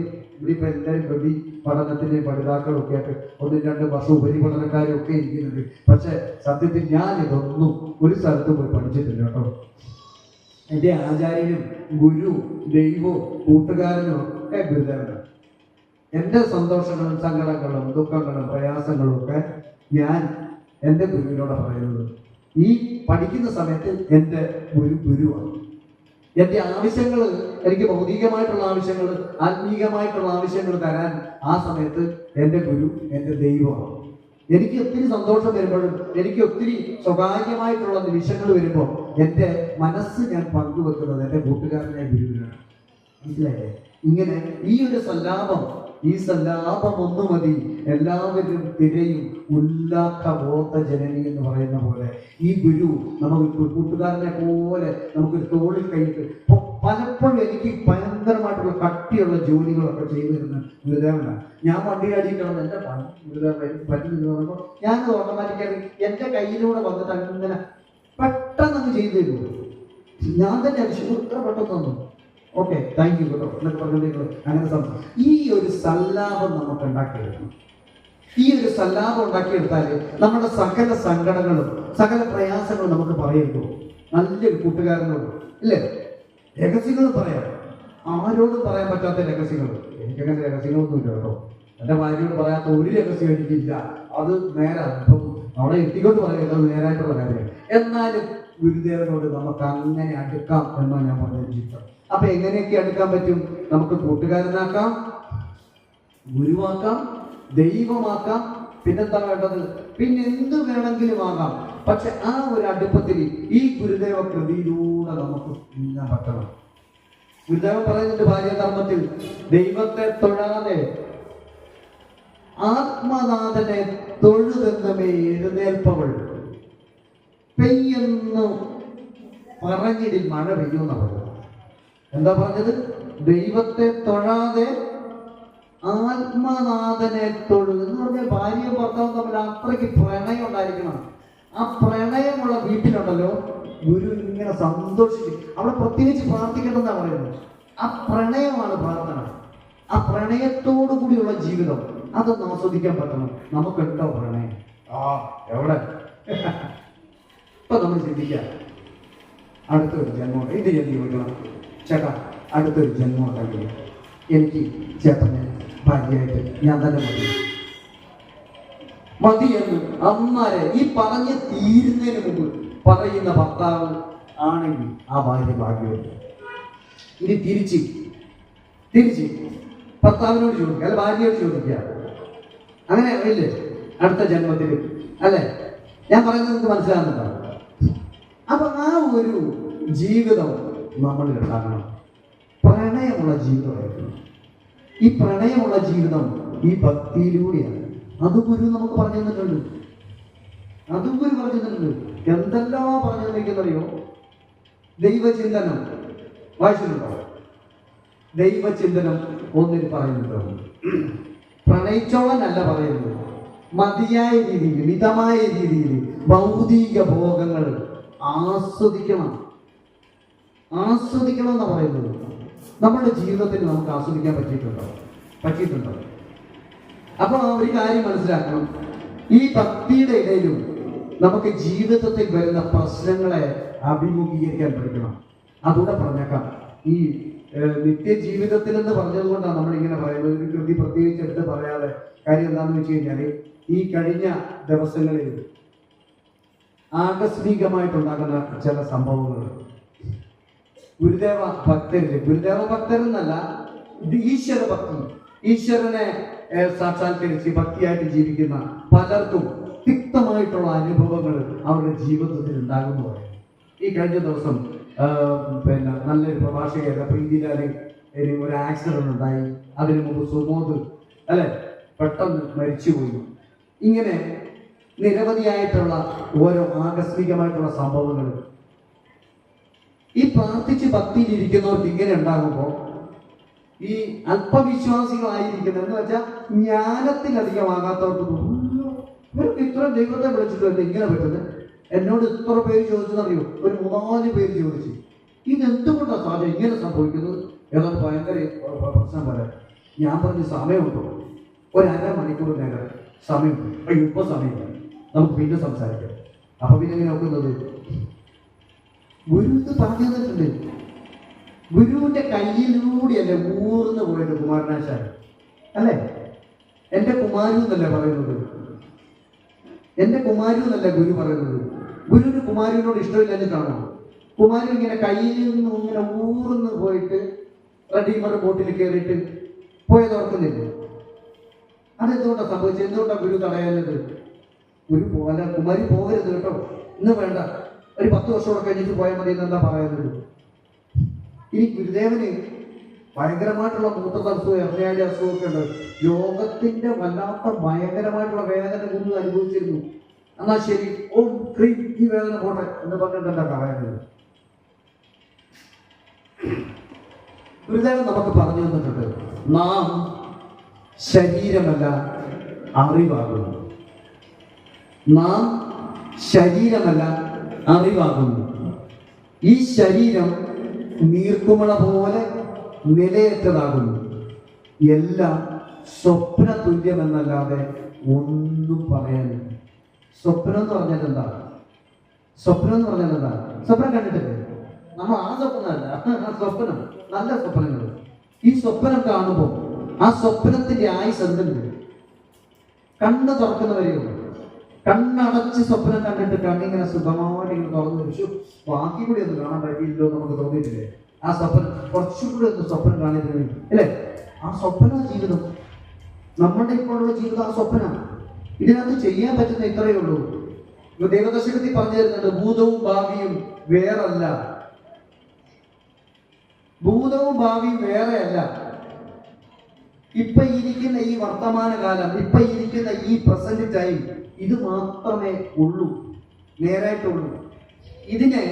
ഇപ്പൊ എല്ലാവരും പ്രതി പഠനത്തിന്റെ പഠിതാക്കളും ഒക്കെ ആയിട്ട് 1-2 വർഷം ഉപരിപഠനക്കാരും ഒക്കെ ഇരിക്കുന്നുണ്ട്. പക്ഷെ സത്യത്തിൽ ഞാൻ ഇതൊന്നും ഒരു സ്ഥലത്തും പോയി പഠിച്ചിട്ടില്ല കേട്ടോ. എൻ്റെ ആചാര്യനും ഗുരു ദൈവവും കൂട്ടുകാരനും ഒക്കെ ഗുരുദേവനാണ്. എൻ്റെ സന്തോഷങ്ങളും സങ്കടങ്ങളും ദുഃഖങ്ങളും പ്രയാസങ്ങളും ഒക്കെ ഞാൻ എൻ്റെ ഗുരുവിനോട് പറയുന്നത്. ഈ പഠിക്കുന്ന സമയത്ത് എൻ്റെ ഗുരുവാണ്. എൻ്റെ ആവശ്യങ്ങൾ, എനിക്ക് ഭൗതികമായിട്ടുള്ള ആവശ്യങ്ങൾ, ആത്മീകമായിട്ടുള്ള ആവശ്യങ്ങൾ തരാൻ ആ സമയത്ത് എൻ്റെ ഗുരു എൻ്റെ ദൈവമാണ്. എനിക്ക് ഒത്തിരി സന്തോഷം വരുമ്പോഴും എനിക്ക് ഒത്തിരി സ്വകാര്യമായിട്ടുള്ള നിമിഷങ്ങൾ വരുമ്പോൾ എൻ്റെ മനസ്സ് ഞാൻ പങ്കുവെക്കുന്നത് എൻ്റെ കൂട്ടുകാരനായ ഗുരുവിനാണ്. മനസ്സിലായേ? ഇങ്ങനെ ഈ ഒരു സല്ലാപം, ഈ സല്ലാപം ഒന്നു മതി എല്ലാവരും തിരയും ഉല്ലാഖബോധ ജനനി എന്ന് പറയുന്ന പോലെ ഈ ഗുരു നമുക്ക് കൂട്ടുകാരനെ പോലെ നമുക്കൊരു തോളിൽ കൈയിട്ട്. പലപ്പോഴും എനിക്ക് ഭയങ്കരമായിട്ടുള്ള കട്ടിയുള്ള ജോലികളൊക്കെ ചെയ്തു തരുന്ന ഗുരുദേവനാണ്. ഞാൻ വണ്ടി അടിക്കണം, എൻ്റെ ഗുരുദേവൻ എനിക്ക് പറ്റുന്നില്ല പറയുമ്പോൾ ഞാനത് ഓട്ടോമാറ്റിക്കായി എൻ്റെ കയ്യിലൂടെ വന്നിട്ട് അങ്ങനെ പെട്ടെന്ന് ചെയ്തു തരുമോ. ഞാൻ തന്നെ അടിച്ചു ഇത്ര പെട്ടെന്ന് തന്നു. ഓക്കെ, താങ്ക് യു കേട്ടോ എന്നൊക്കെ പറഞ്ഞിട്ടുണ്ടെങ്കിൽ അങ്ങനെ സംഭവം. ഈ ഒരു സല്ലാപം നമുക്ക് ഉണ്ടാക്കിയെടുക്കണം. ഈ ഒരു സല്ലാപം ഉണ്ടാക്കിയെടുത്താൽ നമ്മുടെ സകല സങ്കടങ്ങളും സകല പ്രയാസങ്ങളും നമുക്ക് പറയുമ്പോൾ നല്ലൊരു കൂട്ടുകാരനോട് ഇല്ലേ രഹസ്യങ്ങൾ പറയാം. ആരോടും പറയാൻ പറ്റാത്ത രഹസ്യങ്ങൾ. എനിക്കങ്ങനെ രഹസ്യങ്ങളൊന്നുമില്ല കേട്ടോ. എൻ്റെ ഭാര്യയോട് പറയാത്ത ഒരു രഹസ്യം എനിക്കില്ല. അത് നേരാണ്. ഇപ്പം അവിടെ എത്തിക്കൊണ്ട് പറയുന്നത് അത് നേരായിട്ടുള്ള കാര്യമാണ്. എന്നാലും ഗുരുദേവനോട് നമുക്ക് അങ്ങനെ അടുക്കാം എന്നാണ് ഞാൻ പറഞ്ഞിരിക്കുന്നത്. അപ്പൊ എങ്ങനെയൊക്കെ അടുക്കാൻ പറ്റും? നമുക്ക് കൂട്ടുകാരനാക്കാം, ഗുരുവാക്കാം, ദൈവമാക്കാം, പിന്നെന്താ വേണ്ടത്? പിന്നെ എന്ത് വേണമെങ്കിലും ആകാം. പക്ഷെ ആ ഒരു അടുപ്പത്തിൽ ഈ ഗുരുദേവ കൃതിയിലൂടെ നമുക്ക് നീങ്ങാൻ പറ്റണം. ഗുരുദേവൻ പറയുന്നുണ്ട് ഭാര്യധർമ്മത്തിൽ, ദൈവത്തെ തൊഴാതെ ആത്മനാഥനെ തൊഴുതെന്നമേ എഴുന്നേൽപ്പവൾ പെയ്യുന്നു പറഞ്ഞിടിൽ മഴ പെയ്യുന്ന പറഞ്ഞത്. എന്താ പറഞ്ഞത്? ദൈവത്തെ തൊഴാതെ ആത്മനാഥനെ തൊഴു എന്ന് പറഞ്ഞാൽ ഭാര്യയും ഭർത്താവും തമ്മിൽ അത്രയ്ക്ക് പ്രണയം ഉണ്ടായിരിക്കണം. ആ പ്രണയമുള്ള വീട്ടിലുണ്ടല്ലോ ഗുരു ഇങ്ങനെ സന്തോഷിച്ച് അവിടെ പ്രത്യേകിച്ച് പ്രാർത്ഥിക്കണമെന്നാണ് പറയുന്നത്. ആ പ്രണയമാണ് പ്രാർത്ഥന. ആ പ്രണയത്തോടു കൂടിയുള്ള ജീവിതം അതൊന്ന് ആസ്വദിക്കാൻ പറ്റണം. നമുക്കുണ്ടോ പ്രണയം? എവിടെ? ഇപ്പൊ നമ്മൾ ചിന്തിക്കാം, അടുത്തൊരു ജന്മം ഇത് എന്ത് ചോദിക്കണം? ചേട്ടാ, അടുത്തൊരു ജന്മം ഉണ്ടെങ്കിൽ എനിക്ക് ചേട്ടനെ ഭാര്യയായിട്ട് ഞാൻ തന്നെ മതിയെന്ന് അമ്മാരെ ഈ പറഞ്ഞ് തീരുന്നതിന് മുമ്പ് പറയുന്ന ഭർത്താവ് ആണെങ്കിൽ ആ ഭാര്യ ഭാഗ്യമുണ്ട്. ഇനി തിരിച്ച് ഭർത്താവിനോട് ചോദിക്കുക, അല്ല ഭാര്യയോട് ചോദിക്കുക. അങ്ങനെ ഇല്ലേ അടുത്ത ജന്മത്തിൽ? അല്ലെ? ഞാൻ പറയുന്നത് നിങ്ങൾക്ക് മനസ്സിലാകുന്നുണ്ടോ? അപ്പൊ ആ ഒരു ജീവിതം നമ്മളിൽ ഉണ്ടാകണം. പ്രണയമുള്ള ജീവിതമായിരിക്കണം. ഈ പ്രണയമുള്ള ജീവിതം ഈ ഭക്തിയിലൂടെയാണ്. അത് ഗുരു നമുക്ക് പറഞ്ഞു തന്നിട്ടുണ്ട്. എന്തെല്ലാം പറഞ്ഞു തന്നിരിക്കുന്നറിയോ? ദൈവചിന്തനം വായിച്ചിട്ടുണ്ടോ? ദൈവചിന്തനം ഒന്നിന് പറയുന്നുണ്ടോ? പ്രണയിച്ചോളനല്ല പറയുന്നത്. മതിയായ രീതിയിൽ, മിതമായ രീതിയിൽ ഭൗതിക ഭോഗങ്ങൾ ആസ്വദിക്കണം എന്നാ പറയുന്നത്. നമ്മുടെ ജീവിതത്തിൽ നമുക്ക് ആസ്വദിക്കാൻ പറ്റിയിട്ടുണ്ടോ? അപ്പൊ ഒരു കാര്യം മനസ്സിലാക്കണം, ഈ ഭക്തിയുടെ ഇടയിലും നമുക്ക് ജീവിതത്തിൽ വരുന്ന പ്രശ്നങ്ങളെ അഭിമുഖീകരിക്കാൻ പഠിക്കണം. അതുകൂടെ പറഞ്ഞേക്കാം. ഈ നിത്യജീവിതത്തിൽ എന്ന് പറഞ്ഞതുകൊണ്ടാണ് നമ്മളിങ്ങനെ പറയുന്നത്. ഒരു കൃതി പ്രത്യേകിച്ച് എടുത്ത് പറയാതെ. കാര്യം എന്താണെന്ന് വെച്ച് കഴിഞ്ഞാൽ ഈ കഴിഞ്ഞ ദിവസങ്ങളിൽ ആകസ്മികമായിട്ടുണ്ടാകുന്ന ചില സംഭവങ്ങൾ ഗുരുദേവ ഭക്തരെന്നല്ല, ഈശ്വര ഭക്തി, ഈശ്വരനെ സാക്ഷാത്കരിച്ച് ഭക്തിയായിട്ട് ജീവിക്കുന്ന പലർക്കും തിക്തമായിട്ടുള്ള അനുഭവങ്ങൾ അവരുടെ ജീവിതത്തിൽ ഉണ്ടാകുന്നു. ഈ കഴിഞ്ഞ ദിവസം നല്ലൊരു പ്രഭാഷകരുടെ പ്രീതിലാല് ഒരു ആക്സിഡന്റ് ഉണ്ടായി. അതിനു മുമ്പ് സുമോദ് അല്ലെ പെട്ടെന്ന് മരിച്ചുപോയി. ഇങ്ങനെ നിരവധിയായിട്ടുള്ള ഓരോ ആകസ്മികമായിട്ടുള്ള സംഭവങ്ങൾ ഈ പ്രാർത്ഥിച്ച് ഭക്തിയിലിരിക്കുന്നവർക്ക് ഇങ്ങനെ ഉണ്ടാകുമ്പോൾ ഈ അല്പവിശ്വാസികളായിരിക്കുന്ന എന്ന് വെച്ചാൽ ജ്ഞാനത്തിലധികമാകാത്തവർക്ക് ഇവർക്ക് ഇത്ര ദൈവത്തെ വിളിച്ചിട്ടല്ല ഇങ്ങനെ പറ്റുന്നത്. എന്നോട് ഇത്ര പേര് ചോദിച്ചതറിയോ? ഒരു 3-4 പേര് ചോദിച്ചു, ഇതെന്തുകൊണ്ടാണ് സാധ്യത ഇങ്ങനെ സംഭവിക്കുന്നത്? ഏതാണ്ട് ഭയങ്കര പ്രശ്നം പറയാം. ഞാൻ പറഞ്ഞ് സമയമുണ്ടോ? ഒരു 1/2 മണിക്കൂർ നേരം സമയമുണ്ട്. ഇപ്പോൾ സമയമില്ല, നമുക്ക് പിന്നെ സംസാരിക്കാം. അപ്പൊ പിന്നെ ഇങ്ങനെ നോക്കുന്നത് ഗുരു ഇത് പറഞ്ഞു തന്നിട്ടുണ്ട്. ഗുരുവിന്റെ കയ്യിലൂടെയല്ലേ ഊർന്ന് പോയത് കുമാരനാശാൻ അല്ലേ? എൻ്റെ കുമാരു എന്നല്ലേ പറയുന്നത്? എൻ്റെ കുമാരു എന്നല്ല ഗുരു പറയുന്നത്. ഗുരുവിന് കുമാരുവിനോട് ഇഷ്ടമില്ലെന്നിട്ടാണോ? കുമാരു ഇങ്ങനെ കയ്യിൽ നിന്നും ഇങ്ങനെ ഊർന്ന് പോയിട്ട് റെഡീമർ ബോട്ടിൽ കയറിയിട്ട് പോയത് ഓർക്കുന്നില്ല? അതെന്തുകൊണ്ടാണ് സംഭവിച്ചത്? എന്തുകൊണ്ടാണ് ഗുരു തടയാനത്? ഗുരു പോകാൻ കുമാരി പോകരുത് കേട്ടോ, ഇന്ന് വേണ്ട, ഒരു 10 വർഷം കഴിഞ്ഞിട്ട് പോയാൽ മതി എന്നെന്താ പറയുന്നത്? ഈ ഗുരുദേവന് ഭയങ്കരമായിട്ടുള്ള മൂത്രതടസ്സവും എറണാകുളം അസുഖമൊക്കെ ഉണ്ട്. രോഗത്തിന്റെ വല്ലാത്ത ഭയങ്കരമായിട്ടുള്ള വേദന ഗുരു അനുഭവിച്ചിരുന്നു. എന്നാൽ ശരി, ഓ ക്രീം ഈ വേദന പോട്ടെ എന്ന് പറഞ്ഞിട്ടല്ല പറയുന്നത്. ഗുരുദേവൻ നമുക്ക് പറഞ്ഞു തന്നിട്ടുണ്ട്, നാം ശരീരമല്ല അറിവാകുന്നു. നാം ശരീരമല്ല അറിവാകുന്നു. ഈ ശരീരം നീർക്കുമള പോലെ നിലയറ്റതാകുന്നു. എല്ലാം സ്വപ്ന തുല്യമെന്നല്ലാതെ ഒന്നും പറയാനില്ല. സ്വപ്നം എന്ന് പറഞ്ഞാൽ എന്താ? സ്വപ്നം എന്ന് പറഞ്ഞാൽ എന്താ? സ്വപ്നം കണ്ടിട്ടില്ലേ നമ്മൾ? ആ സ്വപ്നമല്ല, സ്വപ്നം, നല്ല സ്വപ്നങ്ങൾ. ഈ സ്വപ്നം കാണുമ്പോൾ ആ സ്വപ്നത്തിന്റെ ആയുസ് എന്തുണ്ട്? കണ്ണ് തുറക്കുന്നവരെയുള്ളൂ. കണ്ണടച്ച് സ്വപ്നം കണ്ടിട്ട് കണ്ണിങ്ങനെ സുഖമായിട്ട് ഇങ്ങനെ തുറന്നു വെച്ചു, ബാക്കി കൂടി ഒന്ന് കാണാൻ പറ്റിയില്ലോ നമുക്ക് തോന്നിയിട്ടില്ലേ? ആ സ്വപ്നം കുറച്ചുകൂടി ഒന്ന് സ്വപ്നം കാണിച്ചിട്ട് അല്ലേ? ആ സ്വപ്ന ജീവിതം, നമ്മുടെ ഇപ്പോഴുള്ള ജീവിതം ആ സ്വപ്നമാണ്. ഇതിനകത്ത് ചെയ്യാൻ പറ്റുന്ന ഇത്രയേ ഉള്ളൂ. ദേവദശകത്തിൽ പറഞ്ഞു തരുന്നുണ്ട്, ഭൂതവും ഭാവിയും വേറല്ല. ഭൂതവും ഭാവിയും വേറെയല്ല. ഇപ്പൊ ഇരിക്കുന്ന ഈ വർത്തമാനകാലം, ഇപ്പൊ ഇരിക്കുന്ന ഈ പ്രസന്റ് ടൈം, ഇത് മാത്രമേ ഉള്ളൂ, നേരായിട്ടുള്ളൂ. ഇതിനെ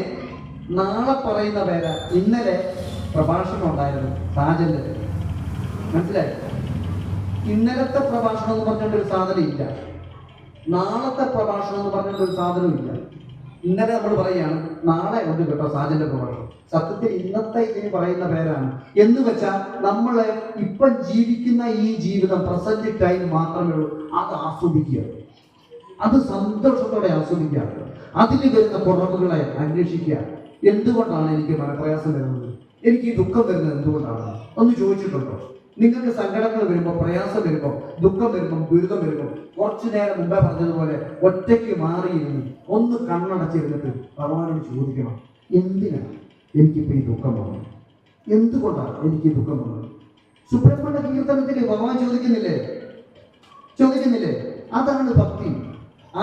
നാളെ പറയുന്ന പേരാ. ഇന്നലെ പ്രഭാഷണം ഉണ്ടായിരുന്നു സാജന്റെ, മനസ്സിലായി? ഇന്നലത്തെ പ്രഭാഷണം എന്ന് പറഞ്ഞിട്ടൊരു സാധനം ഇല്ല, നാളത്തെ പ്രഭാഷണം എന്ന് പറഞ്ഞിട്ടൊരു സാധനവും ഇല്ല. ഇന്നലെ നമ്മൾ പറയുകയാണ്, നാളെ ഉണ്ട് കേട്ടോ സാജന്റെ പ്രഭാഷണം. സത്യത്തിൽ ഇന്നത്തെ ഇതിന് പറയുന്ന പേരാണ്. എന്ന് വെച്ചാൽ നമ്മളെ ഇപ്പം ജീവിക്കുന്ന ഈ ജീവിതം, പ്രസന്റ് ടൈം മാത്രമേ ഉള്ളൂ. അത് ആസ്വദിക്കുക, അത് സന്തോഷത്തോടെ ആസ്വദിക്കുക, അതിൽ വരുന്ന കുറവുകളെ അന്വേഷിക്കുക. എന്തുകൊണ്ടാണ് എനിക്ക് മനപ്രയാസം വരുന്നത്, എനിക്ക് ഈ ദുഃഖം വരുന്നത് എന്തുകൊണ്ടാണ് ഒന്ന് ചോദിച്ചിട്ടുണ്ടോ? നിങ്ങൾക്ക് സങ്കടങ്ങൾ വരുമ്പോൾ, പ്രയാസം വരുമ്പോൾ, ദുഃഖം വരുമ്പോൾ, ദുരിതം വരുമ്പോൾ, കുറച്ചു നേരം മുമ്പേ പറഞ്ഞതുപോലെ ഒറ്റയ്ക്ക് മാറിയിരുന്നു ഒന്ന് കണ്ണടച്ചിരുന്നിട്ട് ഭഗവാനോട് ചോദിക്കണം, എന്തിനാണ് എനിക്കിപ്പോൾ ഈ ദുഃഖം വന്നത്? എന്തുകൊണ്ടാണ് എനിക്ക് ഈ ദുഃഖം വന്നത്? സുബ്രഹ്മണ്യ കീർത്തനത്തിൽ ഭഗവാൻ ചോദിക്കുന്നില്ലേ? അതാണ് ഭക്തി.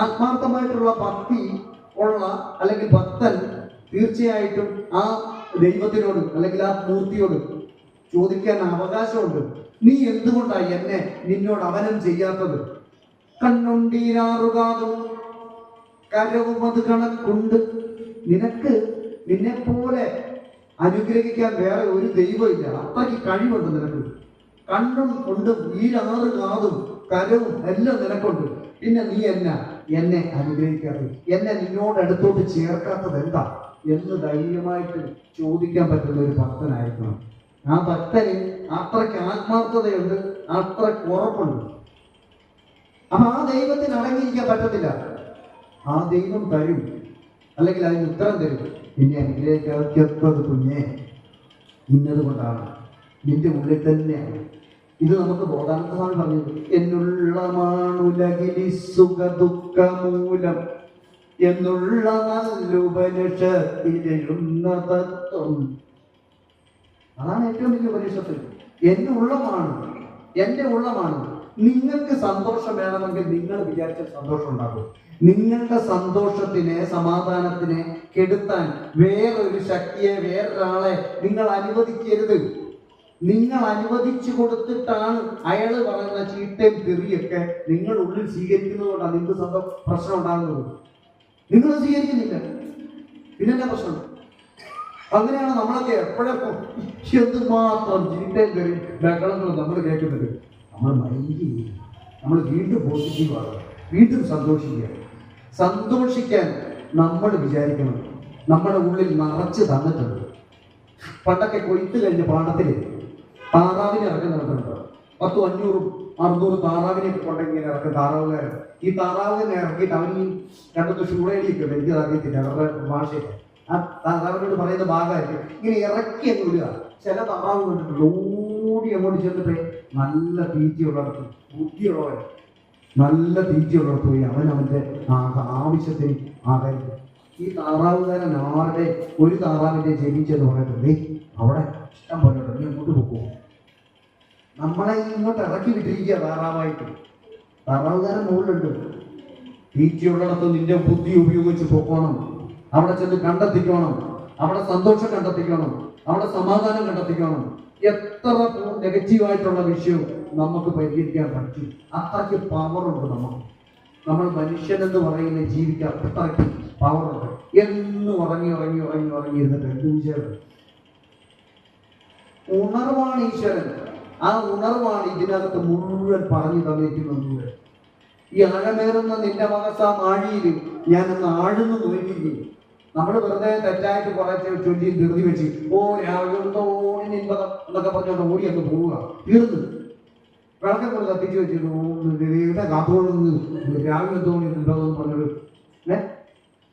ആത്മാർത്ഥമായിട്ടുള്ള ഭക്തി ഉള്ള അല്ലെങ്കിൽ ഭക്തൻ തീർച്ചയായിട്ടും ആ ദൈവത്തിനോട് അല്ലെങ്കിൽ ആ മൂർത്തിയോട് ചോദിക്കാൻ അവകാശമുണ്ട്. നീ എന്തുകൊണ്ടാണ് എന്നെ നിന്നോട് അവനം ചെയ്യാത്തത്? കണ്ണുണ്ടീരാറുകാതും കരവും അത് കണക്കുണ്ട്. നിനക്ക് നിന്നെ പോലെ അനുഗ്രഹിക്കാൻ വേറെ ഒരു ദൈവമില്ല. അത്രയ്ക്ക് കഴിവുണ്ട് നിനക്ക്. കണ്ണും കൊണ്ടും ഈരാറ് കാതും കരവും എല്ലാം നിനക്കുണ്ട്. പിന്നെ നീ എന്നെ അനുഗ്രഹിക്കാത്തത്, എന്നെ നിന്നോട് അടുത്തോട്ട് ചേർക്കാത്തത് എന്താ എന്ന് ധൈര്യമായിട്ട് ചോദിക്കാൻ പറ്റുന്ന ഒരു ഭക്തനായിരിക്കണം. ആ ഭക്തന് അത്രയ്ക്ക് ആത്മാർത്ഥതയുണ്ട്, അത്രയ്ക്ക് ഉറപ്പുണ്ട്. അപ്പൊ ആ ദൈവത്തിന് അടങ്ങിയിരിക്കാൻ പറ്റത്തില്ല. ആ ദൈവം തരും, അല്ലെങ്കിൽ അതിന് ഉത്തരം തരും. നിന്നെ അനുഗ്രഹിക്കാത്തത് കുഞ്ഞെ ഇന്നത് കൊണ്ടാണ്, നിന്റെ ഉള്ളിൽ തന്നെയാണ്. ഇത് നമുക്ക് ബോധാനന്ദ സ്വാമി പറഞ്ഞത്, എന്നുള്ളമാണുലകിലി സുഖ ദുഃഖമൂലം എന്നുള്ള നല്ലുപനിഷത്തിലെഴുന്ന തത്വം. അതാണ് ഏറ്റവും വലിയ ഉപനിഷത്ത്. എൻ്റെ ഉള്ളമാണ്. നിങ്ങൾക്ക് സന്തോഷം വേണമെങ്കിൽ നിങ്ങൾ വിചാരിച്ച സന്തോഷം ഉണ്ടാകും. നിങ്ങളുടെ സന്തോഷത്തിനെ, സമാധാനത്തിനെ കെടുത്താൻ വേറൊരു ശക്തിയെ, വേറൊരാളെ നിങ്ങൾ അനുവദിക്കരുത്. നിങ്ങൾ അനുവദിച്ചു കൊടുത്തിട്ടാണ് അയാൾ പറയുന്ന ചീത്തയും തെറിയൊക്കെ നിങ്ങൾ ഉള്ളിൽ സ്വീകരിക്കുന്നത് കൊണ്ടാണ് നിങ്ങൾക്ക് പ്രശ്നം ഉണ്ടാകുന്നത്. നിങ്ങൾ സ്വീകരിക്കുന്നില്ല, പിന്നെന്താ പ്രശ്നം? അങ്ങനെയാണ് നമ്മളൊക്കെ എപ്പോഴൊക്കെ എന്തുമാത്രം ചീത്തയും തെറിയും ബഹളങ്ങളും നമ്മൾ കേൾക്കുന്നത്. നമ്മൾ മൈൻഡ് ചെയ്യും, നമ്മൾ വീണ്ടും പോസിറ്റീവാണ്. വീണ്ടും സന്തോഷിക്കുക. സന്തോഷിക്കാൻ നമ്മൾ വിചാരിക്കണം നമ്മുടെ ഉള്ളിൽ നിറച്ച് തന്നിട്ടുണ്ട്. പണ്ടൊക്കെ കൊയ്ത്ത് കഴിഞ്ഞ പാടത്തിൽ താറാവിനെ ഇറക്കി നടക്കുന്നുണ്ട്. 500, 600 താറാവിനെ കൊണ്ടെങ്കിൽ ഇങ്ങനെ ഇറക്കും താറാവുകാരൻ. ഈ താറാവിനെ ഇറക്കിയിട്ട് അവൻ ഈ രണ്ടൊക്കെ ചൂടേടിയൊക്കെ ഉണ്ട്, എനിക്ക് അറിയത്തില്ല അവരുടെ ഭാഷയൊക്കെ. ആ താറാവിനോട് പറയുന്ന ഭാഗമായിരിക്കും ഇങ്ങനെ ഇറക്കി അങ്ങ് വിടുക. ചില താറാവ് കണ്ടിട്ടുണ്ട് ഓടി അങ്ങോട്ട് ചെന്നിട്ട് നല്ല തീറ്റയുള്ളവർക്ക്, ബുദ്ധിയുള്ളവർ നല്ല തീറ്റയുള്ളവർക്ക് പോയി അവൻ്റെ ആവശ്യത്തിന് ആകാരിക്കും. ഈ താറാവുകാരൻ ആരുടെ ഒരു താറാവിൻ്റെ ജനിച്ചെന്ന് പറഞ്ഞിട്ടുണ്ട്, അവിടെ ഇഷ്ടം പോലെ നീ അങ്ങോട്ട് പോകുമോ, നമ്മളെ ഇങ്ങോട്ട് ഇറക്കി വിട്ടിരിക്കുക താറാവായിട്ട്. താറാവുകാരൻ മുകളിലുണ്ട്. തീറ്റയുള്ളിടത്ത് നിന്റെ ബുദ്ധി ഉപയോഗിച്ച് പോക്കണം, അവിടെ ചെന്ന് കണ്ടെത്തിക്കണം, അവിടെ സന്തോഷം കണ്ടെത്തിക്കണം, അവിടെ സമാധാനം കണ്ടെത്തിക്കണം. എത്ര നെഗറ്റീവായിട്ടുള്ള വിഷയവും നമുക്ക് പരിഹരിക്കാൻ പറ്റും. അത്രയ്ക്ക് പവറുണ്ട് നമുക്ക്. നമ്മൾ മനുഷ്യനെന്ന് പറയുന്ന ജീവിക്കാൻ അത്രയ്ക്ക് പവറുണ്ട്. എന്നും ഉറങ്ങി ഇരുന്നിട്ട് എന്ത് വിചാരം? ഉണർവാണ് ഈശ്വരൻ. ആ ഉണർവാണ് ഇതിനകത്ത് മുഴുവൻ പറഞ്ഞു തന്നിരിക്കുന്നത്. ഈ ആഴമേറുന്ന നിന്റെ മനസ്സാ ആഴിയിൽ ഞാനൊന്ന് ആഴ്ന്നു നോക്കിയിരിക്കും. നമ്മൾ വെറുതെ തെറ്റായിട്ട് കുറച്ച് ചൊല്ലി ധൃതി വെച്ച് രാവിലെ എന്നൊക്കെ പറഞ്ഞുകൊണ്ട് ഓടി അങ്ങ് പോവുക. തീർന്ന് വിളക്കം കൊണ്ട് കത്തിച്ച് വെച്ചിട്ട് കാത്തോടുന്ന് രാവിലെ തോന്നിയിട്ടുണ്ടോന്ന് പറഞ്ഞോട്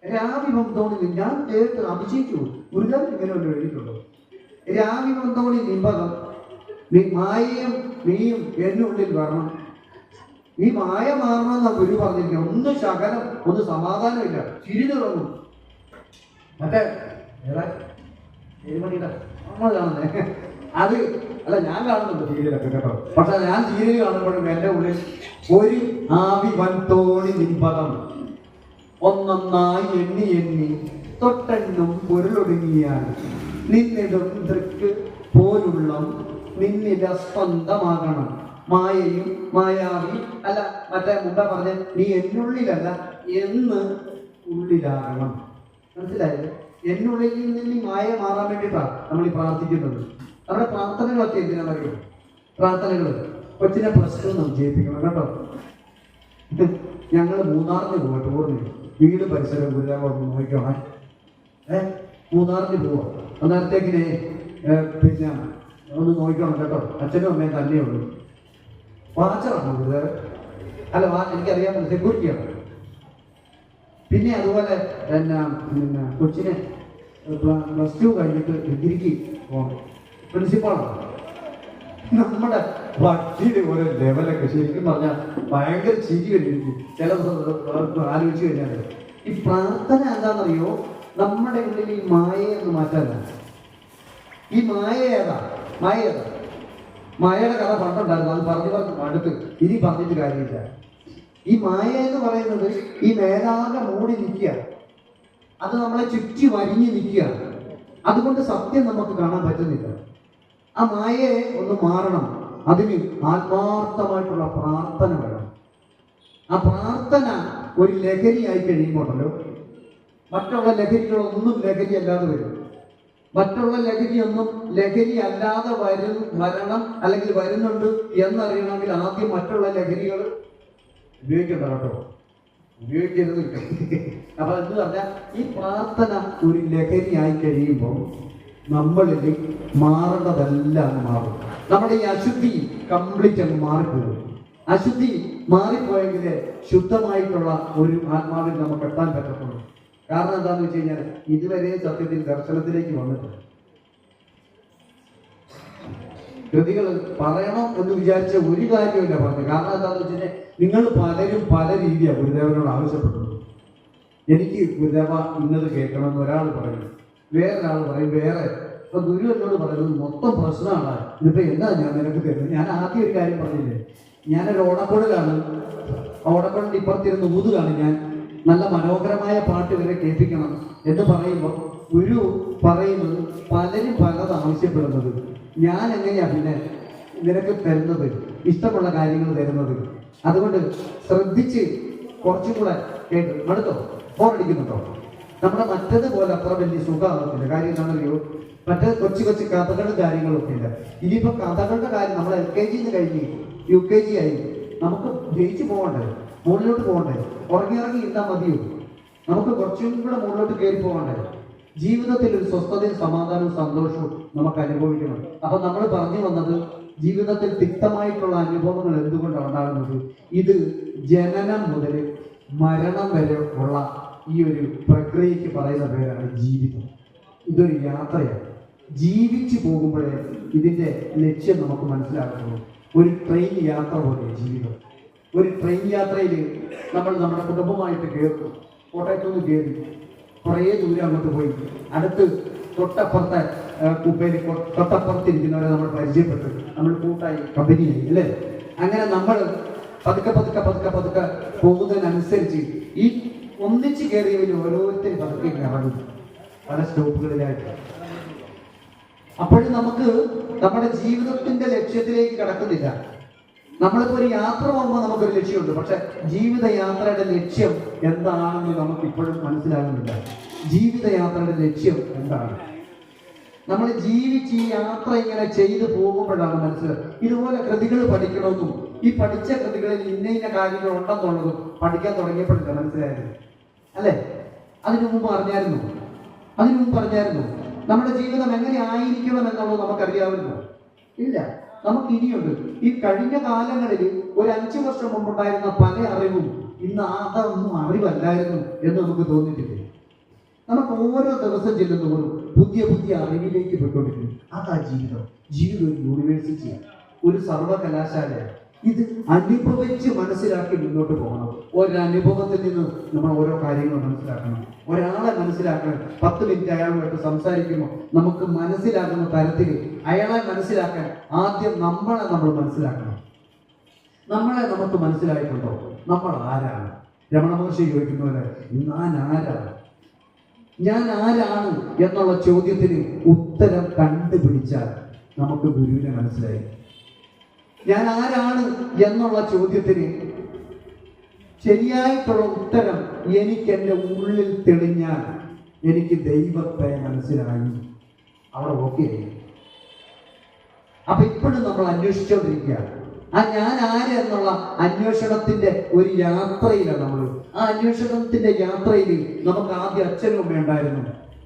രാവിലെ തോന്നി. ഞാൻ കേട്ട് അതിശയിച്ചു. ഗുരുദേവൻ ഇങ്ങനെ ഒന്ന് എഴുതിയിട്ടുണ്ടോ? രാവിലെ തോന്നി നിമ്പകം നീ മായയും നീയും എന്നുള്ളിൽ വരണം. ഈ മായ മാറണമെന്നാ ഗുരു പറഞ്ഞിരിക്കുന്നത്. ഒന്ന് ശകലം ഒന്ന് സമാധാനമില്ല, ചിരി തുടങ്ങും. മറ്റേ മണിയുടെ നമ്മൾ കാണുന്നേ അത് അല്ല, ഞാൻ കാണുന്നുണ്ട് സീരിയലൊക്കെ കേട്ടോ. പക്ഷെ ഞാൻ സീരിയൽ കാണുമ്പോഴും എൻ്റെ ഉള്ളിൽ ഒരു ആവി വൻതോണി നിമ്പതം ഒന്നൊന്നായി എണ്ണി തൊട്ടെണ്ണും പൊരുളൊടുങ്ങിയാൽ നിന്നിടും ദൃക്ക് പോലുള്ള നിന്നില സ്പന്ദമാകണം. മായയും മായാവി അല്ല, മറ്റേ മുമ്പേ പറഞ്ഞ നീ എന്നുള്ളിലല്ല എന്ന് ഉള്ളിലാകണം. മനസ്സിലായത്? എന്നുള്ളിൽ നിന്ന് ഈ മായ മാറാൻ വേണ്ടിയിട്ടാണ് നമ്മൾ ഈ പ്രാർത്ഥിക്കുന്നത്. നമ്മുടെ പ്രാർത്ഥനകളൊക്കെ എന്തിനാണെന്നറിയോ? പ്രാർത്ഥനകൾ കൊച്ചിനെ പ്ലസ് 2 ജയിപ്പിക്കണം കേട്ടോ. ഞങ്ങൾ മൂന്നാറിന് പോവാ, ടൂറിന്. വീട് പരിസരം ഗുരുദേവം നോക്കണം. മൂന്നാറിന് പോവാ. അന്നേരത്തേക്കിനെ പിന്നെ ഒന്ന് നോക്കണം കേട്ടോ. അച്ഛനും അമ്മയും തന്നെ ഉള്ളൂ. വാച്ചറാണോ ഗുരുദേവൻ? അല്ല, എനിക്കറിയാൻ സെക്യൂരിറ്റിയാണ്. പിന്നെ അതുപോലെ പിന്നെ കൊച്ചിനെ പ്ലസ് 2 കഴിഞ്ഞിട്ട് ഡിഗ്രിക്ക് പോകണം. പ്രിൻസിപ്പാളാണ്. നമ്മുടെ ഭക്തിയുടെ ഓരോ ലെവലൊക്കെ ശരിക്കും പറഞ്ഞാൽ ഭയങ്കര ചിരി വരും ചില ആലോചിച്ച് കഴിഞ്ഞാൽ. ഈ പ്രാർത്ഥന എന്താണെന്നറിയോ? നമ്മുടെ ഉള്ളിൽ ഈ മായയെ ഒന്ന് മാറ്റാനാണ്. ഈ മായ ഏതാ? മായയുടെ കഥ പണ്ടുണ്ടായിരുന്നു. അത് പറഞ്ഞു അടുത്ത് ഇനി പറഞ്ഞിട്ട് കാര്യമില്ല. ഈ മായ എന്ന് പറയുന്നത് ഈ മേലാകെ മൂടി നിൽക്കുക, അത് നമ്മളെ ചുറ്റി വരിഞ്ഞ് നിൽക്കുക. അതുകൊണ്ട് സത്യം നമുക്ക് കാണാൻ പറ്റുന്നില്ല. ആ മായയെ ഒന്ന് മാറണം. അതിന് ആത്മാർത്ഥമായിട്ടുള്ള പ്രാർത്ഥന വേണം. ആ പ്രാർത്ഥന ഒരു ലഹരിയായി കഴിയുമ്പോഴല്ലോ മറ്റുള്ള ലഹരികളൊന്നും ലഹരി അല്ലാതെ വരും. മറ്റുള്ള ലഹരിയൊന്നും ലഹരി അല്ലാതെ വരണം അല്ലെങ്കിൽ വരുന്നുണ്ട് എന്നറിയണമെങ്കിൽ ആദ്യം മറ്റുള്ള ലഹരികൾ ഉപയോഗിക്കണ്ട കേട്ടോ, ഉപയോഗിക്കരുത്. അപ്പൊ എന്ന് പറഞ്ഞാൽ ഈ പ്രാർത്ഥന ഒരു ലഹരിയായി കഴിയുമ്പോൾ നമ്മളിൽ മാറേണ്ടതെല്ലാം മാറും. നമ്മുടെ ഈ അശുദ്ധി കംപ്ലീറ്റ് അങ്ങ് മാറിപ്പോകും. അശുദ്ധി മാറിപ്പോയെങ്കിൽ ശുദ്ധമായിട്ടുള്ള ഒരു ആത്മാവിൽ നമുക്ക് എത്താൻ പറ്റത്തുള്ളൂ. കാരണം എന്താണെന്ന് വെച്ച് കഴിഞ്ഞാൽ ഇതുവരെ സത്യത്തിൽ ദർശനത്തിലേക്ക് വന്നിട്ടുണ്ട്. കൃതികൾ പറയണം എന്ന് വിചാരിച്ച ഒരു കാര്യമില്ല പറഞ്ഞു. കാരണം എന്താണെന്ന് വെച്ച് കഴിഞ്ഞാൽ നിങ്ങൾ പലരും പല രീതിയാണ് ഗുരുദേവനോട് ആവശ്യപ്പെട്ടത്. എനിക്ക് ഗുരുദേവ ഇന്നത് കേൾക്കണമെന്ന് ഒരാൾ പറയും, വേറൊരാൾ പറയും വേറെ. ഇപ്പൊ ഗുരു എന്നോട് പറയുന്നത് മൊത്തം പ്രശ്നമാണ്. ഇതിപ്പോ എന്താ ഞാൻ നിനക്ക് തരുന്നത്? ഞാൻ ആദ്യം ഒരു കാര്യം പറഞ്ഞില്ലേ, ഞാനൊരു ഓടക്കുഴലാണ്. ഓടക്കുഴലിന്റെ ഇപ്പുറത്തിരുന്ന് ഊതുകയാണ് ഞാൻ. നല്ല മനോഹരമായ പാട്ട് വരെ കേൾപ്പിക്കണം എന്ന് പറയുമ്പോൾ ഗുരു പറയുന്നത് പലരും പലത് ആവശ്യപ്പെടുന്നത്. ഞാൻ എങ്ങനെയാ പിന്നെ നിനക്ക് തരുന്നത്, ഇഷ്ടമുള്ള കാര്യങ്ങൾ തരുന്നത്? അതുകൊണ്ട് ശ്രദ്ധിച്ച് കുറച്ചും കൂടെ കേട്ട് മടുത്തോ, ഫോണടിക്കുന്നുണ്ടോ? നമ്മുടെ മറ്റതുപോലെ അത്ര വലിയ സുഖമാകത്തില്ല. കാര്യം എന്താണെന്നറിയോ? മറ്റേ കൊച്ചു കഥകളും കാര്യങ്ങളൊക്കെ ഇല്ല. ഇനിയിപ്പോൾ കഥകളുടെ കാര്യം നമ്മൾ LKG കഴിഞ്ഞ് UKG ആയി, നമുക്ക് ജയിച്ചു പോകണ്ടേ? മുകളിലോട്ട് പോകണ്ടേ? ഉറങ്ങി ഇരുന്നാൽ മതിയോ? നമുക്ക് കുറച്ചും കൂടെ മുകളിലോട്ട് കയറി പോകണ്ടേ? ജീവിതത്തിൽ ഒരു സ്വസ്ഥതയും സമാധാനവും സന്തോഷവും നമുക്ക് അനുഭവിക്കണം. അപ്പൊ നമ്മൾ പറഞ്ഞു വന്നത്, ജീവിതത്തിൽ തിക്തമായിട്ടുള്ള അനുഭവങ്ങൾ എന്തുകൊണ്ടാണ് ഉണ്ടാകുന്നത്? ഇത് ജനനം മുതൽ മരണം വരെ ഉള്ള ഈ ഒരു പ്രക്രിയയ്ക്ക് പറയുന്ന പേരാണ് ജീവിതം. ഇതൊരു യാത്രയാണ്. ജീവിച്ചു പോകുമ്പോഴേ ഇതിന്റെ ലക്ഷ്യം നമുക്ക് മനസ്സിലാക്കുള്ളൂ. ഒരു ട്രെയിൻ യാത്ര പോലെ ജീവിതം. ഒരു ട്രെയിൻ യാത്രയിൽ നമ്മൾ നമ്മുടെ കുടുംബമായിട്ട് കയറും. കോട്ടയത്തു നിന്ന് കയറി കുറേ ദൂരം അങ്ങോട്ട് പോയി അടുത്ത് തൊട്ടപ്പുറത്തെ കുപ്പയിൽ തൊട്ടപ്പുറത്തിരിക്കുന്നവരെ നമ്മൾ പരിചയപ്പെട്ടു, നമ്മൾ കൂട്ടായി കമ്പനിയായി അല്ലേ? അങ്ങനെ നമ്മൾ പതുക്കെ പോകുന്നതിനനുസരിച്ച് ഈ ഒന്നിച്ച് കയറിയവർ ഓരോരുത്തരും പതുക്കെ ഇറങ്ങും പല സ്റ്റോപ്പുകളിലായിട്ട്. അപ്പോഴും നമുക്ക് നമ്മുടെ ജീവിതത്തിന്റെ ലക്ഷ്യത്തിലേക്ക് കടക്കുന്നില്ല. നമ്മളിപ്പോ ഒരു യാത്ര പോകുമ്പോൾ നമുക്കൊരു ലക്ഷ്യമുണ്ട്, പക്ഷെ ജീവിതയാത്രയുടെ ലക്ഷ്യം എന്താണെന്ന് നമുക്ക് ഇപ്പോഴും മനസ്സിലാകുന്നില്ല. ജീവിതയാത്രയുടെ ലക്ഷ്യം എന്താണ്? നമ്മൾ ജീവിച്ച് ഈ യാത്ര ഇങ്ങനെ ചെയ്തു പോകുമ്പോഴാണ് മനസ്സിലാക്കുക. ഇതുപോലെ കൃതികൾ പഠിക്കണമെന്നും ഈ പഠിച്ച കൃതികളിൽ ഇന്ന കാര്യങ്ങൾ ഉണ്ടെന്നുള്ളതും പഠിക്കാൻ തുടങ്ങിയപ്പോഴല്ല മനസ്സിലായത് അല്ലേ? അതിനു മുമ്പ് അറിഞ്ഞായിരുന്നു നമ്മുടെ ജീവിതം എങ്ങനെ ആയിരിക്കണം എന്നുള്ളത് നമുക്കറിയാവുന്നു? ഇല്ല. നമുക്ക് ഇനിയുണ്ട്. ഈ കഴിഞ്ഞ കാലങ്ങളിൽ ഒരു 5 വർഷം മുമ്പുണ്ടായിരുന്ന പല അറിവും ഇന്ന് അതൊന്നും അറിവല്ലായിരുന്നു എന്ന് നമുക്ക് തോന്നിയിട്ടില്ലേ? നമുക്ക് ഓരോ ദിവസം ചെല്ലുന്നവരും പുതിയ അറിവിലേക്ക് പോയിക്കൊണ്ടിരിക്കും. അതാ ജീവിതം. ജീവിതം ഒരു യൂണിവേഴ്സിറ്റിയാണ്, ഒരു സർവകലാശാലയാണ്. ഇത് അനുഭവിച്ച് മനസ്സിലാക്കി മുന്നോട്ട് പോകണം. ഒരനുഭവത്തിൽ നിന്ന് നമ്മൾ ഓരോ കാര്യങ്ങൾ മനസ്സിലാക്കണം. ഒരാളെ മനസ്സിലാക്കണം. 10 മിനിറ്റ് അയാളുമായിട്ട് സംസാരിക്കുമ്പോൾ നമുക്ക് മനസ്സിലാക്കുന്ന തരത്തിൽ അയാളെ മനസ്സിലാക്കാൻ ആദ്യം നമ്മൾ മനസ്സിലാക്കണം. നമ്മളെ നമുക്ക് മനസ്സിലായിട്ടുണ്ടോ? നമ്മൾ ആരാണ്? രമണ മഹർഷി ചോദിക്കുന്നവരെ ഞാൻ ആരാണ് എന്നുള്ള ചോദ്യത്തിന് ഉത്തരം കണ്ടുപിടിച്ചാൽ നമുക്ക് ഗുരുവിനെ മനസ്സിലായി. ഞാൻ ആരാണ് എന്നുള്ള ചോദ്യത്തിന് ശരിയായിട്ടുള്ള ഉത്തരം എനിക്ക് എൻ്റെ ഉള്ളിൽ തെളിഞ്ഞാൽ എനിക്ക് ദൈവത്തെ മനസ്സിലായി. അവിടെ ഓക്കെ. അപ്പൊ ഇപ്പോഴും നമ്മൾ അന്വേഷിച്ചുകൊണ്ടിരിക്കുക. ആ ഞാൻ ആര് എന്നുള്ള അന്വേഷണത്തിന്റെ ഒരു യാത്രയിലാണ് നമ്മൾ. ആ അന്വേഷണത്തിന്റെ യാത്രയിൽ നമുക്ക് ആദ്യം അച്ഛനും അമ്മയും ഉണ്ടായിരുന്നു.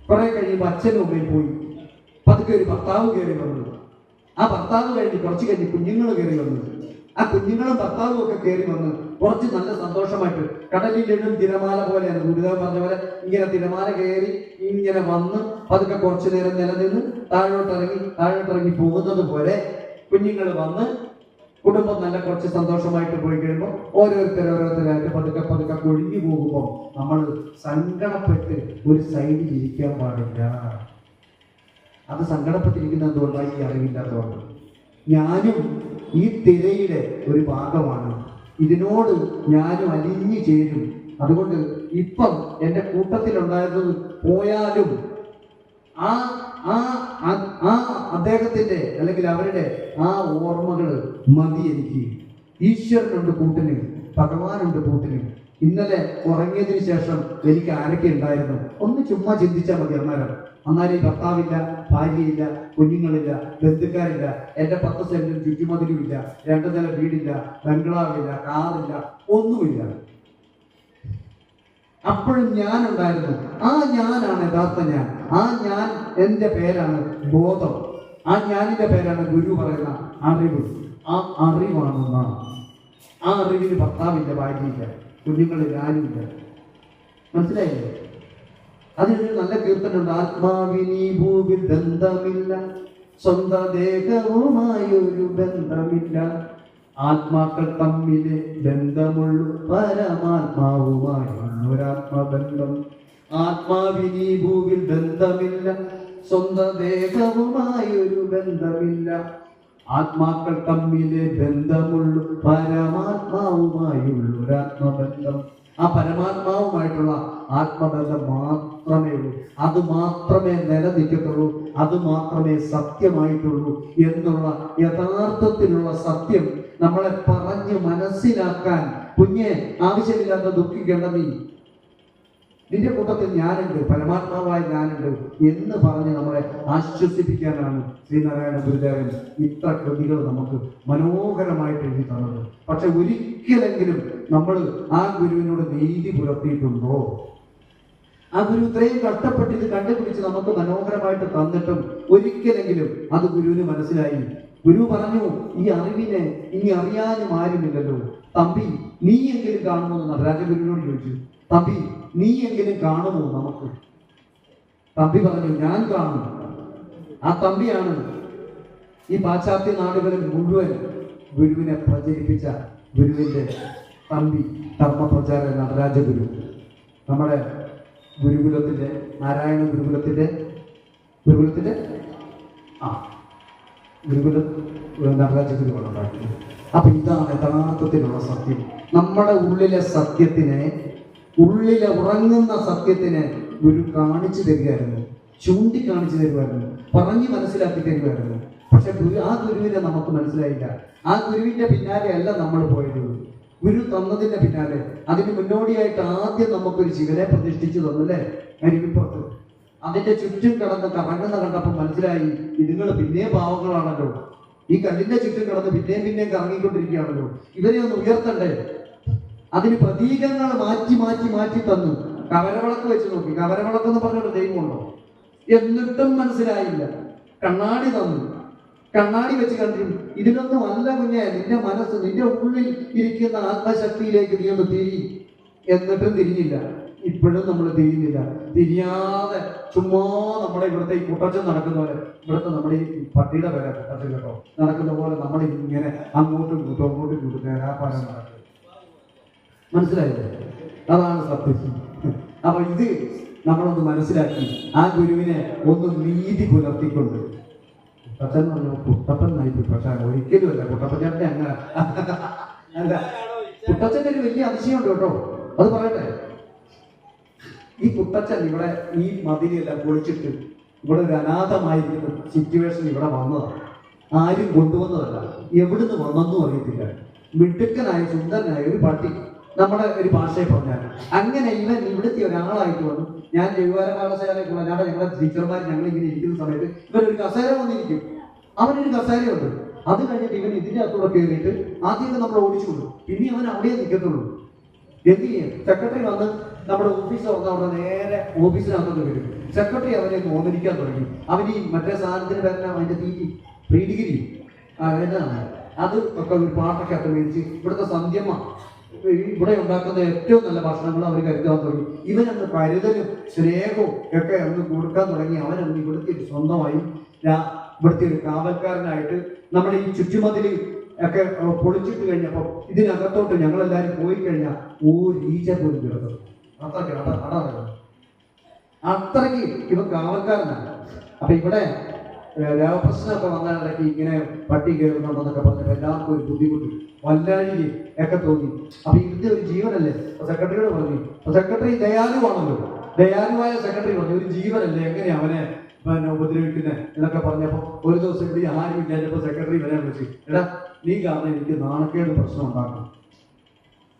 കുറെ കഴിയുമ്പോൾ അച്ഛനും അമ്മയും പോയി. പതുക്കെ ഒരു ഭർത്താവ് കയറി വന്നു. ആ ഭർത്താവ് കുറച്ച് കഴിഞ്ഞ് കുഞ്ഞുങ്ങൾ കയറി വന്നു. ആ കുഞ്ഞുങ്ങളും ഭർത്താവും ഒക്കെ കയറി വന്ന് കുറച്ച് നല്ല സന്തോഷമായിട്ട് കടലിലെഴും തിരമാല പോലെയാണ് ഗുരുദേവൻ പറഞ്ഞ പോലെ ഇങ്ങനെ തിരമാല കയറി ഇങ്ങനെ വന്ന് പതുക്കെ കുറച്ചു നേരം നിലനിന്ന് താഴോട്ടിറങ്ങി പോകുന്നത് പോലെ കുഞ്ഞുങ്ങൾ വന്ന് കുടുംബം നല്ല കുറച്ച് സന്തോഷമായിട്ട് പോയി കഴിയുമ്പോൾ ഓരോരുത്തരായിട്ട് പതുക്കെ കൊഴിഞ്ഞു പോകുമ്പോൾ നമ്മൾ സങ്കടപ്പെട്ട് ഒരു സൈഡിൽ ഇരിക്കാൻ പാടില്ല. അത് സങ്കടപ്പെട്ടിരിക്കുന്നത് എന്തുകൊണ്ടാണ്? ഈ അറിവില്ലാത്തതുകൊണ്ട്. ഞാനും ഈ തിരയുടെ ഒരു ഭാഗമാണ്. ഇതിനോട് ഞാനും അലിഞ്ഞു ചേരും. അതുകൊണ്ട് ഇപ്പം എൻ്റെ കൂട്ടത്തിലുണ്ടായിരുന്നത് പോയാലും അദ്ദേഹത്തിന്റെ അല്ലെങ്കിൽ അവരുടെ ആ ഓർമ്മകൾ മതി എനിക്ക്. ഈശ്വരനുണ്ട് കൂട്ടിന്, ഭഗവാനുണ്ട് കൂട്ടിന്. ഇന്നലെ ഉറങ്ങിയതിന് ശേഷം എനിക്ക് ആരൊക്കെ ഉണ്ടായിരുന്നു ഒന്ന് ചുമ്മാ ചിന്തിച്ചാൽ മതി. അന്നേരം ഈ ഭർത്താവില്ല, ഭാര്യയില്ല, കുഞ്ഞുങ്ങളില്ല, ബന്ധുക്കാരില്ല, എൻ്റെ 10 സെന്റും ചുറ്റുമതിലുമില്ല, 2 നില വീടില്ല, ബംഗ്ലാവില്ല, കാറില്ല, ഒന്നുമില്ല. അപ്പോഴും ഞാനുണ്ടായിരുന്നു. ആ ഞാനാണ് യഥാർത്ഥ ഞാൻ. ആ ഞാൻ എൻ്റെ പേരാണ് ബോധം. ആ ഞാനിന്റെ പേരാണ് ഗുരു പറയുന്ന അറിവ്. ആ അറിവാണ് നാം. ആ അറിവിന് ഭർത്താവില്ല, ഭാര്യയില്ല, കുഞ്ഞുങ്ങളിൽ ആരുമില്ല. മനസ്സിലായില്ലേ? അതിനൊരു നല്ല കീർത്തനുണ്ട്. ആത്മാവിനീ ഭൂവിൽ ബന്ധമില്ല, സ്വന്തം ദേഹവുമായൊരു ബന്ധമില്ല, ആത്മാക്കൾ തമ്മിലെ ബന്ധമുള്ളു പരമാത്മാവുമായൊരാത്മബന്ധം. ആത്മാവിനീ ഭൂവിൽ ബന്ധമില്ല, സ്വന്തം ദേഹവുമായൊരു ബന്ധമില്ല, ആത്മാക്കൾ തമ്മിലെ ബന്ധമുള്ളു പരമാത്മാവുമായുള്ളൊരാത്മബന്ധം. ആ പരമാത്മാവുമായിട്ടുള്ള ആത്മബന്ധം മാത്രമേ ഉള്ളൂ. അത് മാത്രമേ നിലനിൽക്കത്തുള്ളൂ. അത് മാത്രമേ സത്യമായിട്ടുള്ളൂ എന്നുള്ള യഥാർത്ഥത്തിലുള്ള സത്യം നമ്മളെ പറഞ്ഞ് മനസ്സിലാക്കാൻ കുഞ്ഞെ ആവശ്യമില്ലാത്ത ദുഃഖിക്കേണ്ട നീ. നിന്റെ കൂട്ടത്തിൽ ഞാനുണ്ട്, പരമാത്മാവായ ഞാനുണ്ട് എന്ന് പറഞ്ഞ് നമ്മളെ ആശ്വസിപ്പിക്കാനാണ് ശ്രീനാരായണ ഗുരുദേവൻ ഇത്ര കൃതികൾ നമുക്ക് മനോഹരമായിട്ട് എഴുതി തന്നത്. പക്ഷെ ഒരിക്കലെങ്കിലും നമ്മൾ ആ ഗുരുവിനോട് നീതി പുലർത്തിയിട്ടുണ്ടോ? ആ ഗുരു ഇത്രയും കഷ്ടപ്പെട്ട് ഇത് കണ്ടുപിടിച്ച് നമുക്ക് മനോഹരമായിട്ട് തന്നിട്ടും ഒരിക്കലെങ്കിലും അത് ഗുരുവിന് മനസ്സിലായി. ഗുരു പറഞ്ഞു, ഈ അറിവിനെ ഇനി അറിയാനും ആരുമില്ലല്ലോ, തമ്പി നീ എങ്കിലും കാണുമോ എന്ന് നടരാജഗുരുവിനോട് ചോദിച്ചു. തമ്പി നീ എങ്കിലും കാണുമോ നമുക്ക്? തമ്പി പറഞ്ഞു, ഞാൻ കാണും. ആ തമ്പിയാണ് ഈ പാശ്ചാത്യ നാടുകളിൽ മുഴുവൻ ഗുരുവിനെ പ്രചരിപ്പിച്ച ഗുരുവിന്റെ തമ്പി, ധർമ്മപ്രചാര നടരാജഗുരു. നമ്മുടെ ഗുരുകുലത്തിന്റെ, നാരായണ ഗുരുകുലത്തിന്റെ ഗുരുകുല നടരാജഗുരുവാണ് ഉണ്ടാക്കുന്നത്. അപ്പൊ ഇതാണ് യഥാർത്ഥത്തിലുള്ള സത്യം. നമ്മുടെ ഉള്ളിലെ സത്യത്തിനെ, ഉള്ളിലെ ഉറങ്ങുന്ന സത്യത്തിനെ ഗുരു കാണിച്ചു തരികയായിരുന്നു, ചൂണ്ടിക്കാണിച്ചു തരുമായിരുന്നു, പറഞ്ഞ് മനസ്സിലാക്കി തരുമായിരുന്നു. പക്ഷെ ആ ഗുരുവിനെ നമുക്ക് മനസ്സിലായില്ല. ആ ഗുരുവിന്റെ പിന്നാലെ അല്ല നമ്മൾ പോയത്, ഗുരു തന്നതിന്റെ പിന്നാലെ. അതിന് മുന്നോടിയായിട്ട് ആദ്യം നമുക്കൊരു ശിവനെ പ്രതിഷ്ഠിച്ചു തന്നല്ലേ അരുവിപ്പുറത്ത്. അതിന്റെ ചുറ്റും കറങ്ങുന്ന കണ്ടപ്പോൾ മനസ്സിലായി, ഇതുങ്ങൾ പിന്നെയും പാവങ്ങളാണല്ലോ, ഈ കല്ലിന്റെ ചുറ്റും കിടന്ന് പിന്നെയും കറങ്ങിക്കൊണ്ടിരിക്കുകയാണല്ലോ, ഇവരെ ഒന്ന് ഉയർത്തണ്ടേ. അതിന് പ്രതീകങ്ങൾ മാറ്റി തന്നു. കവരവിളക്ക് വെച്ച് നോക്കി, കവരവിളക്ക് എന്ന് പറഞ്ഞൊരു ദൈവമുണ്ടോ? എന്നിട്ടും മനസ്സിലായില്ല. കണ്ണാടി തന്നു, കണ്ണാടി വെച്ച് കണ്ടു. ഇതിനൊന്നും അല്ല കുഞ്ഞെ, നിന്റെ മനസ്സ്, നിന്റെ ഉള്ളിൽ ഇരിക്കുന്ന ആത്മശക്തിയിലേക്ക് നീ ഒന്ന് തിരി. എന്നിട്ടും തിരിഞ്ഞില്ല. ഇപ്പോഴും നമ്മൾ തിരിയുന്നില്ല. തിരിയാതെ ചുമ്മാ നമ്മുടെ ഇവിടുത്തെ ഈ കുട്ടച്ചൻ നടക്കുന്ന പോലെ, ഇവിടുത്തെ നമ്മുടെ ഈ പട്ടിയുടെ പേരെ കുട്ടച്ചൻ കേട്ടോ നടക്കുന്ന പോലെ നമ്മൾ ഇങ്ങനെ അങ്ങോട്ടും ഇങ്ങോട്ടും നേരാപ്പാലം നടക്കും. മനസ്സിലായില്ലേ? അതാണ് സത്യം. അപ്പൊ ഇത് നമ്മളൊന്ന് മനസ്സിലാക്കി ആ ഗുരുവിനെ ഒന്ന് നീതി പുലർത്തിക്കൊണ്ട്. കുട്ടപ്പൻ പറഞ്ഞു കുട്ടപ്പൻ നയിക്കും, പക്ഷെ ഒരിക്കലും അല്ല കുട്ടപ്പൻ ചേട്ടനെ അങ്ങനെ അല്ല. കുട്ടച്ചന്റെ ഒരു വലിയ അതിശയമുണ്ട് കേട്ടോ, അത് പറയട്ടെ. ഈ കുട്ടച്ചൻ ഇവിടെ ഈ മതിലെല്ലാം പൊളിച്ചിട്ട് ഇവിടെ ഒരു അനാഥമായിരിക്കുന്ന സിറ്റുവേഷൻ ഇവിടെ വന്നതാണ്. ആരും കൊണ്ടുവന്നതല്ല, എവിടുന്ന് വന്നെന്നും അറിയത്തില്ല. മിടുക്കനായ സുന്ദരനായ ഒരു പട്ടി, നമ്മുടെ ഒരു ഭാഷയെ പറഞ്ഞാൽ അങ്ങനെ ഇവൻ ഇവിടുത്തെ ഒരാളായിട്ട് വന്നു. ഞാൻ ജൈവകാല പാഠശാലയ്ക്കുള്ള ഞങ്ങളുടെ ടീച്ചർമാർ ഞങ്ങളിങ്ങനെ ഇരിക്കുന്ന സമയത്ത് ഇവനൊരു കസേര വന്നിരിക്കും. അവനൊരു കസേരയുണ്ട്. അത് കഴിഞ്ഞിട്ട് ഇവൻ ഇതിൻ്റെ അകത്തൂടെ കയറിയിട്ട് ആദ്യമൊക്കെ നമ്മൾ ഓടിച്ചു കൊടുക്കും. പിന്നെ അവൻ അവിടെ നിൽക്കത്തുള്ളൂ. എന്ത് ചെയ്യും? സെക്രട്ടറി വന്ന് നമ്മുടെ ഓഫീസ് തുറന്ന അവിടെ നേരെ ഓഫീസിനകത്തോട്ട് വരും. സെക്രട്ടറി അവനെ ഓമനിക്കാൻ തുടങ്ങി. അവന് ഈ മറ്റേ സാധനത്തിന് വരണം, അതിന്റെ തീറ്റി പ്രീ ഡിഗ്രി എന്താണ് അത് ഒക്കെ ഒരു പാട്ടൊക്കെ ഒക്കെ മേടിച്ച് ഇവിടുത്തെ സന്ധ്യമ്മ ഇവിടെ ഉണ്ടാക്കുന്ന ഏറ്റവും നല്ല ഭക്ഷണങ്ങൾ അവർ കരുതാൻ തുടങ്ങി. ഇവനന്ന് കരുതലും സ്നേഹവും ഒക്കെ അന്ന് കൊടുക്കാൻ തുടങ്ങി. അവനന്ന് ഇവിടുത്തെ സ്വന്തമായി ഇവിടുത്തെ ഒരു കാവൽക്കാരനായിട്ട് നമ്മുടെ ഈ ചുറ്റുമതിൽ ഒക്കെ പൊളിച്ചിട്ട് കഴിഞ്ഞപ്പോൾ ഇതിനകത്തോട്ട് ഞങ്ങളെല്ലാവരും പോയി കഴിഞ്ഞാൽ ഒരു ഈച്ച പോലും കിടന്നു. അത്രയ്ക്ക് ഇവ കാവൽക്കാരനാണ്. അപ്പൊ ഇവിടെ രോഗപ്രശ്നമൊക്കെ വന്നതിനിടയ്ക്ക് ഇങ്ങനെ പട്ടി കയറുന്നുണ്ടെന്നൊക്കെ പറഞ്ഞപ്പോൾ എല്ലാവർക്കും ഒരു ബുദ്ധിമുട്ട്, വല്ലാഴിക ഒക്കെ തോന്നി. അപ്പൊ ഇതിന്റെ ഒരു ജീവനല്ലേ? സെക്രട്ടറിയോട് പറഞ്ഞു. സെക്രട്ടറി ദയാലുവാണല്ലോ, ദയാലുവായ സെക്രട്ടറി പറഞ്ഞു, ഒരു ജീവനല്ലേ, എങ്ങനെ അവനെ ഉപദ്രവിക്കുന്നത് എന്നൊക്കെ പറഞ്ഞപ്പോൾ ഒരു ദിവസം ഇവിടെ ആരും ഇല്ലാഞ്ഞപ്പോൾ സെക്രട്ടറി വരാൻ വിളിച്ചു. എടാ, നീ കാരണം എനിക്ക് നാണക്കേട് പ്രശ്നം ഉണ്ടാക്കണം,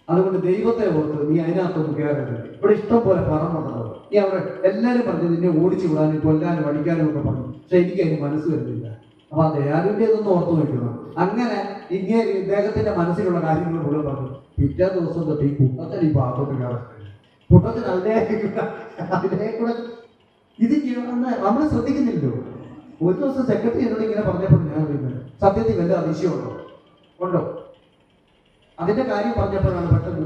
അതുകൊണ്ട് ദൈവത്തെ ഓർത്ത് നീ അതിനകത്തൊന്നും കയറരുത്. ഇവിടെ ഇഷ്ടം പോലെ പറമ്പുണ്ടല്ലോ, നീ അവിടെ എല്ലാവരും പറഞ്ഞു നിന്നെ ഓടിച്ചു വിടാനും കൊല്ലാനും അടിക്കാനും ഒക്കെ പറഞ്ഞു. പക്ഷെ എനിക്ക് അതിന് മനസ്സ് വരുന്നില്ല. അപ്പൊ ആ ദയാലുവിന്റെ ഇതൊന്നും ഓർത്തു നോക്കണം. അങ്ങനെ ഇങ്ങനെ ഇദ്ദേഹത്തിന്റെ മനസ്സിലുള്ള കാര്യങ്ങൾ മുഴുവൻ പറഞ്ഞു. പിറ്റേ ദിവസം തൊട്ട് ഈ കുട്ടത്തിന് ഈ ഭാഗത്തോട്ട് കയറാൻ, കുട്ടത്തിന് അതിനെ കൂടെ ഇത് നമ്മൾ ശ്രദ്ധിക്കുന്നില്ലല്ലോ. ഒരു ദിവസം സെക്രട്ടറി എന്നോട് ഇങ്ങനെ പറഞ്ഞപ്പോൾ ഞാൻ അറിയുന്നത് സത്യത്തിൽ വല്ല അതിശയമുണ്ടോ? ഉണ്ടോ? അതിന്റെ കാര്യം പറഞ്ഞപ്പോഴാണ് പെട്ടെന്ന്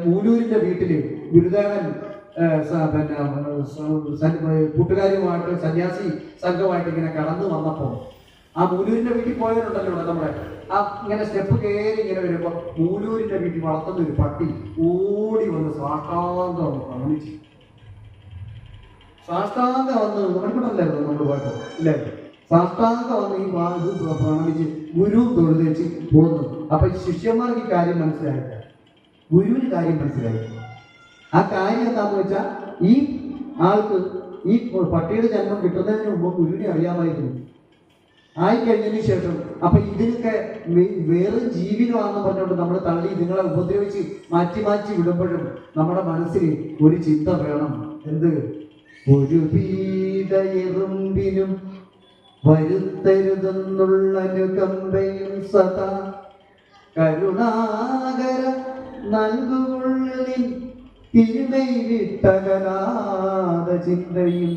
മൂലൂരിന്റെ വീട്ടില് ഗുരുദേവൻ പിന്നെ കൂട്ടുകാരുമായിട്ട് സന്യാസി സംഘമായിട്ട് ഇങ്ങനെ കടന്നു വന്നപ്പോ ആ മൂലൂരിന്റെ വീട്ടിൽ പോയവരുണ്ടല്ലോ നമ്മുടെ ആ ഇങ്ങനെ സ്റ്റെപ്പ് കയറി ഇങ്ങനെ വരുമ്പോ മൂലൂരിന്റെ വീട്ടിൽ വളർത്തുന്ന ഒരു പട്ടി ഓടി വന്ന് സാഷ്ടാന്തം പ്രണമിച്ചു. സാഷ്ടാന്തം വന്ന് നമ്മൾക്കിടല്ലായിരുന്നു നമ്മൾ പോയപ്പോ ഇല്ലേ? സാഷ്ടാന്തം വന്ന് ഈ പ്രണമിച്ച് ഗുരു തൊഴുതേച്ച് പോന്നു. അപ്പൊ ഈ ശിഷ്യന്മാർക്ക് ഈ കാര്യം മനസ്സിലായില്ല, ഗുരുവിന് കാര്യം മനസ്സിലായി. ആ കാര്യം എന്താന്ന് വെച്ചാൽ ഈ ആൾക്ക് ഈ പട്ടിയുടെ ജന്മം കിട്ടുന്നതിന് മുമ്പ് ഗുരുവിനെ അറിയാമായിരുന്നു. ആയിക്കഴിഞ്ഞതിന് ശേഷം അപ്പൊ ഇതിനൊക്കെ വേറെ ജീവികളാണെന്ന് പറഞ്ഞുകൊണ്ട് നമ്മൾ തള്ളി ഇതുങ്ങളെ ഉപദ്രവിച്ച് മാറ്റി മാറ്റി വിടുമ്പോഴും നമ്മുടെ മനസ്സിൽ ഒരു ചിന്ത വേണം. എന്ത്? ഒരു പീഡയെറുമ്പിനും വരുത്തരുതെന്നുള്ള അനുകമ്പയും സദാ കരുണാകര നൽകുള്ളിൽ തിരുമൈവിട്ടകലാത ചിന്തയും.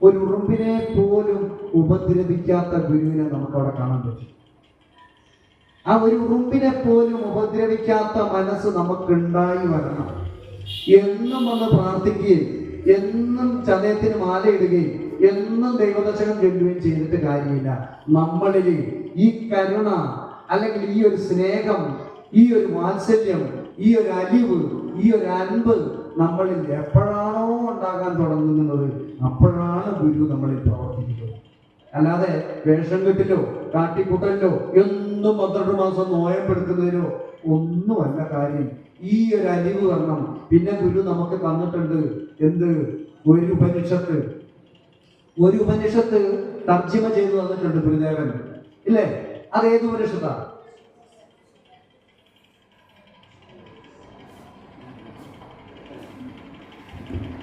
ഒരു ഉറുമ്പിനെ പോലും ഉപദ്രവിക്കാത്ത ഗുരുവിനെ നമുക്കവിടെ കാണാൻ പറ്റും. ആ ഒരു ഉറുമ്പിനെ പോലും ഉപദ്രവിക്കാത്ത മനസ്സ് നമുക്കുണ്ടായി വരണം. എന്നും വന്ന് പ്രാർത്ഥിക്കുകയും എന്നും ചതയത്തിന് മാലയിടുകയും എന്നും ദൈവദർശനം ചൊല്ലുകയും ചെയ്തിട്ട് കാര്യമില്ല. നമ്മളിൽ ഈ കരുണ അല്ലെങ്കിൽ ഈ ഒരു സ്നേഹം, ഈ ഒരു വാത്സല്യം, ഈ ഒരു അലിവ്, ഈ ഒരു അൻപ് നമ്മളിൽ എപ്പോഴാണോ ഉണ്ടാകാൻ തുടങ്ങുന്നത് അപ്പോഴാണ് ഗുരു നമ്മളിൽ പ്രവർത്തിക്കുന്നത്. അല്ലാതെ വേഷം കെട്ടിലോ കാട്ടിക്കൂട്ടലിലോ എന്നും 12 മാസം നോയപ്പെടുത്തുന്നതിനോ ഒന്നുമല്ല കാര്യം. ഈ ഒരു അലിവ് വരണം. പിന്നെ ഗുരു നമുക്ക് തന്നിട്ടുണ്ട് എന്ത്? ഒരു ഉപനിഷത്ത് തർജ്ജിമ ചെയ്തു തന്നിട്ടുണ്ട് ഗുരുദേവൻ, ഇല്ലേ? അതേത് ഉപനിഷത്താ?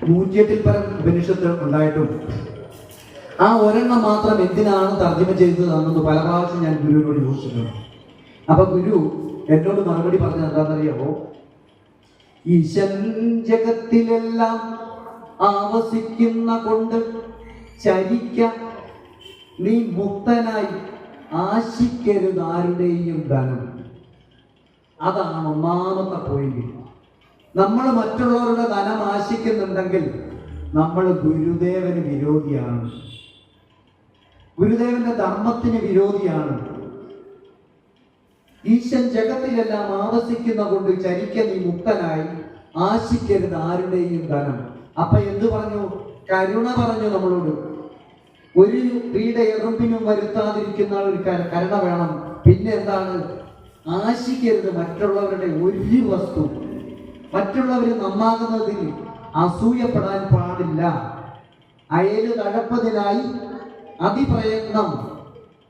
നൂറ്റിയെട്ടിൽ പരം ഉപനിഷത്ത് ഉണ്ടായിട്ടും ആ ഒരെണ്ണം മാത്രം എന്തിനാണ് തർജ്ജിമ ചെയ്തതാണെന്ന് പല പ്രാവശ്യം ഞാൻ ഗുരുവിനോട് ചോദിച്ചിട്ടുണ്ട്. അപ്പൊ ഗുരു എന്നോട് മറുപടി പറഞ്ഞത് എന്താണെന്നറിയാമോ? ഈശൻ ജഗത്തിലെല്ലാം ആവസിക്കുന്ന കൊണ്ട് ചരിക്ക നീ മുക്തനായി ആശിക്കരുത് ആരുടെയും ധനം. അതാണ് ഒന്നാമത്തെ പോയിന്റ്. നമ്മൾ മറ്റുള്ളവരുടെ ധനം ആശിക്കുന്നുണ്ടെങ്കിൽ നമ്മൾ ഗുരുദേവന് വിരോധിയാണ്, ഗുരുദേവന്റെ ധർമ്മത്തിന് വിരോധിയാണ്. ഈശൻ ജഗത്തിലെല്ലാം ആവസിക്കുന്ന കൊണ്ട് ചരിക്ക നീ മുക്തനായി ആശിക്കരുത് ആരുടെയും ധനം. അപ്പൊ എന്ത് പറഞ്ഞു? കരുണ പറഞ്ഞു നമ്മളോട്. ഒരു പീഡ എറുമ്പിനും വരുത്താതിരിക്കുന്ന ഒരു കരുണ വേണം. പിന്നെ എന്താണ്? ആശിക്കരുത് മറ്റുള്ളവരുടെ ഒരു വസ്തു. മറ്റുള്ളവർ നന്നാകുന്നതിന് അസൂയപ്പെടാൻ പാടില്ല. അയല് തഴപ്പതിനായി അതിപ്രയത്നം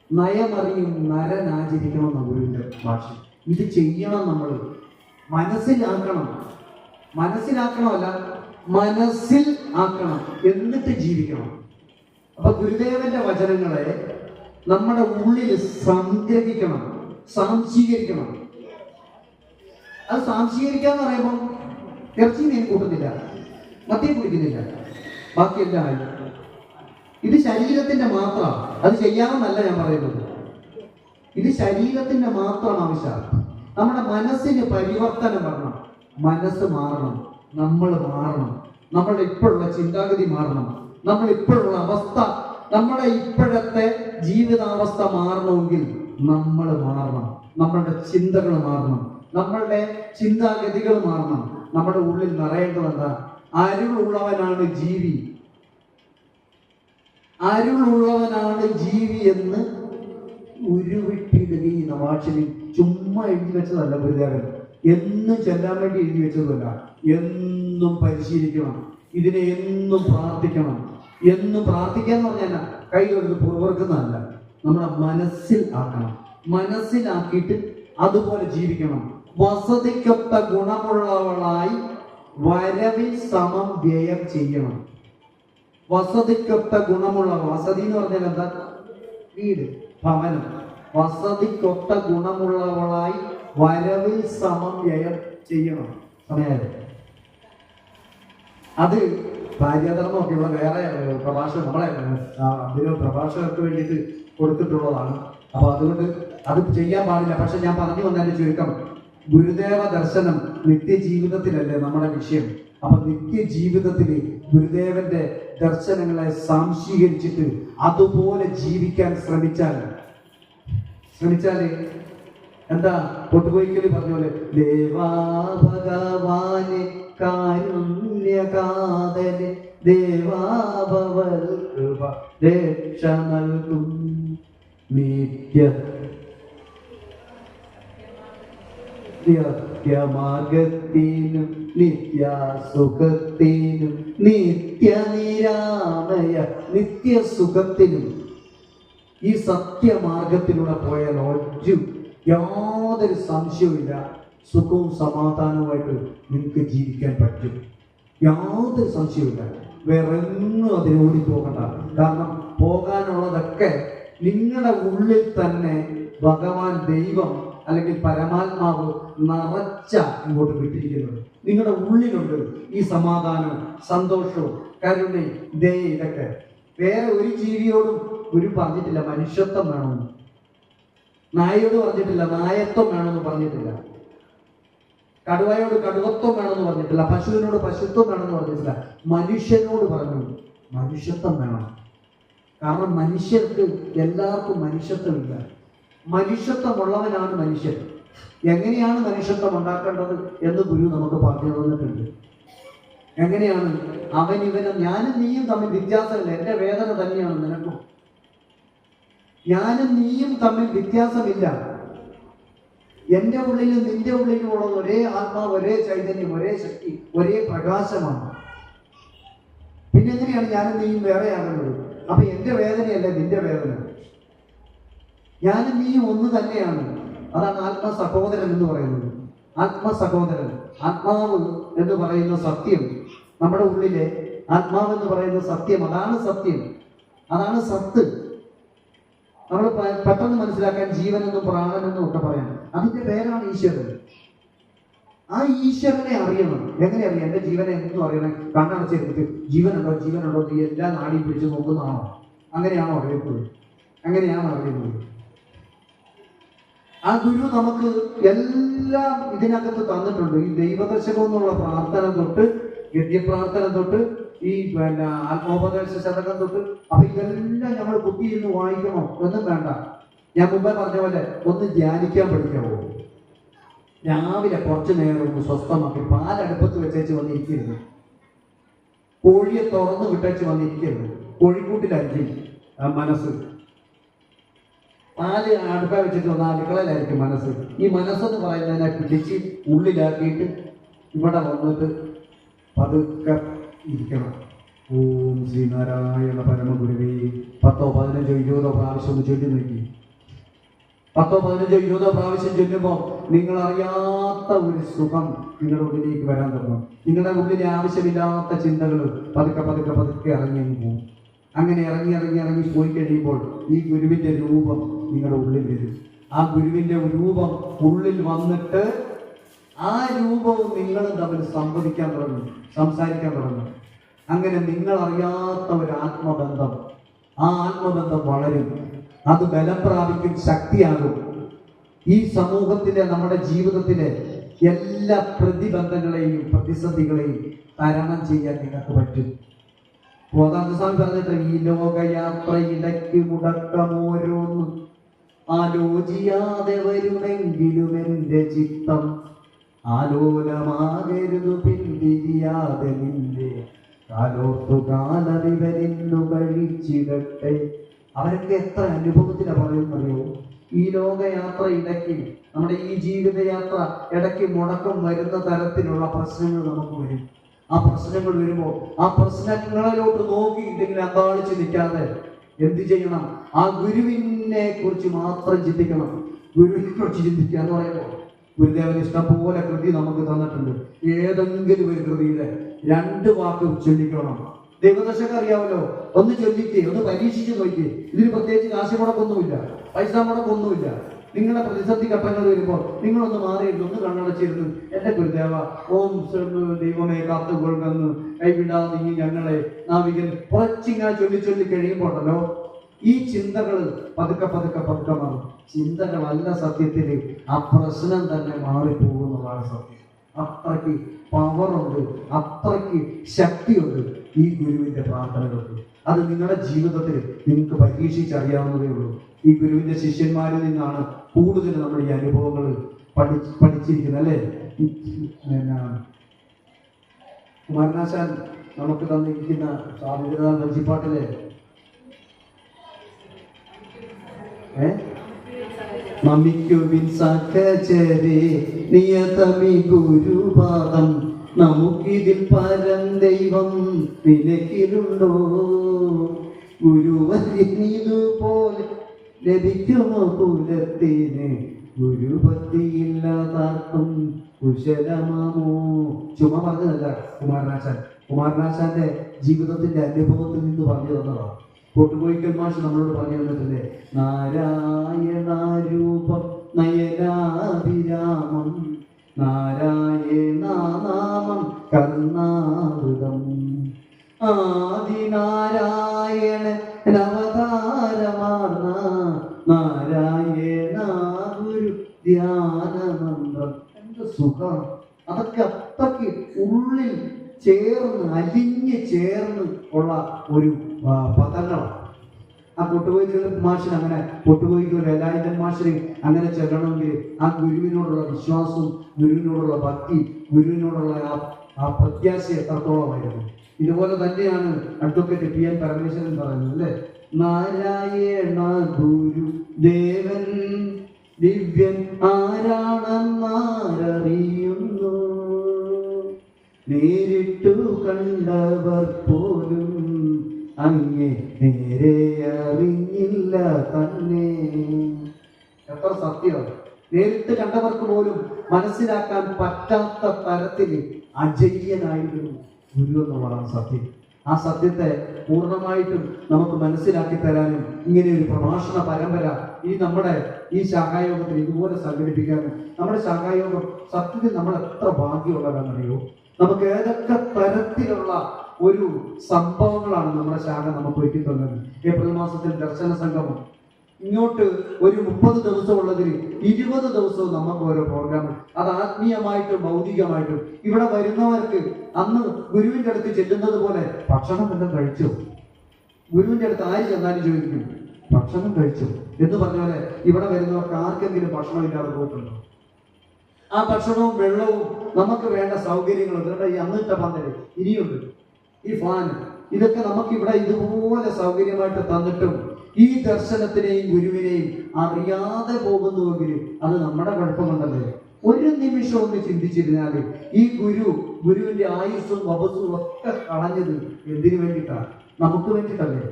നയമറിയും നരനാചരിക്കണം ഗുരുവിന്റെ ഭാഷ. ഇത് ചെയ്യണം. നമ്മൾ മനസ്സിലാക്കണമല്ല മനസ്സിൽ ആക്കണം, എന്നിട്ട് ജീവിക്കണം. അപ്പൊ ഗുരുദേവന്റെ വചനങ്ങളെ നമ്മുടെ ഉള്ളിൽ സംഗ്രഹിക്കണം, സാംശീകരിക്കണം. അത് സാംശീകരിക്കാന്ന് പറയുമ്പോൾ ഇറച്ചി മീൻ കൂട്ടുന്നില്ല, മദ്യം കുടിക്കുന്നില്ല, ബാക്കിയെല്ലാം ആയി. ഇത് ശരീരത്തിന്റെ മാത്രം. അത് ചെയ്യാമെന്നല്ല ഞാൻ പറയുന്നത്. ഇത് ശരീരത്തിന്റെ മാത്രം ആവശ്യമാണ്. നമ്മുടെ മനസ്സിന് പരിവർത്തനം വരണം. മനസ്സ് മാറണം, നമ്മൾ മാറണം, നമ്മളുടെ ഇപ്പോഴുള്ള ചിന്താഗതി മാറണം, നമ്മൾ ഇപ്പോഴുള്ള അവസ്ഥ, നമ്മുടെ ഇപ്പോഴത്തെ ജീവിതാവസ്ഥ മാറണമെങ്കിൽ നമ്മൾ മാറണം. നമ്മളുടെ ചിന്തകൾ മാറണം, നമ്മളുടെ ചിന്താഗതികൾ മാറണം. നമ്മുടെ ഉള്ളിൽ നിറയേണ്ടത് എന്താ? അരുളുള്ളവനാണ് ജീവി, അരുളുള്ളവനാണ് ജീവി എന്ന് ഉരുവിട്ടിടുകയും നവാക്ഷരി ചുമ്മാ എഴുതി വെച്ചതല്ല ഗുരുദേവൻ. എന്നും ചെല്ലാൻ വേണ്ടി എഴുതി വെച്ചതല്ല. എന്നും പരിശീലിക്കണം, ഇതിനെ എന്നും പ്രാർത്ഥിക്കണം. എന്നും പ്രാർത്ഥിക്കാന്ന് പറഞ്ഞാൽ കൈകൊടുത്ത് പുറവർക്കുന്നതല്ല, നമ്മുടെ മനസ്സിൽ ആക്കണം. മനസ്സിലാക്കിയിട്ട് അതുപോലെ ജീവിക്കണം. വസതിക്കൊത്ത ഗുണമുള്ളവളായി വരവിൽ സമം വ്യയം ചെയ്യണം. വസതിക്കൊത്ത ഗുണമുള്ള, വസതി എന്ന് പറഞ്ഞാൽ എന്താ? വീട്, ഭവനം. വസതിക്കൊത്ത ഗുണമുള്ളവളായി വരവിൽ സമം വ്യയം ചെയ്യണം. സമയം അത് ഭാര്യാധർമ്മമൊക്കെയുള്ള വേറെ പ്രഭാഷണം നമ്മളെ അതിന് പ്രഭാഷകർക്ക് വേണ്ടിയിട്ട് കൊടുത്തിട്ടുള്ളതാണ്. അപ്പൊ അതുകൊണ്ട് അത് ചെയ്യാൻ പാടില്ല. പക്ഷെ ഞാൻ പറഞ്ഞു വന്നതിന്റെ ചുരുക്കം, ഗുരുദേവ ദർശനം നിത്യജീവിതത്തിലല്ലേ നമ്മുടെ വിഷയം. അപ്പൊ നിത്യജീവിതത്തിൽ ഗുരുദേവന്റെ ദർശനങ്ങളെ സാംശീകരിച്ചിട്ട് അതുപോലെ ജീവിക്കാൻ ശ്രമിച്ചാല് എന്താ പൊട്ടുപോയിക്കല് പറഞ്ഞ പോലെ ദേവാ ഭഗവാന് കാരുണ്യകാതന് ദേവാഭവൽ കൃപ രക്ഷ നൽകും നിത്യമാർഗത്തിനും നിത്യസുഖത്തിനും നിത്യനിരാമയ നിത്യസുഖത്തിനും ഈ സത്യമാർഗത്തിലൂടെ പോയാൽ യാതൊരു സംശയവുമില്ല, സുഖവും സമാധാനവുമായിട്ട് നിങ്ങൾക്ക് ജീവിക്കാൻ പറ്റും. യാതൊരു സംശയവുമില്ല. വേറെ ഒന്നും അതിന് ഓടിപ്പോകണ്ട. കാരണം പോകാനുള്ളതൊക്കെ നിങ്ങളുടെ ഉള്ളിൽ തന്നെ ഭഗവാൻ, ദൈവം അല്ലെങ്കിൽ പരമാത്മാവ് നിറച്ച ഇങ്ങോട്ട് വിട്ടിരിക്കുന്നത്. നിങ്ങളുടെ ഉള്ളിലുണ്ട് ഈ സമാധാനവും സന്തോഷവും കരുണയും ദയയും. ഇതൊക്കെ വേറെ ഒരു ജീവിയോടും ഗുരു പറഞ്ഞിട്ടില്ല മനുഷ്യത്വം വേണമെന്ന്. നായയോട് പറഞ്ഞിട്ടില്ല നായത്വം വേണമെന്ന് പറഞ്ഞിട്ടില്ല. കടുവയോട് കടുവത്വം വേണമെന്ന് പറഞ്ഞിട്ടില്ല. പശുവിനോട് പശുത്വം വേണമെന്ന് പറഞ്ഞിട്ടില്ല. മനുഷ്യനോട് പറഞ്ഞു മനുഷ്യത്വം വേണം. കാരണം മനുഷ്യർക്ക് എല്ലാവർക്കും മനുഷ്യത്വമില്ല. മനുഷ്യത്വമുള്ളവനാണ് മനുഷ്യൻ. എങ്ങനെയാണ് മനുഷ്യത്വം ഉണ്ടാക്കേണ്ടത് എന്ന് ഗുരു നമുക്ക് പറഞ്ഞു തന്നിട്ടുണ്ട്. എങ്ങനെയാണ്? അവൻ ഇവനും ഞാനും നീയും തമ്മിൽ വ്യത്യാസമില്ല. എൻ്റെ വേദന തന്നെയാണ് നിനക്കും. ഞാനും നീയും തമ്മിൽ വ്യത്യാസമില്ല. എൻ്റെ ഉള്ളിലും നിന്റെ ഉള്ളിലും ഉള്ളത് ഒരേ ആത്മാവ്, ഒരേ ചൈതന്യം, ഒരേ ശക്തി, ഒരേ പ്രകാശമാണ്. പിന്നെ എങ്ങനെയാണ് ഞാനും നീയും വേറെയാകുന്നത്? അപ്പൊ എൻ്റെ വേദനയല്ല നിന്റെ വേദന. ഞാനും നീയും ഒന്ന് തന്നെയാണ്. അതാണ് ആത്മസഹോദരൻ എന്ന് പറയുന്നത്. ആത്മസഹോദരൻ, ആത്മാവ് എന്ന് പറയുന്ന സത്യം, നമ്മുടെ ഉള്ളിലെ ആത്മാവ് എന്ന് പറയുന്ന സത്യം, അതാണ് സത്യം, അതാണ് സത്ത്. നമ്മൾ പെട്ടെന്ന് മനസ്സിലാക്കാൻ ജീവനെന്നും പ്രാണനെന്നും ഒക്കെ പറയാം. അതിന്റെ പേരാണ് ഈശ്വരൻ. ആ ഈശ്വരനെ അറിയണം. എങ്ങനെ അറിയാം? എൻ്റെ ജീവനെ എന്നും അറിയണം. കണ്ണടച്ചിരുന്നിട്ട് ജീവനുണ്ടോ ജീവനുണ്ടോ നീ എല്ലാ നാടിയും പിടിച്ച് നോക്കുന്നതാണോ? അങ്ങനെയാണോ അറിയപ്പെടുന്നത്? അങ്ങനെയാണോ അറിയുന്നത്? ആ ഗുരു നമുക്ക് എല്ലാം ഇതിനകത്ത് തന്നിട്ടുണ്ട്. ഈ ദൈവദർശനം എന്നുള്ള പ്രാർത്ഥന തൊട്ട്, ഗദ്യപ്രാർത്ഥന തൊട്ട്, ഈ ആത്മോപദേശ ശതകം തൊട്ട്. അപ്പൊ ഇതെല്ലാം നമ്മൾ ബുദ്ധിയിരുന്ന് വായിക്കണോ? ഒന്നും വേണ്ട. ഞാൻ മുമ്പേ പറഞ്ഞ പോലെ ഒന്ന് ധ്യാനിക്കാൻ പഠിക്കാവോ? രാവിലെ കുറച്ചു നേരം ഒന്ന് സ്വസ്ഥമാക്കി പാലടുപ്പത്ത് വെച്ചേച്ച് വന്നിരിക്കരുത്. കോഴിയെ തുറന്ന് വിട്ടേച്ച് വന്നിരിക്കരുത്. കോഴിക്കൂട്ടിലായിരിക്കും മനസ്സ്. പാല് അടുപ്പ വെച്ചിട്ട് വന്ന അടുക്കളയിലായിരിക്കും മനസ്സ്. ഈ മനസ്സെന്ന് പറയുന്നതിനെ പിടിച്ച് ഉള്ളിലാക്കിയിട്ട് ഇവിടെ വന്നിട്ട് പതുക്കെ ഇരിക്കണം. ഓം ശ്രീനാരായണ പരമഗുരുവേ 10, 15, 20 പ്രാവശ്യം ഒന്ന് ചൊല്ലി നോക്കി. 10, 15, 20 പ്രാവശ്യം ചൊല്ലുമ്പോൾ നിങ്ങൾ അറിയാത്ത ഒരു സുഖം നിങ്ങളുടെ ഉള്ളിലേക്ക് വരാൻ തുടങ്ങും. നിങ്ങളുടെ ഉള്ളിലെ ആവശ്യമില്ലാത്ത ചിന്തകൾ പതുക്കെ പതുക്കെ പതുക്കെ ഇറങ്ങി പോകും. അങ്ങനെ ഇറങ്ങി പോയി കഴിയുമ്പോൾ ഈ ഗുരുവിന്റെ രൂപം നിങ്ങളുടെ ഉള്ളിൽ വരും. ആ ഗുരുവിന്റെ രൂപം ഉള്ളിൽ വന്നിട്ട് ആ രൂപവും നിങ്ങളും തമ്മിൽ സംവദിക്കാൻ തുടങ്ങും, സംസാരിക്കാൻ തുടങ്ങും. അങ്ങനെ നിങ്ങൾ അറിയാത്ത ഒരു ആത്മബന്ധം, ആ ആത്മബന്ധം വളരും. അത് ബലം പ്രാപിക്കും, ശക്തിയാകും. ഈ സമൂഹത്തിലെ, നമ്മുടെ ജീവിതത്തിലെ എല്ലാ പ്രതിബന്ധങ്ങളെയും പ്രതിസന്ധികളെയും തരണം ചെയ്യാൻ നിങ്ങൾക്ക് പറ്റും. സ്വാമി പറഞ്ഞിട്ട് ഈ ലോകയാത്ര ഇടയ്ക്ക് മുടക്കമോരോന്ന് ആലോചിയാതെ വരുമെങ്കിലും എൻ്റെ ചിത്തം ആലോലമാകരുതു പിന്തിരിയാതെ നിന്റെ കാലോത്തുകാലവിവരിന്നു കഴിച്ചിടട്ടെ. അവരൊക്കെ എത്ര അനുഭവത്തിലാണ് പറയുന്നറിയോ? ഈ ലോകയാത്ര ഇടയ്ക്ക്, നമ്മുടെ ഈ ജീവിതയാത്ര ഇടയ്ക്ക് മുടക്കം വരുന്ന തരത്തിലുള്ള പ്രശ്നങ്ങൾ നമുക്ക് വരും. ആ പ്രശ്നങ്ങൾ വരുമ്പോൾ ആ പ്രശ്നങ്ങളിലോട്ട് നോക്കിയിട്ടെങ്കിലും അന്താളിച്ച് നിൽക്കാതെ എന്ത് ചെയ്യണം? ആ ഗുരുവിനെ കുറിച്ച് മാത്രം ചിന്തിക്കണം. ഗുരുവിനെ കുറിച്ച് ചിന്തിക്കുക എന്ന് പറയുമ്പോൾ ഗുരുദേവൻ ഇഷ്ടംപോലെ കൃതി നമുക്ക് തന്നിട്ടുണ്ട്. ഏതെങ്കിലും ഒരു കൃതിയിലെ 2 വാക്ക് ചൊല്ലിക്കണം. ദൈവദശകം അറിയാമല്ലോ, ഒന്ന് ചൊല്ലിക്കേ, ഒന്ന് പരീക്ഷിച്ച് നോക്കിയേ. ഇതിന് പ്രത്യേകിച്ച് കാശ് മുടക്കൊന്നുമില്ല, പൈസ മുടക്കൊന്നുമില്ല. നിങ്ങളുടെ പ്രതിസന്ധി ഘട്ടങ്ങൾ വരുമ്പോൾ നിങ്ങളൊന്ന് മാറിയിരുന്നു, ഒന്ന് കണ്ണടച്ചിരുന്നു. എൻ്റെ ഗുരുദേവ, ഓം ദൈവമേ കാത്തുകൊള്ളുന്നു, കൈവിടാതെ നീ ഞങ്ങളെ നാവികൻ കുറച്ചിങ്ങനെ ചൊല്ലി കഴിയുമ്പോണ്ടല്ലോ ഈ ചിന്തകൾ പതുക്കെ മാറും. ചിന്തകളല്ല സത്യത്തിൽ, ആ പ്രശ്നം തന്നെ മാറിപ്പോകുന്നതാണ് സത്യം. അത്രയ്ക്ക് പവറുണ്ട്, അത്രയ്ക്ക് ശക്തിയുണ്ട് ഈ ഗുരുവിന്റെ പ്രാർത്ഥനകൾക്ക്. അത് നിങ്ങളുടെ ജീവിതത്തിൽ നിങ്ങൾക്ക് പരീക്ഷിച്ചറിയാവുന്നതേ ഉള്ളൂ. ഈ ഗുരുവിന്റെ ശിഷ്യന്മാരിൽ നിന്നാണ് കൂടുതൽ നമ്മൾ ഈ അനുഭവങ്ങൾ പഠിച്ചിരിക്കുന്നത്, അല്ലേ? കുമാരനാശാൻ നമുക്ക് തന്നിരിക്കുന്ന സ്വാതന്ത്ര്യ വഞ്ചിപ്പാട്ടിലെ നമിക്കുവിൻ സഹചരേ നിയതമി ഗുരുപാദം, നമുക്കിതിൽ പരം ദൈവം നിനക്കിലുണ്ടോ? ഗുരുവരിതുപോലെ ലഭിക്കുമോ കുലത്തിന് ഗുരുഭക്തിയില്ലാതാർക്കും കുശലമാമോ? ചുമ പറഞ്ഞതല്ല കുമാരനാശാന്റെ ജീവിതത്തിന്റെ അനുഭവത്തിൽ നിന്ന് പറഞ്ഞു തന്നതാണ്. കൊട്ടുകോയിക്കൽ മാഷ് നമ്മളോട് പറഞ്ഞു തന്നിട്ടില്ലേ, നാരായണാരൂപം നയനാഭിരാമം നാരായണനാമം കർണാവൃതം ആദിനാരായണനവതാരമാർന്ന നാരായണ ഗുരു ധ്യാനമന്ത്രം. എന്ത് സുഖം! അതൊക്കെ അത്രയ്ക്ക് ഉള്ളിൽ ചേർന്ന് അലിഞ്ഞ് ചേർന്ന് ഉള്ള ഒരു പദങ്ങളാണ്. ആ കൊട്ടുകോയിക്കൽ മാഷിന് അങ്ങനെ കൊട്ടുകോയിക്കൽ വേലായുധൻ മാഷിന് അങ്ങനെ ചെല്ലണമെങ്കിൽ ആ ഗുരുവിനോടുള്ള വിശ്വാസവും ഗുരുവിനോടുള്ള ഭക്തി ഗുരുവിനോടുള്ള ആ പ്രത്യാശ എത്രത്തോളമായിരുന്നു. ഇതുപോലെ തന്നെയാണ് അഡ്വക്കേറ്റ് പി എൻ പരമേശ്വരൻ പറയുന്നത് അല്ലേ, നാരായണ ഗുരു ദേവൻ ദിവ്യൻ ആരാണെന്നാരറിയുന്നു, നേരിട്ടു കണ്ടവർ പോലും അങ്ങേ നേരെ അറിഞ്ഞില്ല തന്നെ. എത്ര സത്യമാണ്! നേരിട്ട് കണ്ടവർക്ക് പോലും മനസ്സിലാക്കാൻ പറ്റാത്ത തരത്തിൽ അജയ്യനായിരുന്നു ഗുരു എന്നുള്ളതാണ് സത്യം. ആ സത്യത്തെ പൂർണ്ണമായിട്ടും നമുക്ക് മനസ്സിലാക്കി തരാനും ഇങ്ങനെ ഒരു പ്രഭാഷണ പരമ്പര നമ്മുടെ ശാഖായോഗത്തിൽ ഇതുപോലെ സംഘടിപ്പിക്കാനും നമ്മുടെ ശാഖായോഗം സത്യത്തിൽ നമ്മൾ എത്ര ഭാഗ്യമുള്ളവരാണെന്നറിയോ? നമുക്ക് ഏതൊക്കെ തരത്തിലുള്ള ഒരു സംഭവങ്ങളാണ് നമ്മുടെ ശാഖ നമുക്ക് ഒരുക്കി തന്നത്. ഏപ്രിൽ മാസത്തിൽ ദർശന സംഗമം, ഇങ്ങോട്ട് ഒരു 30 ദിവസമുള്ളതിൽ 20 ദിവസവും നമുക്ക് ഓരോ പ്രോഗ്രാം. അത് ആത്മീയമായിട്ടും ഭൗതികമായിട്ടും ഇവിടെ വരുന്നവർക്ക് അന്ന് ഗുരുവിന്റെ അടുത്ത് ചെല്ലുന്നത് പോലെ ഭക്ഷണം എല്ലാം കഴിച്ചു. ഗുരുവിന്റെ അടുത്ത് ആര് ചെന്നാലും ചോദിക്കും, ഭക്ഷണം കഴിച്ചു എന്ന് പറഞ്ഞ പോലെ ഇവിടെ വരുന്നവർക്ക് ആർക്കെങ്കിലും ഭക്ഷണം ഇല്ലാതെ പോയിട്ടുണ്ടോ? ആ ഭക്ഷണവും വെള്ളവും നമുക്ക് വേണ്ട സൗകര്യങ്ങളും ഈ അന്നിട്ട പന്തല് ഇനിയുണ്ട്, ഈ ഫാൻ, ഇതൊക്കെ നമുക്ക് ഇവിടെ ഇതുപോലെ സൗകര്യമായിട്ട് തന്നിട്ടും ഈ ദർശനത്തിനെയും ഗുരുവിനെയും അറിയാതെ പോകുന്നുവെങ്കിൽ അത് നമ്മുടെ കുഴപ്പമുണ്ടല്ലേ? ഒരു നിമിഷം ഒന്ന് ചിന്തിച്ചിരുന്നാൽ ഈ ഗുരുവിന്റെ ആയുസ്സും വപസ്സും ഒക്കെ കളഞ്ഞത് എന്തിനു വേണ്ടിയിട്ടാണ്? നമുക്ക് വേണ്ടിയിട്ടല്ലേ?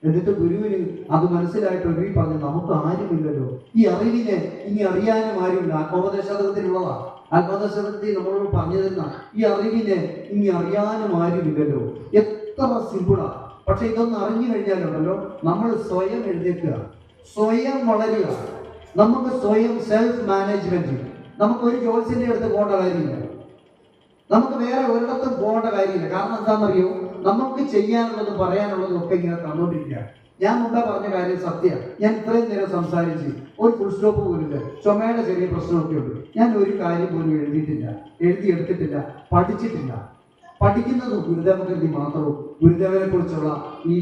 എന്നിട്ട് ഗുരുവിന് അത് മനസ്സിലായിട്ട് ഒരു പറഞ്ഞു, നമുക്ക് ആരുമില്ലല്ലോ ഈ അറിവിനെ ഇനി അറിയാനും ആരുമില്ല. ആത്മോപദേശത്തിലുള്ളതാ, ആത്മോപദേശത്തിൽ നമ്മളോട് പറഞ്ഞു തരുന്ന ഈ അറിവിനെ ഇനി അറിയാനും ആരുമില്ലല്ലോ. എത്ര സിമ്പിളാ! പക്ഷെ ഇതൊന്നും അറിഞ്ഞു കഴിഞ്ഞാലുണ്ടല്ലോ നമ്മൾ സ്വയം എഴുന്നേൽക്കുക, സ്വയം വളരുക, നമുക്ക് സ്വയം സെൽഫ് മാനേജ്മെന്റ്. നമുക്ക് ഒരു ജോലിസിന്റെ അടുത്ത് പോകേണ്ട കാര്യമില്ല, നമുക്ക് വേറെ ഒരിടത്തും പോകേണ്ട കാര്യമില്ല. കാരണം എന്താണെന്നറിയോ, നമുക്ക് ചെയ്യാനുള്ളതും പറയാനുള്ളതും ഒക്കെ ഇങ്ങനെ തന്നോണ്ടിരിക്കുക. ഞാൻ മുമ്പേ പറഞ്ഞ കാര്യം സത്യമാണ്. ഞാൻ ഇത്രയും നേരം സംസാരിച്ച് ഒരു ഫുൾ സ്റ്റോപ്പ് പോലില്ല. ചുമയുടെ ചെറിയ പ്രശ്നമൊക്കെ ഉണ്ട്. ഞാൻ ഒരു കാര്യം പോലും എഴുതിയെടുത്തിട്ടില്ല, പഠിച്ചിട്ടില്ല. പഠിക്കുന്നത് ഗുരുദേവകൃതി മാത്രവും ഗുരുദേവനെ കുറിച്ചുള്ള ഈ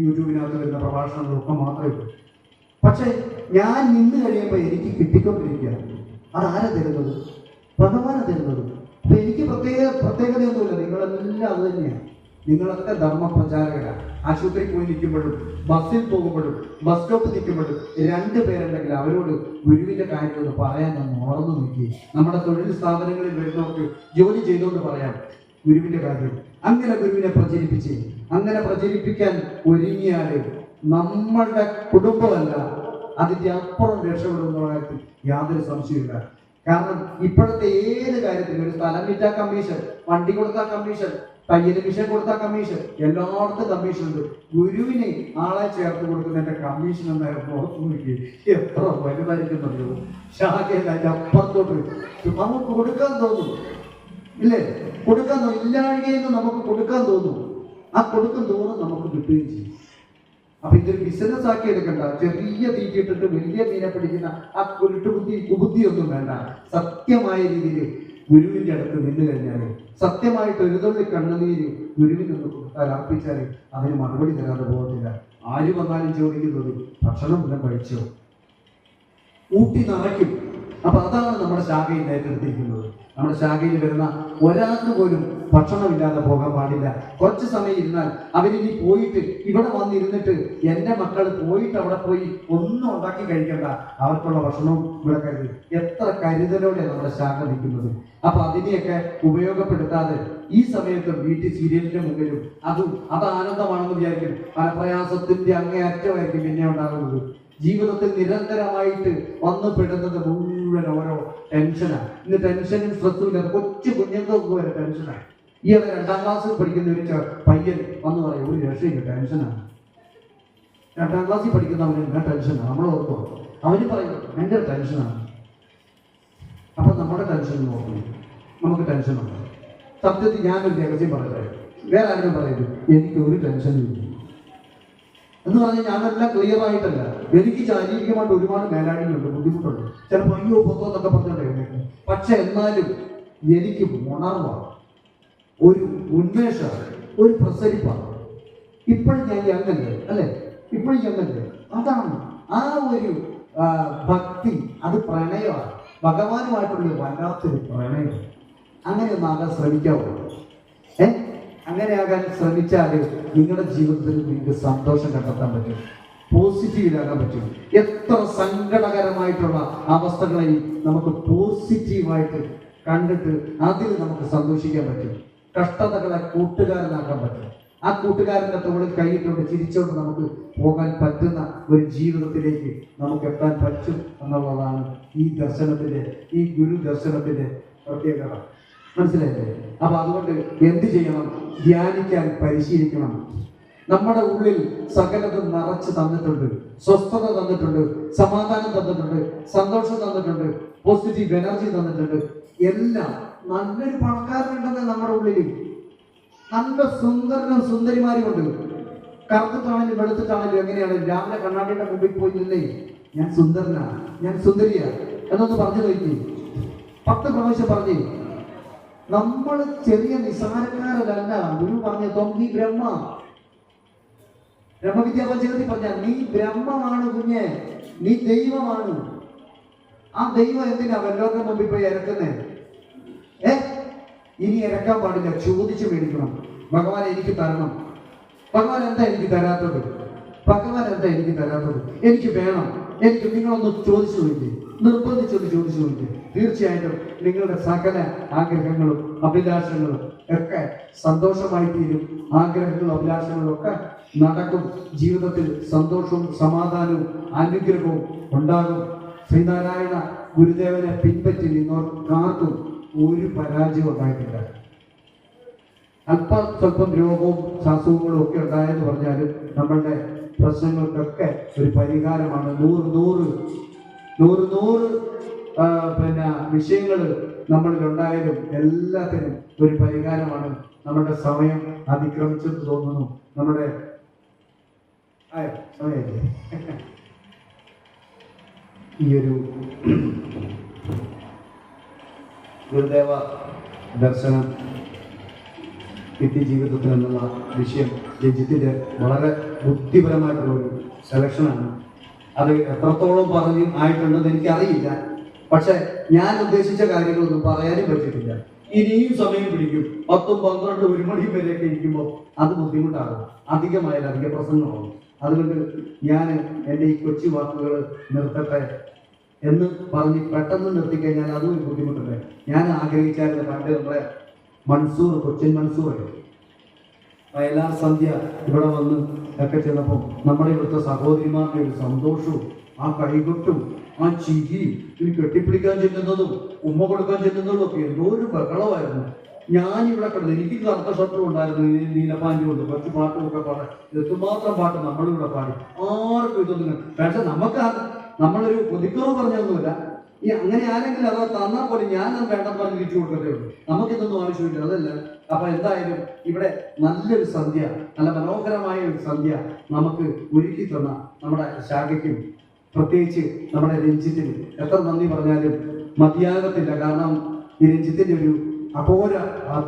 യൂട്യൂബിനകത്ത് വരുന്ന പ്രഭാഷണങ്ങളൊക്കെ മാത്രമേ ഉള്ളൂ. പക്ഷെ ഞാൻ നിന്ന് കഴിയുമ്പോൾ എനിക്ക് കിട്ടിക്കൊണ്ടിരിക്കുകയാണ്. അതാരാ തരുന്നത്? ഭഗവാനാ തരുന്നത്. അപ്പൊ എനിക്ക് പ്രത്യേകതയൊന്നുമില്ല. നിങ്ങളെല്ലാം അത് തന്നെയാണ്. നിങ്ങളൊക്കെ ധർമ്മപ്രചാരകരാണ്. ആശുപത്രി പോയി നിൽക്കുമ്പോഴും ബസ്സിൽ പോകുമ്പോഴും ബസ് സ്റ്റോപ്പ് നിൽക്കുമ്പോഴും 2 പേരുണ്ടെങ്കിൽ അവരോട് ഗുരുവിന്റെ കാര്യം ഒന്ന് പറയാൻ ഒന്ന് ഓർന്നു നോക്കി. നമ്മുടെ തൊഴിൽ സ്ഥാപനങ്ങളിൽ വരുന്നവർക്ക് ജോലി ചെയ്തുകൊണ്ട് പറയാം ഗുരുവിന്റെ കാര്യം. അങ്ങനെ ഗുരുവിനെ അങ്ങനെ പ്രചരിപ്പിക്കാൻ ഒരുങ്ങിയാല് നമ്മളുടെ കുടുംബമല്ല അതിന്റെ അപ്പുറം രക്ഷപ്പെടുന്ന കാര്യത്തിൽ യാതൊരു സംശയമില്ല. കാരണം ഇപ്പോഴത്തെ ഏത് കാര്യത്തിലും ഒരു സ്ഥലം വിറ്റാ കമ്മീഷൻ, വണ്ടി കൊടുത്താൽ കമ്മീഷൻ, തയ്യൽ മിഷൻ കൊടുത്താൽ കമ്മീഷൻ, എല്ലായിടത്തും കമ്മീഷൻ ഉണ്ട്. ഗുരുവിന് ആളെ ചേർത്ത് കൊടുക്കുന്നതിന്റെ കമ്മീഷൻ എന്നായിരുന്നു ഓർത്തു നോക്കി. എത്ര വലുതായിരിക്കുന്നറിയോ? ശാഖയിൽ അതിന്റെ അപ്പുറത്തോട്ട് നമുക്ക് കൊടുക്കാൻ തോന്നും, ഇല്ലേ? കൊടുക്കാൻ തോന്നും. ഇല്ലാഴികയെന്ന് നമുക്ക് കൊടുക്കാൻ തോന്നും. ആ കൊടുക്കും തോന്നും നമുക്ക് കിട്ടുകയും ചെയ്യും. അപ്പൊ ഇതൊരു ബിസിനസ് ആക്കി എടുക്കണ്ട. ചെറിയ തീറ്റിട്ടിട്ട് വലിയ മീനെ പിടിക്കുന്ന ആ കുബുദ്ധിയൊന്നും വേണ്ട. സത്യമായ രീതിയിൽ ഗുരുവിന്റെ അടുത്ത് നിന്ന് കഴിഞ്ഞാൽ, സത്യമായിട്ട് ഒരു തുള്ളി കണ്ണുനീര് ഗുരുവിനൊന്ന് കൊടുത്താൽ അർപ്പിച്ചാൽ അതിന് മറുപടി തരാതെ പോകത്തില്ല. ആര് വന്നാലും ചോദിക്കുന്നത് ഭക്ഷണം വല്ലതും കഴിച്ചോ? ഊട്ടി നിറയ്ക്കും. അപ്പൊ അതാണ് നമ്മുടെ ശാഖയിൽ ഏറ്റെടുത്തിരിക്കുന്നത്. നമ്മുടെ ശാഖയിൽ വരുന്ന ഒരാൾക്ക് പോലും ഭക്ഷണമില്ലാതെ പോകാൻ പാടില്ല. കുറച്ച് സമയം ഇരുന്നാൽ അവരിനി പോയിട്ട് ഇവിടെ വന്നിരുന്നിട്ട് എൻ്റെ മക്കൾ പോയിട്ട് അവിടെ പോയി ഒന്നും ഉണ്ടാക്കി കഴിക്കണ്ട, അവർക്കുള്ള ഭക്ഷണവും ഇവിടെ കരുതി. എത്ര കരുതലോടെ നമ്മുടെ ശാഖ നിൽക്കുന്നത്. അപ്പൊ അതിനെയൊക്കെ ഉപയോഗപ്പെടുത്താതെ ഈ സമയത്ത് വീട്ടിൽ സീരിയലിന്റെ മുമ്പിലും അത് ആനന്ദമാണെന്ന് വിചാരിക്കും. ഫലപ്രയാസത്തിന്റെ അങ്ങേയറ്റമായിരിക്കും പിന്നെ ഉണ്ടാകുന്നത്. ജീവിതത്തിൽ നിരന്തരമായിട്ട് വന്നു പെടുന്നത് മുഴുവൻ ഓരോ ടെൻഷനാണ്. ഇന്ന് ടെൻഷനും സ്ട്രെസ്സും ഇല്ലാതെ കൊച്ചു കുഞ്ഞുങ്ങൾക്ക് വരെ ടെൻഷനാണ്. ഈ 2ാം ക്ലാസ്സിൽ പഠിക്കുന്ന ഒരു പയ്യൻ വന്ന് പറയും, ഒരു രക്ഷയില്ല, ടെൻഷനാണ്. 2ാം ക്ലാസ്സിൽ പഠിക്കുന്നവന് എന്നാ ടെൻഷനാണ്. നമ്മൾ ഓർക്കോ, അവന് പറയും ഭയങ്കര ടെൻഷനാണ്. അപ്പൊ നമ്മുടെ ടെൻഷൻ നോക്കണം, നമുക്ക് ടെൻഷനുണ്ട്. സത്യത്തിൽ ഞാനൊരു രഹസ്യം പറയട്ടെ, വേറെ ആരും പറയരുത്, എനിക്ക് ഒരു ടെൻഷനും ഇല്ല എന്ന് പറഞ്ഞാൽ ഞാനെല്ലാം ക്ലിയർ ആയിട്ടല്ല. എനിക്ക് ശാരീരികമായിട്ട് ഒരുപാട് മേലാടികളുണ്ട്, ബുദ്ധിമുട്ടുണ്ട്. ചിലപ്പോൾ അയ്യോ പൊത്തോന്നൊക്കെ പറഞ്ഞിട്ടുണ്ടായിരുന്നു. പക്ഷെ എന്നാലും എനിക്ക് ഉണർവാണ്, ഒരു ഉന്മേഷമാണ്, ഒരു പ്രസരിപ്പാണ്. ഇപ്പോഴും ഞാൻ യങ്ങല്ലേ അല്ലേ, ഇപ്പോഴും യങ്ങല്ലേ. അതാണ് ആ ഒരു ഭക്തി, അത് പ്രണയമാണ്, ഭഗവാനുമായിട്ടുള്ള വല്ലാത്തൊരു പ്രണയം. അങ്ങനെ ഒന്നാകാൻ ശ്രമിക്കാവൂ. അങ്ങനെയാകാൻ ശ്രമിച്ചാൽ നിങ്ങളുടെ ജീവിതത്തിൽ നിങ്ങൾക്ക് സന്തോഷം കണ്ടെത്താൻ പറ്റും, പോസിറ്റീവിലാകാൻ പറ്റും. എത്ര സങ്കടകരമായിട്ടുള്ള അവസ്ഥകളെയും നമുക്ക് പോസിറ്റീവായിട്ട് കണ്ടിട്ട് അതിൽ നമുക്ക് സന്തോഷിക്കാൻ പറ്റും. കഷ്ടതകളെ കൂട്ടുകാരനാക്കാൻ പറ്റും. ആ കൂട്ടുകാരൻ്റെ തോളിൽ കൈയിട്ടുകൊണ്ട് ചിരിച്ചുകൊണ്ട് നമുക്ക് പോകാൻ പറ്റുന്ന ഒരു ജീവിതത്തിലേക്ക് നമുക്ക് എത്താൻ പറ്റും എന്നുള്ളതാണ് ഈ ദർശനത്തിന്റെ, ഈ ഗുരു ദർശനത്തിന്റെ പ്രത്യേകത. മനസ്സിലായില്ലേ? അപ്പൊ അതുകൊണ്ട് എന്ത് ചെയ്യണം? ധ്യാനിക്കാൻ പരിശീലിക്കണം. നമ്മുടെ ഉള്ളിൽ സകലതും നിറച്ച് തന്നിട്ടുണ്ട്, സ്വസ്ഥത തന്നിട്ടുണ്ട്, സമാധാനം തന്നിട്ടുണ്ട്, സന്തോഷം തന്നിട്ടുണ്ട്, പോസിറ്റീവ് എനർജി തന്നിട്ടുണ്ട്. എല്ലാം നല്ലൊരു പണക്കാരനുണ്ടെന്ന് നമ്മുടെ ഉള്ളിൽ, നല്ല സുന്ദരനും സുന്ദരിമാരുമുണ്ട്. കറുത്തിട്ടാണെങ്കിലും വെളുത്തിട്ടാണെങ്കിലും എങ്ങനെയാണ് രാവിലെ കണ്ണാടിയുടെ മുമ്പിൽ പോയി നിന്നേ ഞാൻ സുന്ദരനാണ്, ഞാൻ സുന്ദരിയാണ് എന്നൊന്ന് പറഞ്ഞു നോക്കി, 10 പ്രാവശ്യം പറഞ്ഞു. നമ്മൾ ചെറിയ നിസാരക്കാരല്ല. ഗുരു പറഞ്ഞു തൊമ്പി ബ്രഹ്മവിദ്യാപഞ്ചകത്തിൽ പറഞ്ഞ നീ ബ്രഹ്മമാണ് കുഞ്ഞെ, നീ ദൈവമാണ്. ആ ദൈവം എന്തിനാ വല്ലവരുടെ മുമ്പിൽ പോയി ഇറക്കുന്നേ? ഇനി ഇറക്കാൻ പാടില്ല, ചോദിച്ചു മേടിക്കണം. ഭഗവാൻ എനിക്ക് തരണം. ഭഗവാൻ എന്താ എനിക്ക് തരാത്തത്? ഭഗവാൻ എന്താ എനിക്ക് തരാത്തത്? എനിക്ക് വേണം. എനിക്ക് നിങ്ങളൊന്ന് ചോദിച്ചു നോക്കി, നിർബന്ധിച്ചൊന്ന് ചോദിച്ചു നോക്കി. തീർച്ചയായിട്ടും നിങ്ങളുടെ സകല ആഗ്രഹങ്ങളും അഭിലാഷങ്ങളും ഒക്കെ സന്തോഷമായി തീരും. ആഗ്രഹങ്ങളും അഭിലാഷങ്ങളും ഒക്കെ നടക്കും. ജീവിതത്തിൽ സന്തോഷവും സമാധാനവും അനുഗ്രഹവും ഉണ്ടാകും. ശ്രീനാരായണ ഗുരുദേവനെ പിൻപറ്റി നിന്നവർക്കാർക്കും ഒരു പരാജയം ഉണ്ടായിട്ടില്ല. സ്വല്പം രോഗവും അസുഖങ്ങളും ഒക്കെ ഉണ്ടായെന്ന് പറഞ്ഞാലും നമ്മളുടെ പ്രശ്നങ്ങൾക്കൊക്കെ ഒരു പരിഹാരമാണ്. 100 വിഷയങ്ങൾ നമ്മളിലുണ്ടായാലും എല്ലാത്തിനും ഒരു പരിഹാരമാണ്. നമ്മുടെ സമയം അതിക്രമിച്ചെന്ന് തോന്നുന്നു. നമ്മുടെ സമയല്ലേ ഈ ഒരു ഗുരുദേവ ദർശനം നിത്യജീവിതത്തിൽ എന്നുള്ള വിഷയം രഞ്ജിത്തിൻ്റെ വളരെ ബുദ്ധിപരമായിട്ടുള്ള ഒരു സെലക്ഷനാണ്. അത് എത്രത്തോളം പറഞ്ഞ് ആയിട്ടുണ്ടെന്ന് എനിക്കറിയില്ല. പക്ഷെ ഞാൻ ഉദ്ദേശിച്ച കാര്യങ്ങളൊന്നും പറയാനും പറ്റിയിട്ടില്ല. ഇനിയും സമയം പിടിക്കും. 10, 12, 1 മണി വരെയൊക്കെ ഇരിക്കുമ്പോൾ അത് ബുദ്ധിമുട്ടാകും. അധികമായാൽ അധിക പ്രസംഗമാകും. അതുകൊണ്ട് ഞാൻ എൻ്റെ ഈ കൊച്ചു വാക്കുകൾ നിർത്തട്ടെ എന്ന് പറഞ്ഞ് പെട്ടെന്ന് നിർത്തിക്കഴിഞ്ഞാൽ അതും ഒരു ബുദ്ധിമുട്ടുണ്ട്. ഞാൻ ആഗ്രഹിച്ചായിരുന്നു പണ്ട് നമ്മളെ മൻസൂർ, കൊച്ചിൻ മൻസൂർ വയലാർ സന്ധ്യ ഇവിടെ വന്ന് ഒക്കെ ചെന്നപ്പോൾ നമ്മുടെ ഇവിടുത്തെ സഹോദരിമാരുടെ ഒരു സന്തോഷവും ആ കൈകൊട്ടും ആ ചിരിയും ഇനി കെട്ടിപ്പിടിക്കാൻ ചെല്ലുന്നതും ഉമ്മ കൊടുക്കാൻ ചെല്ലുന്നതും ഒക്കെ എന്തോ ഒരു ബഹളമായിരുന്നു. ഞാനിവിടെ കിടന്നു, എനിക്ക് കറുത്ത ഷർട്ടും ഉണ്ടായിരുന്നു, നീലപ്പാൻറ്റും ഉണ്ട്, കുറച്ച് പാട്ടുമൊക്കെ പാടാൻ എത്രമാത്രം പാട്ട് നമ്മളിവിടെ പാടി. ആർക്കും ഇതൊന്നും പക്ഷെ നമ്മളൊരു കൊതിക്കുറവ് പറഞ്ഞൊന്നുമില്ല. ഈ അങ്ങനെ ആരെങ്കിലും അതോ തന്നാൽ പോലും ഞാൻ വേണ്ടെന്ന് പറഞ്ഞ് തിരിച്ചു കൊടുക്കത്തേ ഉള്ളൂ. നമുക്കിതൊന്നും ആവശ്യമില്ല, അതല്ല. അപ്പൊ എന്തായാലും ഇവിടെ നല്ലൊരു സന്ധ്യ, നല്ല മനോഹരമായ ഒരു സന്ധ്യ നമുക്ക് ഒരുക്കി തന്ന നമ്മുടെ ശാഖയ്ക്കും പ്രത്യേകിച്ച് നമ്മുടെ രഞ്ജിത്തിന് എത്ര നന്ദി പറഞ്ഞാലും മതിയാകത്തില്ല. കാരണം ഈ രഞ്ജിത്തിന്റെ ഒരു അഘോര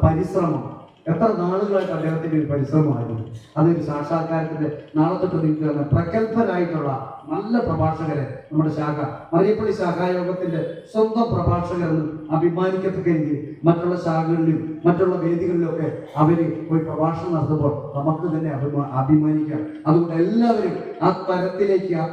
പരിശ്രമം എത്ര നാളുകളായിട്ട് അദ്ദേഹത്തിൻ്റെ ഒരു പരിശ്രമമായിരുന്നു. അതൊരു സാക്ഷാത്കാരത്തിൻ്റെ നാളെ തൊട്ട് നിൽക്കുന്ന പ്രഗത്ഭരായിട്ടുള്ള നല്ല പ്രഭാഷകരെ നമ്മുടെ ശാഖ മറിയപ്പള്ളി ശാഖായോഗത്തിൻ്റെ സ്വന്തം പ്രഭാഷകരെന്ന് അഭിമാനിക്കത്തക്ക രീതിയിൽ മറ്റുള്ള ശാഖകളിലും മറ്റുള്ള വേദികളിലൊക്കെ അവർ പോയി പ്രഭാഷണം നടത്തുമ്പോൾ നമുക്ക് തന്നെ അഭിമാനിക്കാം. അതുകൊണ്ട് എല്ലാവരും ആ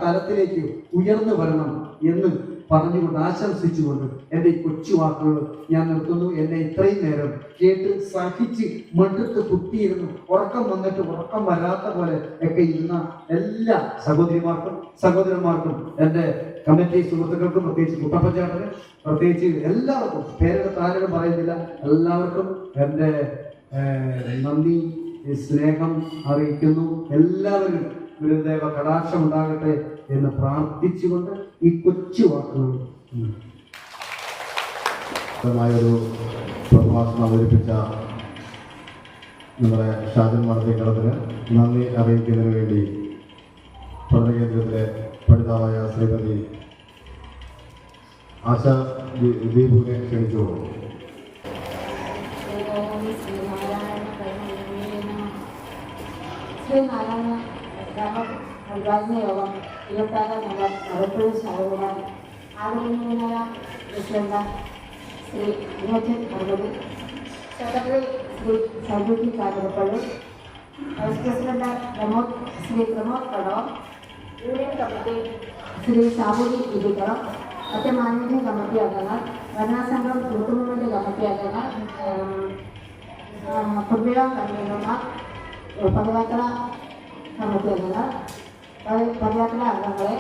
തലത്തിലേക്ക് ഉയർന്നു വരണം എന്ന് പറഞ്ഞുകൊണ്ട് ആശംസിച്ചുകൊണ്ട് എൻ്റെ ഈ കൊച്ചു വാക്കുകൾ ഞാൻ നിർത്തുന്നു. എന്നെ ഇത്രയും നേരം കേട്ട് സഹിച്ച് മടുത്ത് കുത്തിയിരുന്നു ഉറക്കം വന്നിട്ട് ഉറക്കം വരാത്ത പോലെ ഒക്കെ ഇരുന്ന എല്ലാ സഹോദരന്മാർക്കും എൻ്റെ കമ്മിറ്റി സുഹൃത്തുക്കൾക്കും പ്രത്യേകിച്ച് കുട്ടപ്പഞ്ചാട്ടിന് പ്രത്യേകിച്ച് എല്ലാവർക്കും പേരെടുത്ത് ആരും പറയുന്നില്ല, എല്ലാവർക്കും എൻ്റെ നന്ദി സ്നേഹം അറിയിക്കുന്നു. എല്ലാവരും ഗുരുദേവ കടാക്ഷം ഉണ്ടാകട്ടെ എന്ന് പ്രാർത്ഥിച്ചുകൊണ്ട് ഈ കൊച്ചു വാക്കുകൾ ഒരു പ്രഭാഷണം അവതരിപ്പിച്ച നമ്മുടെ ഷാജൻ മാർത്തിക്കളത്തിന് നന്ദി അറിയിക്കുന്നതിന് വേണ്ടി പഠനകേന്ദ്രത്തിലെ പഠിതാവായ ശ്രീമതി ആശ ദീപുവിനെ ക്ഷണിച്ചു. ശ്രീനാരായണ ഉദ്ഘാടന യോഗം 26 നമ്പർ മലപ്പുറം ശാഖയുടെ ആദരണീയനായ president Shri Vinodan Arbadi, secretary Shri Sanjuji Kanjirappally, vice president Shri Pramod Kador, union committee Shri Sabudi ഇരിക്കണം, മറ്റ് മാനേജിംഗ് കമ്മിറ്റി അംഗങ്ങൾ, ഭരണസംഘം തൂത്തുമുണ്ട് കമ്മിറ്റി അംഗങ്ങൾ, കുട്ടിക കൺവീനർമാർ, പദയാത്ര കമ്മിറ്റി അംഗങ്ങൾ, പദയാത്ര അംഗങ്ങളെ,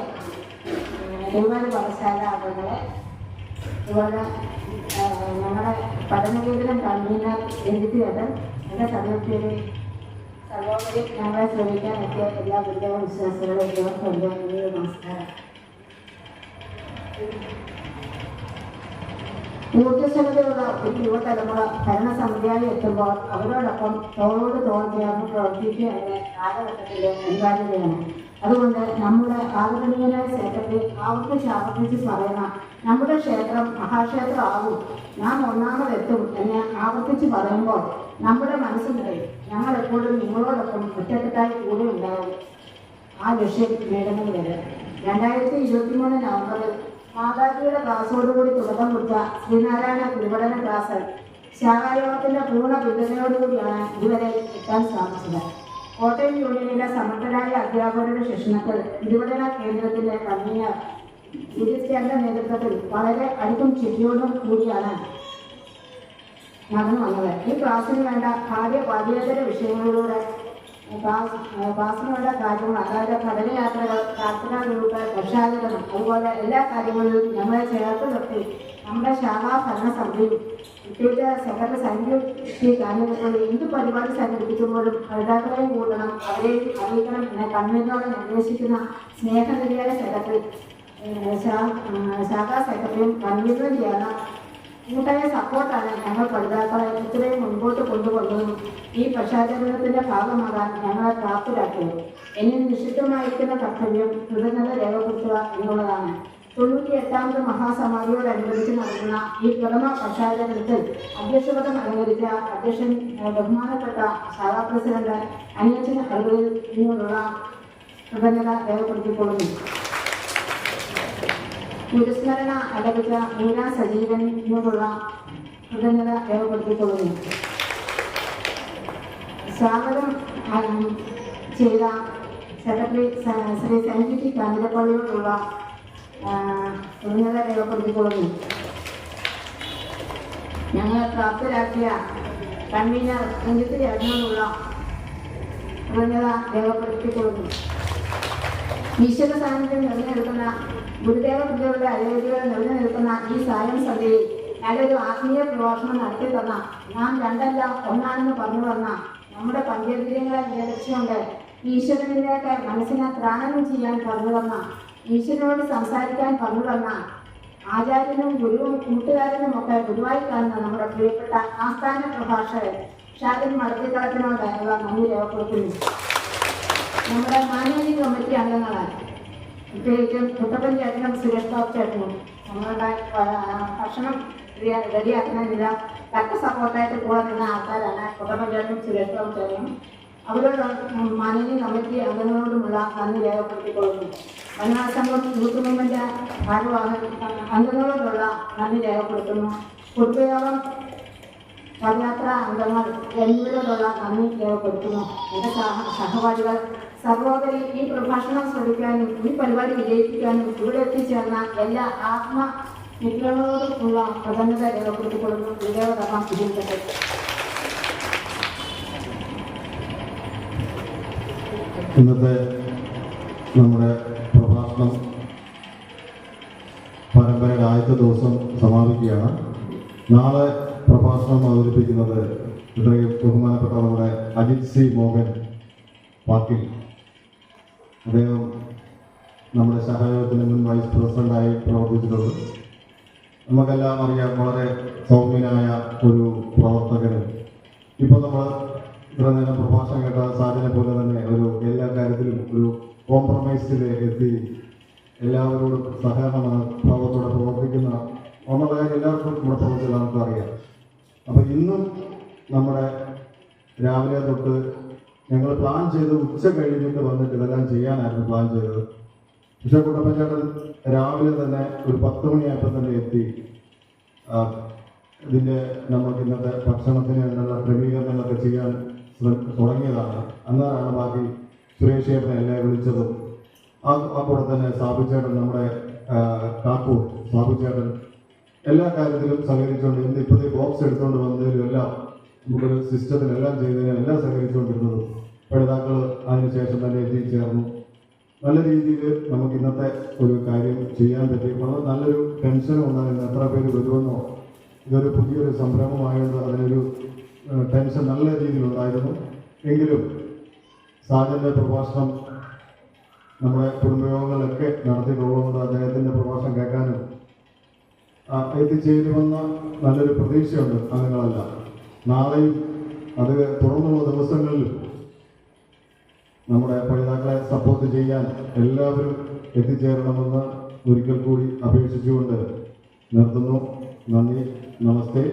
ഒരുപാട് പാഠശാല അംഗങ്ങളെ, അതുപോലെ ഞങ്ങളുടെ പഠനകേന്ദ്രം കൺവീനർ എഴുതിയത് എൻ്റെ സമയത്തിന് സർവോപരി ഞങ്ങളെ ശ്രമിക്കാൻ എത്തിയ എല്ലാ ഗുരുദേവ വിശ്വാസികളും എല്ലാവർക്കും നമസ്കാരം. ഊർജ്ജസ്വലതയുള്ള ഒരു യുവതലമുറ ഭരണസമിതിയായി എത്തുമ്പോൾ അവരോടൊപ്പം തോളോട് തോൾ ചേർന്ന് പ്രവർത്തിക്കുക എന്ന കാലഘട്ടത്തിലെ അനിവാര്യതയാണ്. അതുകൊണ്ട് നമ്മുടെ ആദരണീയനായ സെക്രട്ടറി ആവർത്തിച്ച് പറയുന്ന നമ്മുടെ ക്ഷേത്രം മഹാക്ഷേത്രം ആകും, നാം ഒന്നാമതെത്തും എന്ന് ആവർത്തിച്ച് പറയുമ്പോൾ നമ്മുടെ മനസ്സ് നിറയും. ഞങ്ങൾ എപ്പോഴും നിങ്ങളോടൊപ്പം ഒറ്റക്കെട്ടായി കൂടെ ഉണ്ടാകും ആ ലക്ഷ്യം നേടുന്നത് വരെ. 2023 നവംബറിൽ മാതാജിയുടെ ക്ലാസ്സോടുകൂടി തുടക്കം കുറിച്ച ശ്രീനാരായണ ഗുരുപഠന ക്ലാസ് ശാഖായോഗത്തിന്റെ പൂർണ്ണ പിന്തുണയോടുകൂടിയാണ് ഇതുവരെ എത്താൻ സാധിച്ചത്. കോട്ടയം യൂണിയനിലെ സമർത്ഥരായ അധ്യാപകരുടെ ശിക്ഷണത്തിൽ ഗുരുപഠന കേന്ദ്രത്തിന്റെ കൺവീനർ ഗുരുസ്റ്റാന്റെ നേതൃത്വത്തിൽ വളരെ അടുത്തും ചിട്ടിയോടും കൂടിയാണ് നടന്നു വന്നത്. ഈ ക്ലാസ്സിന് വേണ്ട പാഠ്യേതര വിഷയങ്ങളിലൂടെ ക്ലാസ്സിന് വേണ്ട കാര്യങ്ങൾ, അതായത് പഠനയാത്രകൾ, പ്രാർത്ഥനാ ഗ്രൂപ്പ്, രക്ഷാചരണം, അതുപോലെ എല്ലാ കാര്യങ്ങളിലും ഞങ്ങളെ ചേർത്ത് നിർത്തി നമ്മുടെ ശാഖാ ഭരണസമിതിയും പ്രത്യേകിച്ച് സെക്രട്ടറി സഞ്ജു ശ്രീ കാഞ്ഞിരപ്പള്ളി എന്ത് പരിപാടി സംഘടിപ്പിക്കുമ്പോഴും പഠിതാക്കളെയും കൂട്ടണം, അവരെയും അറിയിക്കണം എന്ന കൺവീനറോട് നിർദ്ദേശിക്കുന്ന സ്നേഹനിധിയായ സെക്രട്ടറി ശാഖാ സെക്രട്ടറിയും കൺവീനറും ചേർന്ന കൂട്ടായ സപ്പോർട്ടാണ് ഞങ്ങൾ പഠിതാക്കളെ ഇത്രയും മുൻപോട്ട് കൊണ്ടുപോകുന്നതും ഈ പക്ഷാചരണത്തിന്റെ ഭാഗമാകാൻ ഞങ്ങളെ പ്രാപ്തരാക്കിയത്. എന്നിൽ നിഷിദ്ധമായിരിക്കുന്ന കർത്തവ്യം കൃതജ്ഞത രേഖപ്പെടുത്തുക എന്നുള്ളതാണ്. 98ാമത് മഹാസമാധിയോടനുബന്ധിച്ച് നടക്കുന്ന ഈ പ്രഥമ പക്ഷാചരണത്തിൽ അധ്യക്ഷപദം അലങ്കരിച്ച അധ്യക്ഷൻ ബഹുമാനപ്പെട്ട ശാഖാ പ്രസിഡന്റ് അനിയച്ചൻ അർബദിൽ നിന്നുള്ള കൃതജ്ഞത രേഖപ്പെടുത്തിക്കൊള്ളുന്നു. ഗുരുസ്മരണ അലപിച്ച മീന സജീവനോടുള്ള കൃതജ്ഞത രേഖപ്പെടുത്തിക്കൊള്ളുന്നു. സ്വാഗതം ചെയ്ത സെക്രട്ടറി ശ്രീ സഞ്ജുജി കാഞ്ഞിരപ്പള്ളിയോടുള്ള കൃതജ്ഞത രേഖപ്പെടുത്തിക്കൊള്ളുന്നു. ഞങ്ങളെ പ്രാപ്തരാക്കിയ കൺവീനർ രഞ്ജിത്ത് ചേർന്നതിനുള്ള കൃതജ്ഞത രേഖപ്പെടുത്തിക്കൊള്ളുന്നു. ഈശ്വര സാന്നിധ്യം നിറഞ്ഞെടുക്കുന്ന ഗുരുദേവ കൃതികളുടെ അയോധ്യകൾ നിറഞ്ഞു നിൽക്കുന്ന ഈ സായം സന്ധ്യയിൽ നല്ലൊരു ആത്മീയ പ്രഭാഷണം നടത്തി തന്ന, നാം രണ്ടല്ല ഒന്നാണെന്ന് പറഞ്ഞു തന്ന, നമ്മുടെ പഞ്ചേന്ദ്രിയങ്ങളെ നിയന്ത്രിച്ചുകൊണ്ട് ഈശ്വരനിലേക്ക് മനസ്സിനെ ത്രാണനം ചെയ്യാൻ പറഞ്ഞു തന്ന, ഈശ്വരനോട് സംസാരിക്കാൻ പറഞ്ഞു തന്ന ആചാര്യനും ഗുരുവും കൂട്ടുകാരനുമൊക്കെ ഗുരുവായി കാണുന്ന നമ്മുടെ പ്രിയപ്പെട്ട ആസ്ഥാന പ്രഭാഷകൻ ഷാജൻ മടത്തിക്കളത്തിനോട് നന്ദി രേഖപ്പെടുത്തുന്നു. നമ്മുടെ മാനേജിംഗ് കമ്മിറ്റി അംഗങ്ങളാണ് പ്രത്യേകിച്ചും കുട്ടപ്പൻ ചേട്ടനും സുരേഷ് ബാബു ചേട്ടനും നമ്മളുടെ ഭക്ഷണം റെഡിയാക്കുന്നതിനുള്ള തക്ക സപ്പോർട്ടായിട്ട് കൂടെ നിന്ന ആൾക്കാരാണ് കുട്ടപ്പഞ്ചായത്തും സുരേഷ് ബാബുചാരിയും. അവരോട് മാനേജിംഗ് കമ്മിറ്റി അംഗങ്ങളോടുമുള്ള നന്ദി രേഖപ്പെടുത്തിക്കൊള്ളുന്നു. വനിതാ സംഘം യൂത്ത് മൂവ്മെന്റ് അംഗങ്ങളോടുള്ള നന്ദി രേഖപ്പെടുത്തുന്നു. കുടുംബയോഗം പദയാത്രാ അംഗങ്ങൾ എന്നിവരോടുള്ള നന്ദി രേഖപ്പെടുത്തുന്നു. എൻ്റെ സഹപാഠികൾ സർവോപരി ഈ പ്രഭാഷണം ശ്രദ്ധിക്കാനും ഈ പരിപാടി വിജയിപ്പിക്കാനും ഇവിടെ എത്തിച്ചേർന്ന എല്ലാ ആത്മനിഗ്രഹങ്ങളോടുമുള്ള പ്രധാനത രേഖപ്പെടുത്തിക്കൊള്ളുന്നു. വിജയകർമ്മം വിജയിക്കട്ടെ. ഇന്നത്തെ നമ്മുടെ പ്രഭാഷണം പരമ്പരയുടെ ആദ്യത്തെ ദിവസം സമാപിക്കുകയാണ്. നാളെ പ്രഭാഷണം അവതരിപ്പിക്കുന്നത് ഇത്രയും ബഹുമാനപ്പെട്ട നമ്മുടെ അജിത് സി മോഹൻ പാട്ടീൽ. അദ്ദേഹം നമ്മുടെ സഹയോഗത്തിന് മുൻ വൈസ് പ്രസിഡന്റായി പ്രവർത്തിച്ചിട്ടുണ്ട്. നമുക്കെല്ലാം അറിയാം, വളരെ സൗമ്യനായ ഒരു പ്രവർത്തകനും ഇപ്പോൾ നമ്മൾ ഇത്ര നേരം പ്രഭാഷണം കേട്ട സാധനെ പോലെ തന്നെ ഒരു എല്ലാ കാര്യത്തിലും ഒരു കോംപ്രമൈസിൽ എത്തി എല്ലാവരോടും സഹകരണ ഭാവത്തോടെ പ്രവർത്തിക്കുന്ന എന്നുള്ള കാര്യം എല്ലാവർക്കും നമ്മുടെ പ്രവർത്തിച്ച് നമുക്ക് അറിയാം. അപ്പോൾ ഇന്നും നമ്മുടെ രാവിലെ തൊട്ട് ഞങ്ങൾ പ്ലാൻ ചെയ്ത് ഉച്ച കഴിഞ്ഞിട്ട് വന്നിട്ട് ഇതെല്ലാം ചെയ്യാനായിരുന്നു പ്ലാൻ ചെയ്തത്. പക്ഷേ കുട്ടപ്പഞ്ചേട്ടൻ രാവിലെ തന്നെ ഒരു 10 മണിയായപ്പോൾ തന്നെ എത്തി ഇതിൻ്റെ നമുക്ക് ഇന്നത്തെ ഭക്ഷണത്തിന് എന്നുള്ള ക്രമീകരണങ്ങളൊക്കെ ചെയ്യാൻ തുടങ്ങിയതാണ്. അന്നാണ് ബാക്കി സുരേഷ് ചേട്ടനെ എന്നെ വിളിച്ചതും ആ കൂടെ തന്നെ സാബുചേട്ടൻ, നമ്മുടെ കാക്കൂർ സാബുചേട്ടൻ എല്ലാ കാര്യത്തിലും സഹകരിച്ചുകൊണ്ട് ഇന്ന് ഇപ്പോഴത്തെ ബോക്സ് എടുത്തുകൊണ്ട് വന്നതിലും എല്ലാം നമുക്കൊരു സിസ്റ്റത്തിലെല്ലാം ചെയ്തതിനും എല്ലാം സഹകരിച്ചുകൊണ്ടിരുന്നതും പഠിതാക്കൾ അതിനുശേഷം തന്നെ എത്തിച്ചേർന്നു. നല്ല രീതിയിൽ നമുക്ക് ഇന്നത്തെ ഒരു കാര്യം ചെയ്യാൻ പറ്റി. വളരെ നല്ലൊരു ടെൻഷനും ഉണ്ടായിരുന്നു, എത്ര പേര് വരുമെന്നോ. ഇതൊരു പുതിയൊരു സംരംഭമായതുകൊണ്ട് അതിനൊരു ടെൻഷൻ നല്ല രീതിയിലുണ്ടായിരുന്നു. എങ്കിലും സാജൻ്റെ പ്രഭാഷണം നമ്മുടെ കുടുംബയോഗങ്ങളിലൊക്കെ നടത്തിയിട്ടുള്ളതുകൊണ്ട് അദ്ദേഹത്തിൻ്റെ പ്രഭാഷണം കേൾക്കാനും എത്തിച്ചേരുമെന്ന നല്ലൊരു പ്രതീക്ഷയുണ്ട് അംഗങ്ങളെല്ലാം. നാളെയും അത് തുടർന്നുള്ള ദിവസങ്ങളിൽ നമ്മുടെ പഠിതാക്കളെ സപ്പോർട്ട് ചെയ്യാൻ എല്ലാവരും എത്തിച്ചേരണമെന്ന് ഒരിക്കൽ കൂടി അപേക്ഷിച്ചുകൊണ്ട് നിർത്തുന്നു. നന്ദി, നമസ്തേ.